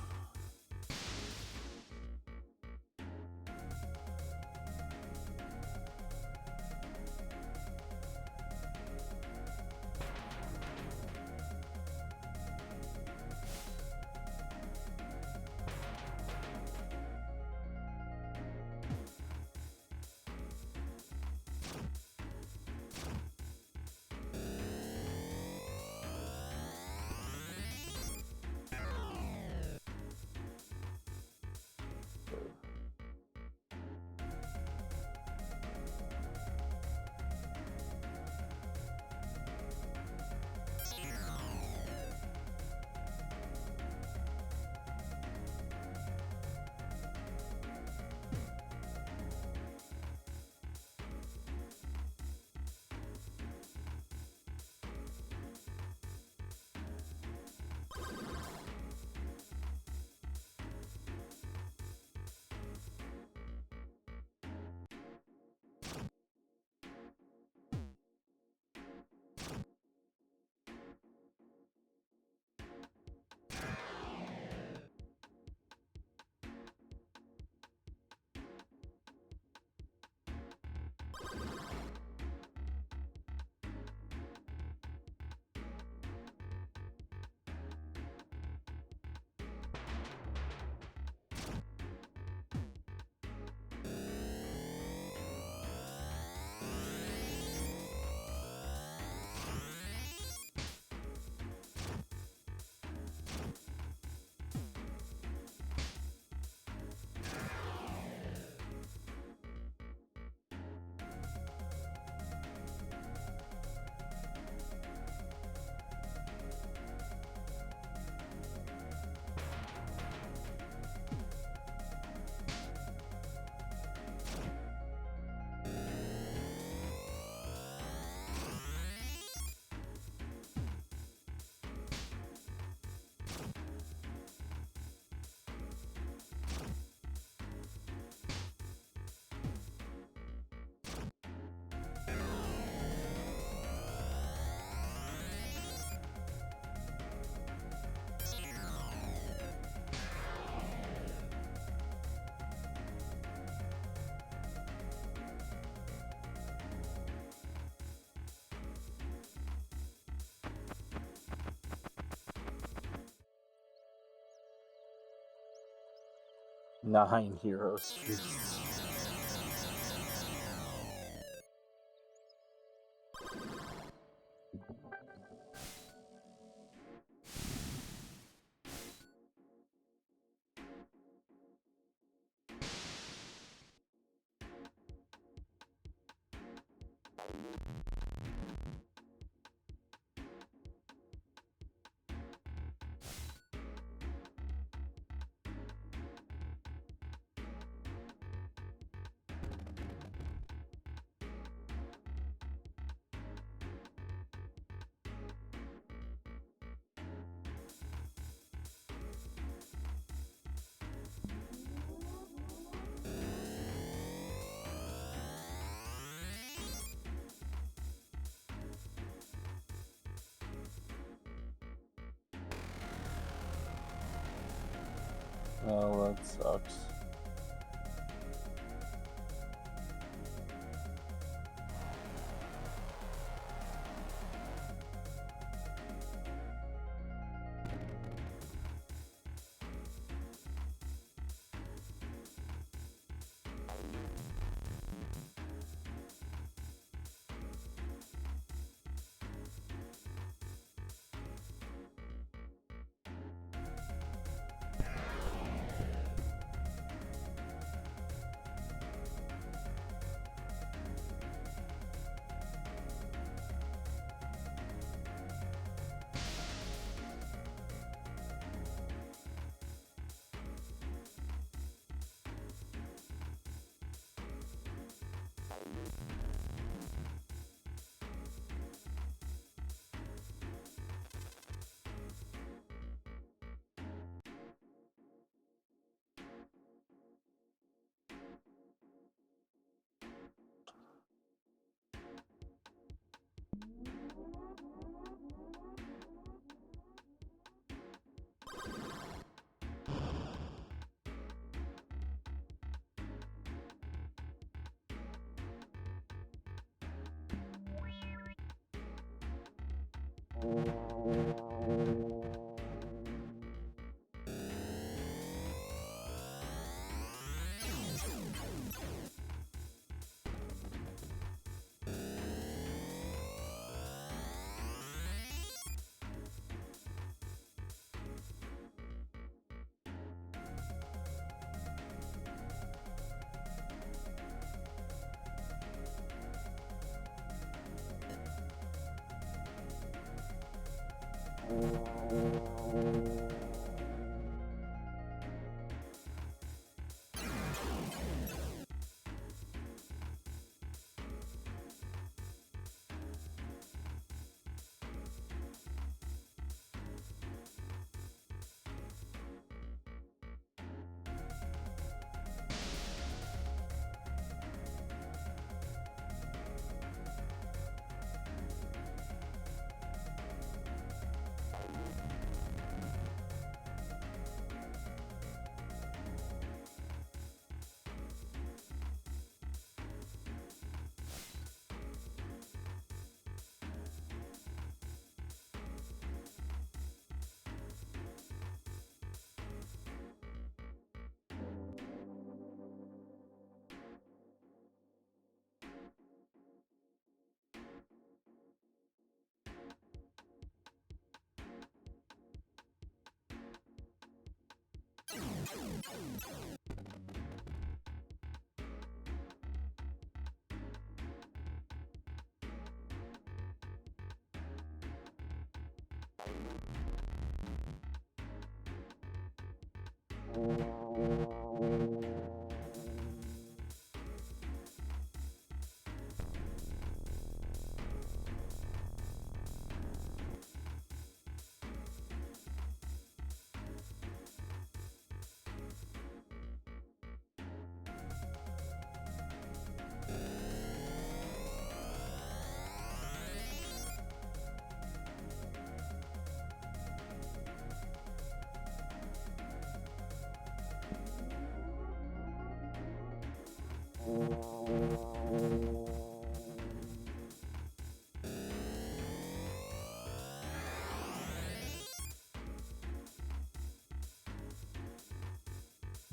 9 heroes. Oh, that sucks.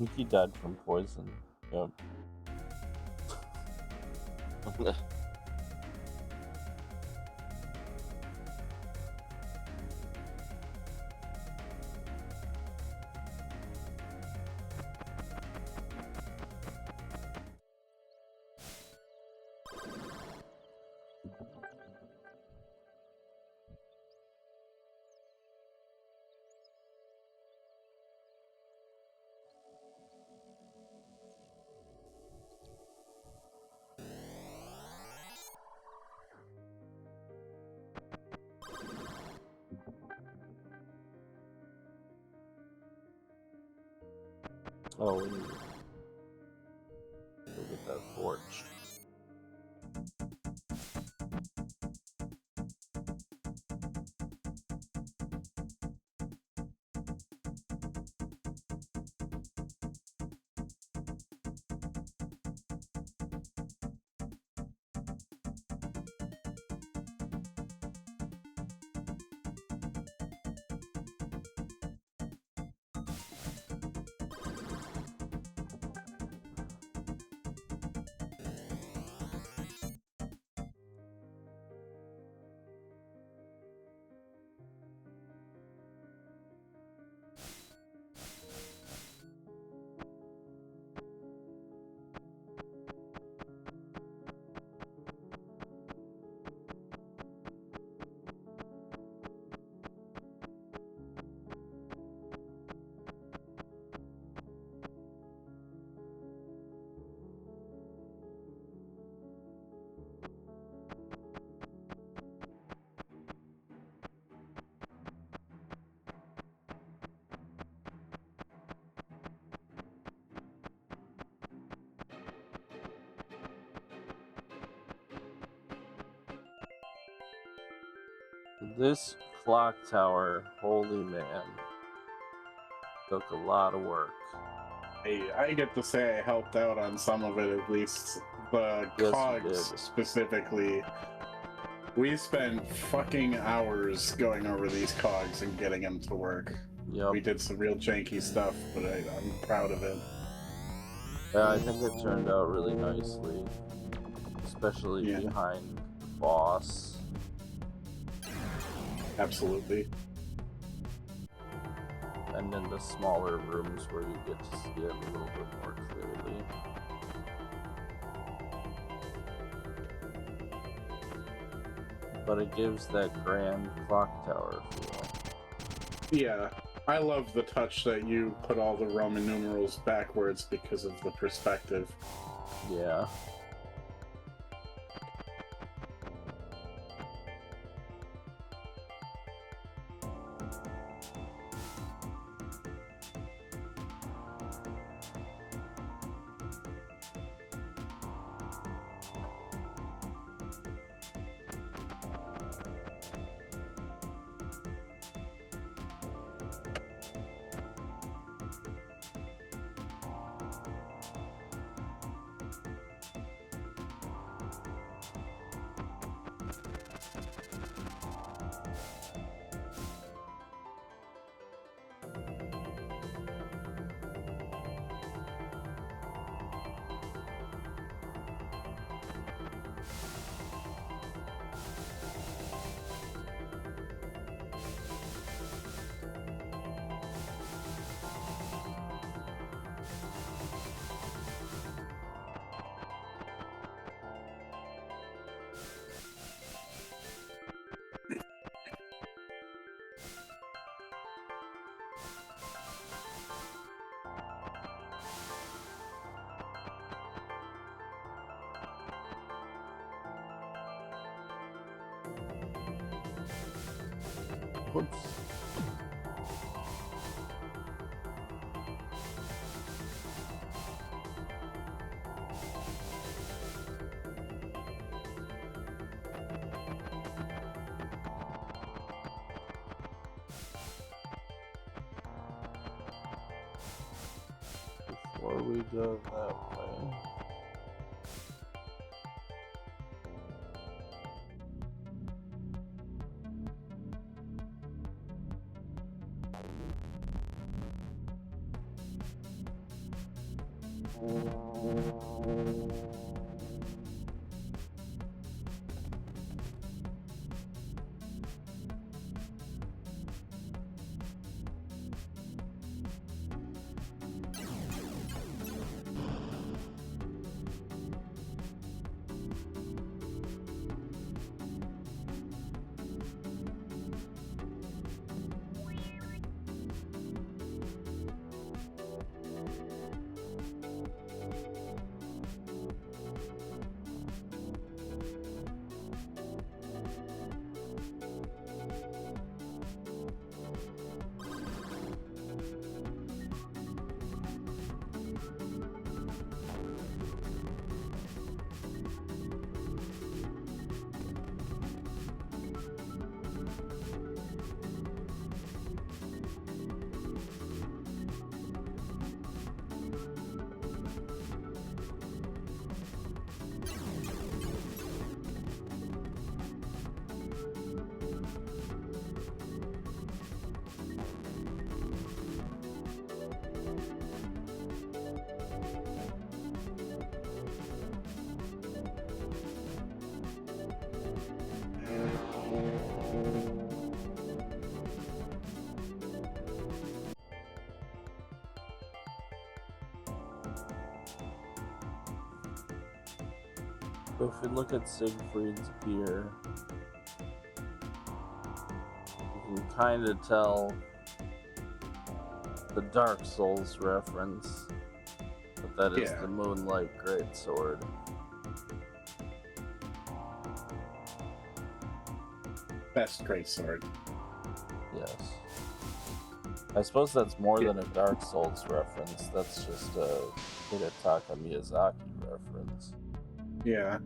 think he died from poison. Yep. Oh, we need to go get that forge. This clock tower, holy man, took a lot of work. I get to say I helped out on some of it, at least. The cogs specifically. We spent fucking hours going over these cogs and getting them to work. Yep. We did some real janky stuff, but I'm proud of it. Yeah, I think it turned out really nicely, especially behind the boss. Absolutely. And in the smaller rooms where you get to see it a little bit more clearly. But it gives that grand clock tower feel. Yeah, I love the touch that you put all the Roman numerals backwards because of the perspective. Yeah. Whoops. Before we go that way. So if we look at Siegfried's gear, you can kind of tell the Dark Souls reference, but that is the Moonlight Greatsword. Best greatsword. Yes. I suppose that's more than a Dark Souls reference. That's just a Hidetaka Miyazaki reference. Yeah.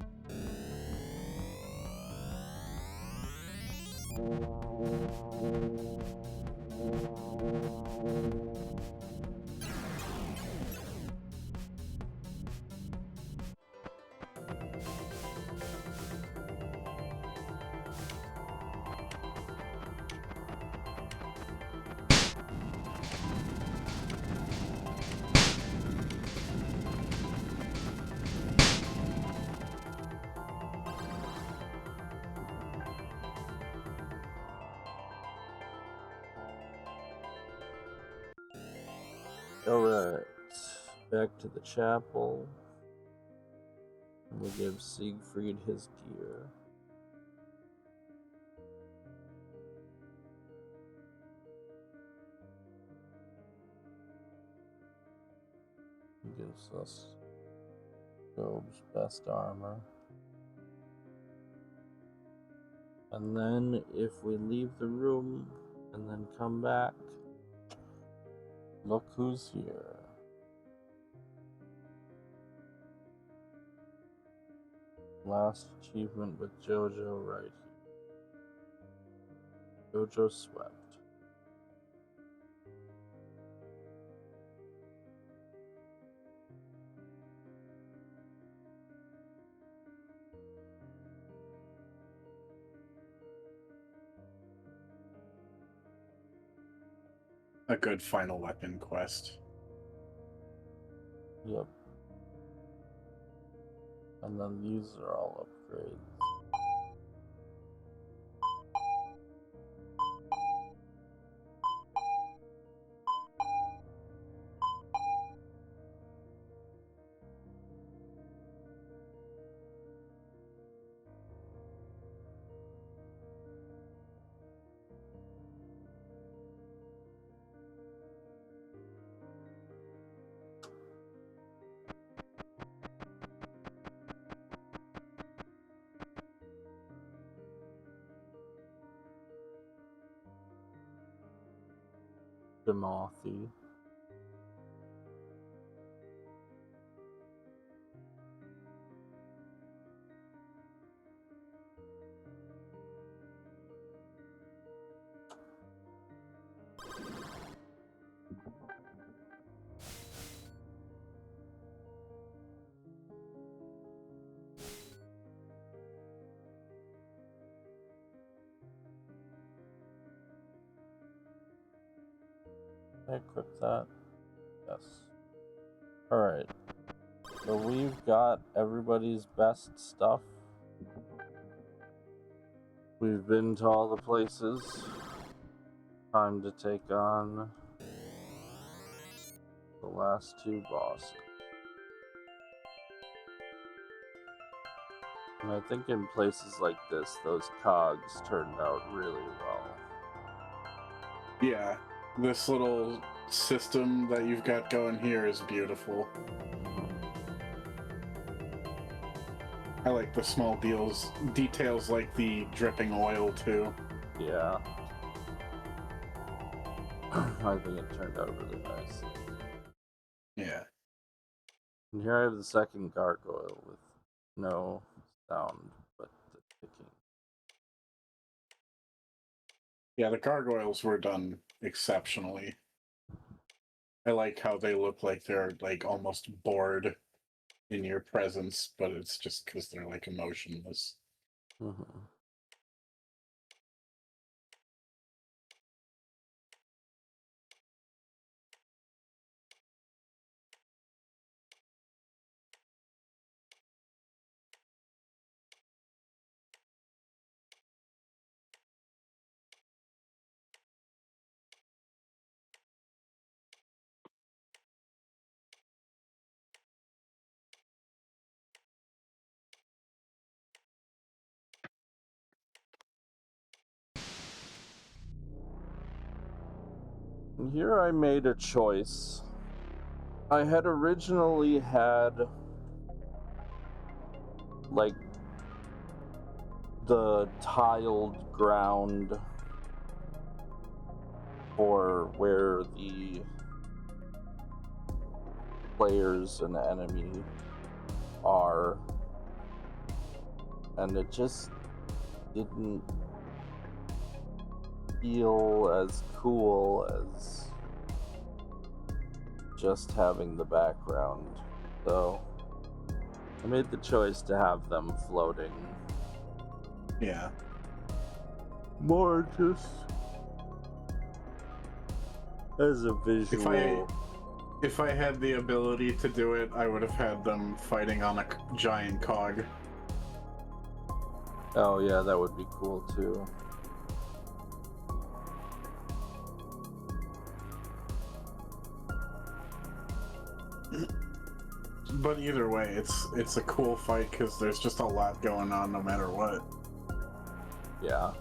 Alright, back to the chapel. And we give Siegfried his gear. He gives us Job's best armor. And then if we leave the room and then come back, look who's here. Last achievement with Jojo right here. Jojo swept. A good final weapon quest. Yep. And then these are all upgrades. Timothy. Can I equip that? Yes. Alright. So we've got everybody's best stuff. We've been to all the places. Time to take on the last two bosses. And I think in places like this, those cogs turned out really well. Yeah, this little system that you've got going here is beautiful. I like the small details like the dripping oil too. Yeah. I think it turned out really nice. Yeah. And here I have the second gargoyle with no sound but the ticking. Yeah, the gargoyles were done exceptionally. I like how they look like they're like almost bored in your presence, but it's just because they're like emotionless. Mm-hmm. And here I made a choice. I had originally had like the tiled ground for where the players and enemy are, and it just didn't feel as cool as just having the background. So I made the choice to have them floating. Yeah. More just as a visual. If I had the ability to do it, I would have had them fighting on a giant cog. Oh yeah, that would be cool too. But either way, it's a cool fight because there's just a lot going on no matter what. Yeah.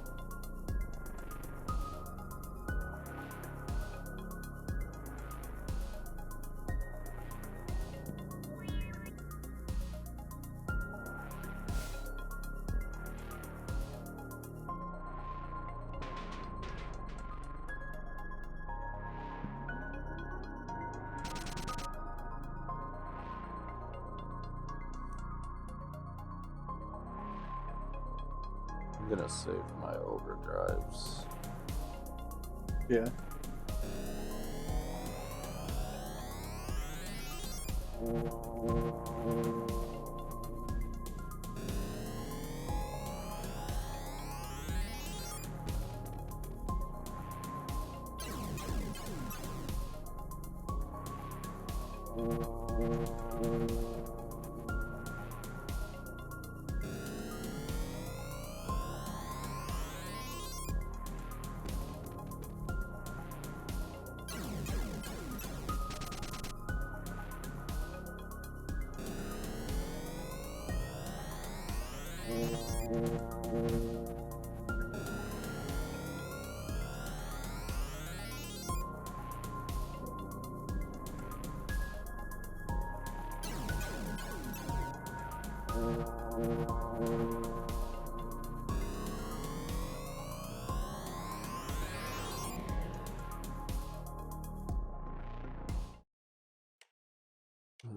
I'm gonna save my overdrives. Yeah.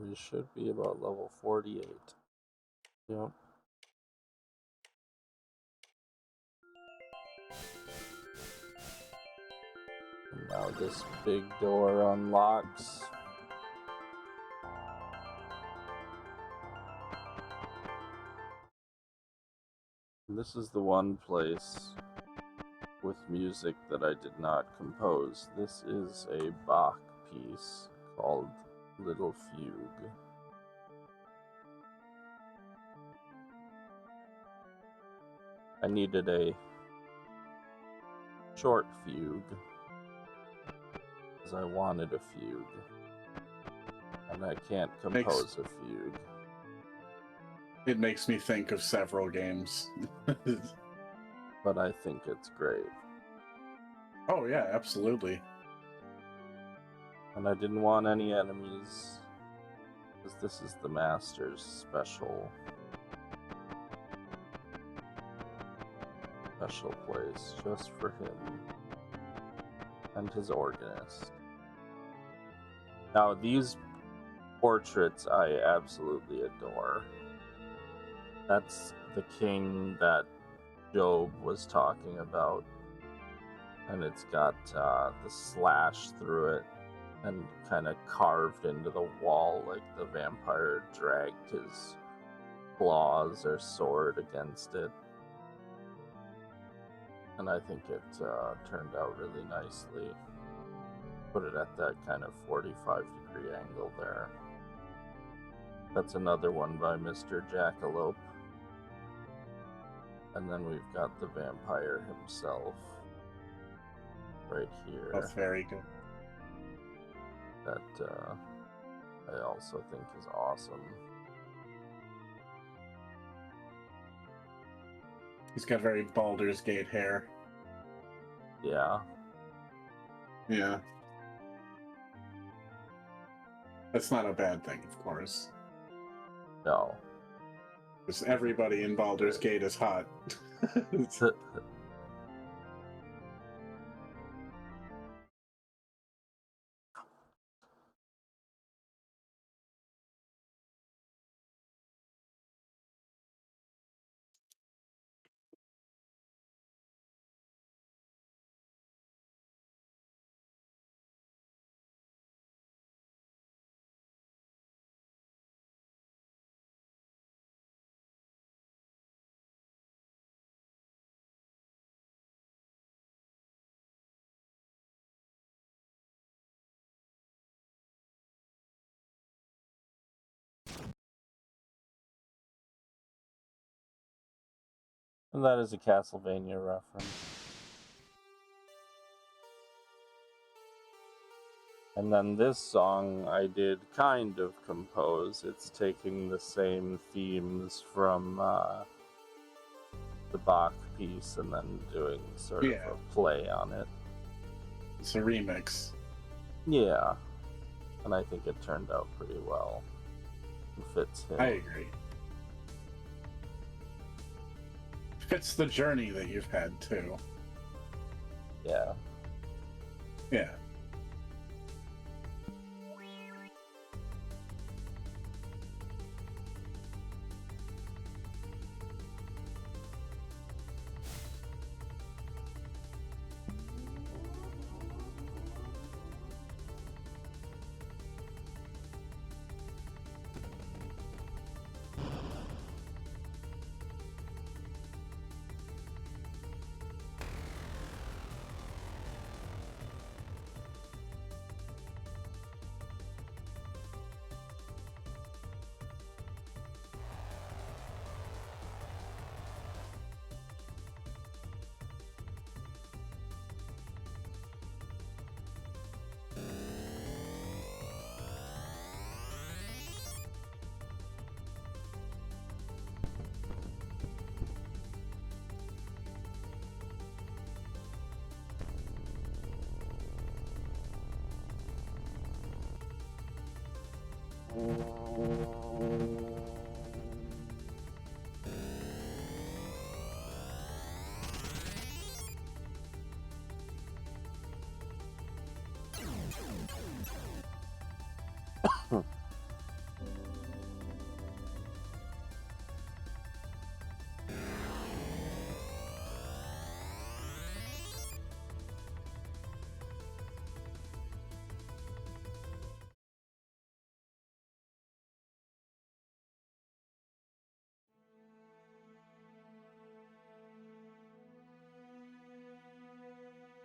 We should be about level 48. Yep. And now this big door unlocks. And this is the one place with music that I did not compose. This is a Bach piece called Little Fugue. I needed a short fugue, because I wanted a fugue, and I can't compose a fugue. It makes me think of several games. But I think it's great. Oh yeah, absolutely. And I didn't want any enemies, because this is the Master's special place just for him and his organist. Now, these portraits I absolutely adore. That's the king that Job was talking about, and it's got the slash through it and kind of carved into the wall like the vampire dragged his claws or sword against it. And I think it turned out really nicely. Put it at that kind of 45-degree angle there. That's another one by Mr. Jackalope. And then we've got the vampire himself right here. That's very good. That I also think is awesome. He's got very Baldur's Gate hair. Yeah. Yeah. That's not a bad thing, of course. No. Because everybody in Baldur's Gate is hot. And that is a Castlevania reference. And then this song I did kind of compose. It's taking the same themes from the Bach piece and then doing sort of a play on it. It's a remix. Yeah. And I think it turned out pretty well. It fits him. I agree. Fits the journey that you've had, too. Yeah. Yeah.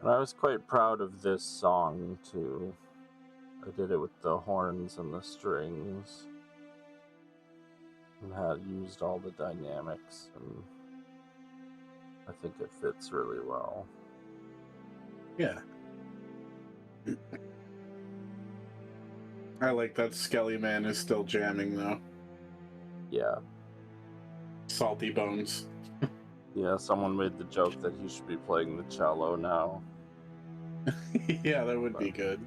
And I was quite proud of this song, too. I did it with the horns and the strings. And had used all the dynamics. And I think it fits really well. Yeah. I like that Skelly Man is still jamming, though. Yeah. Salty Bones. Yeah, someone made the joke that he should be playing the cello now. Yeah, that would be good.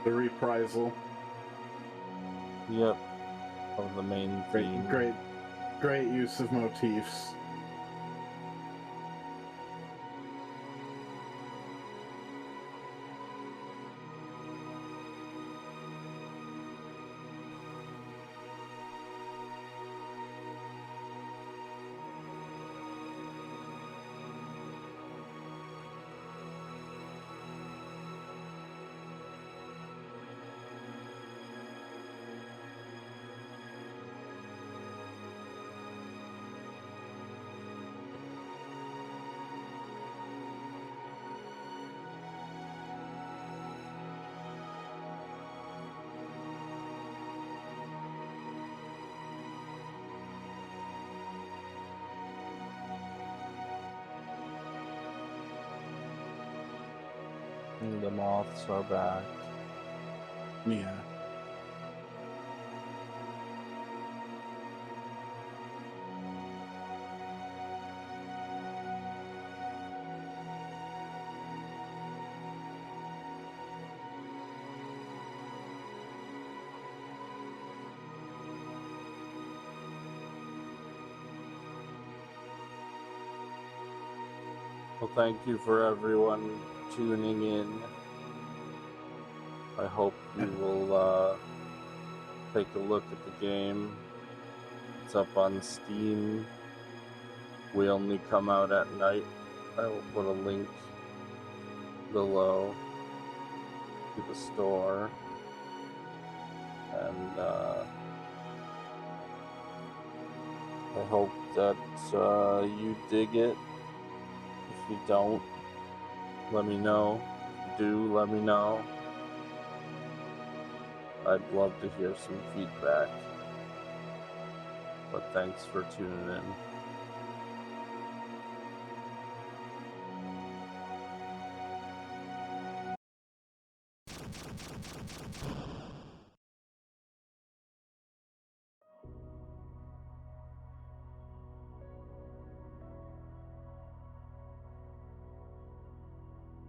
The reprisal. Yep. Of the main theme. Great use of motifs. The moths are back. Yeah. Well, thank you for everyone tuning in. I hope you will take a look at the game. It's up on Steam. We only come out at night. I will put a link below to the store. And I hope that you dig it. If you don't, let me know. If you do, let me know. I'd love to hear some feedback. But thanks for tuning in.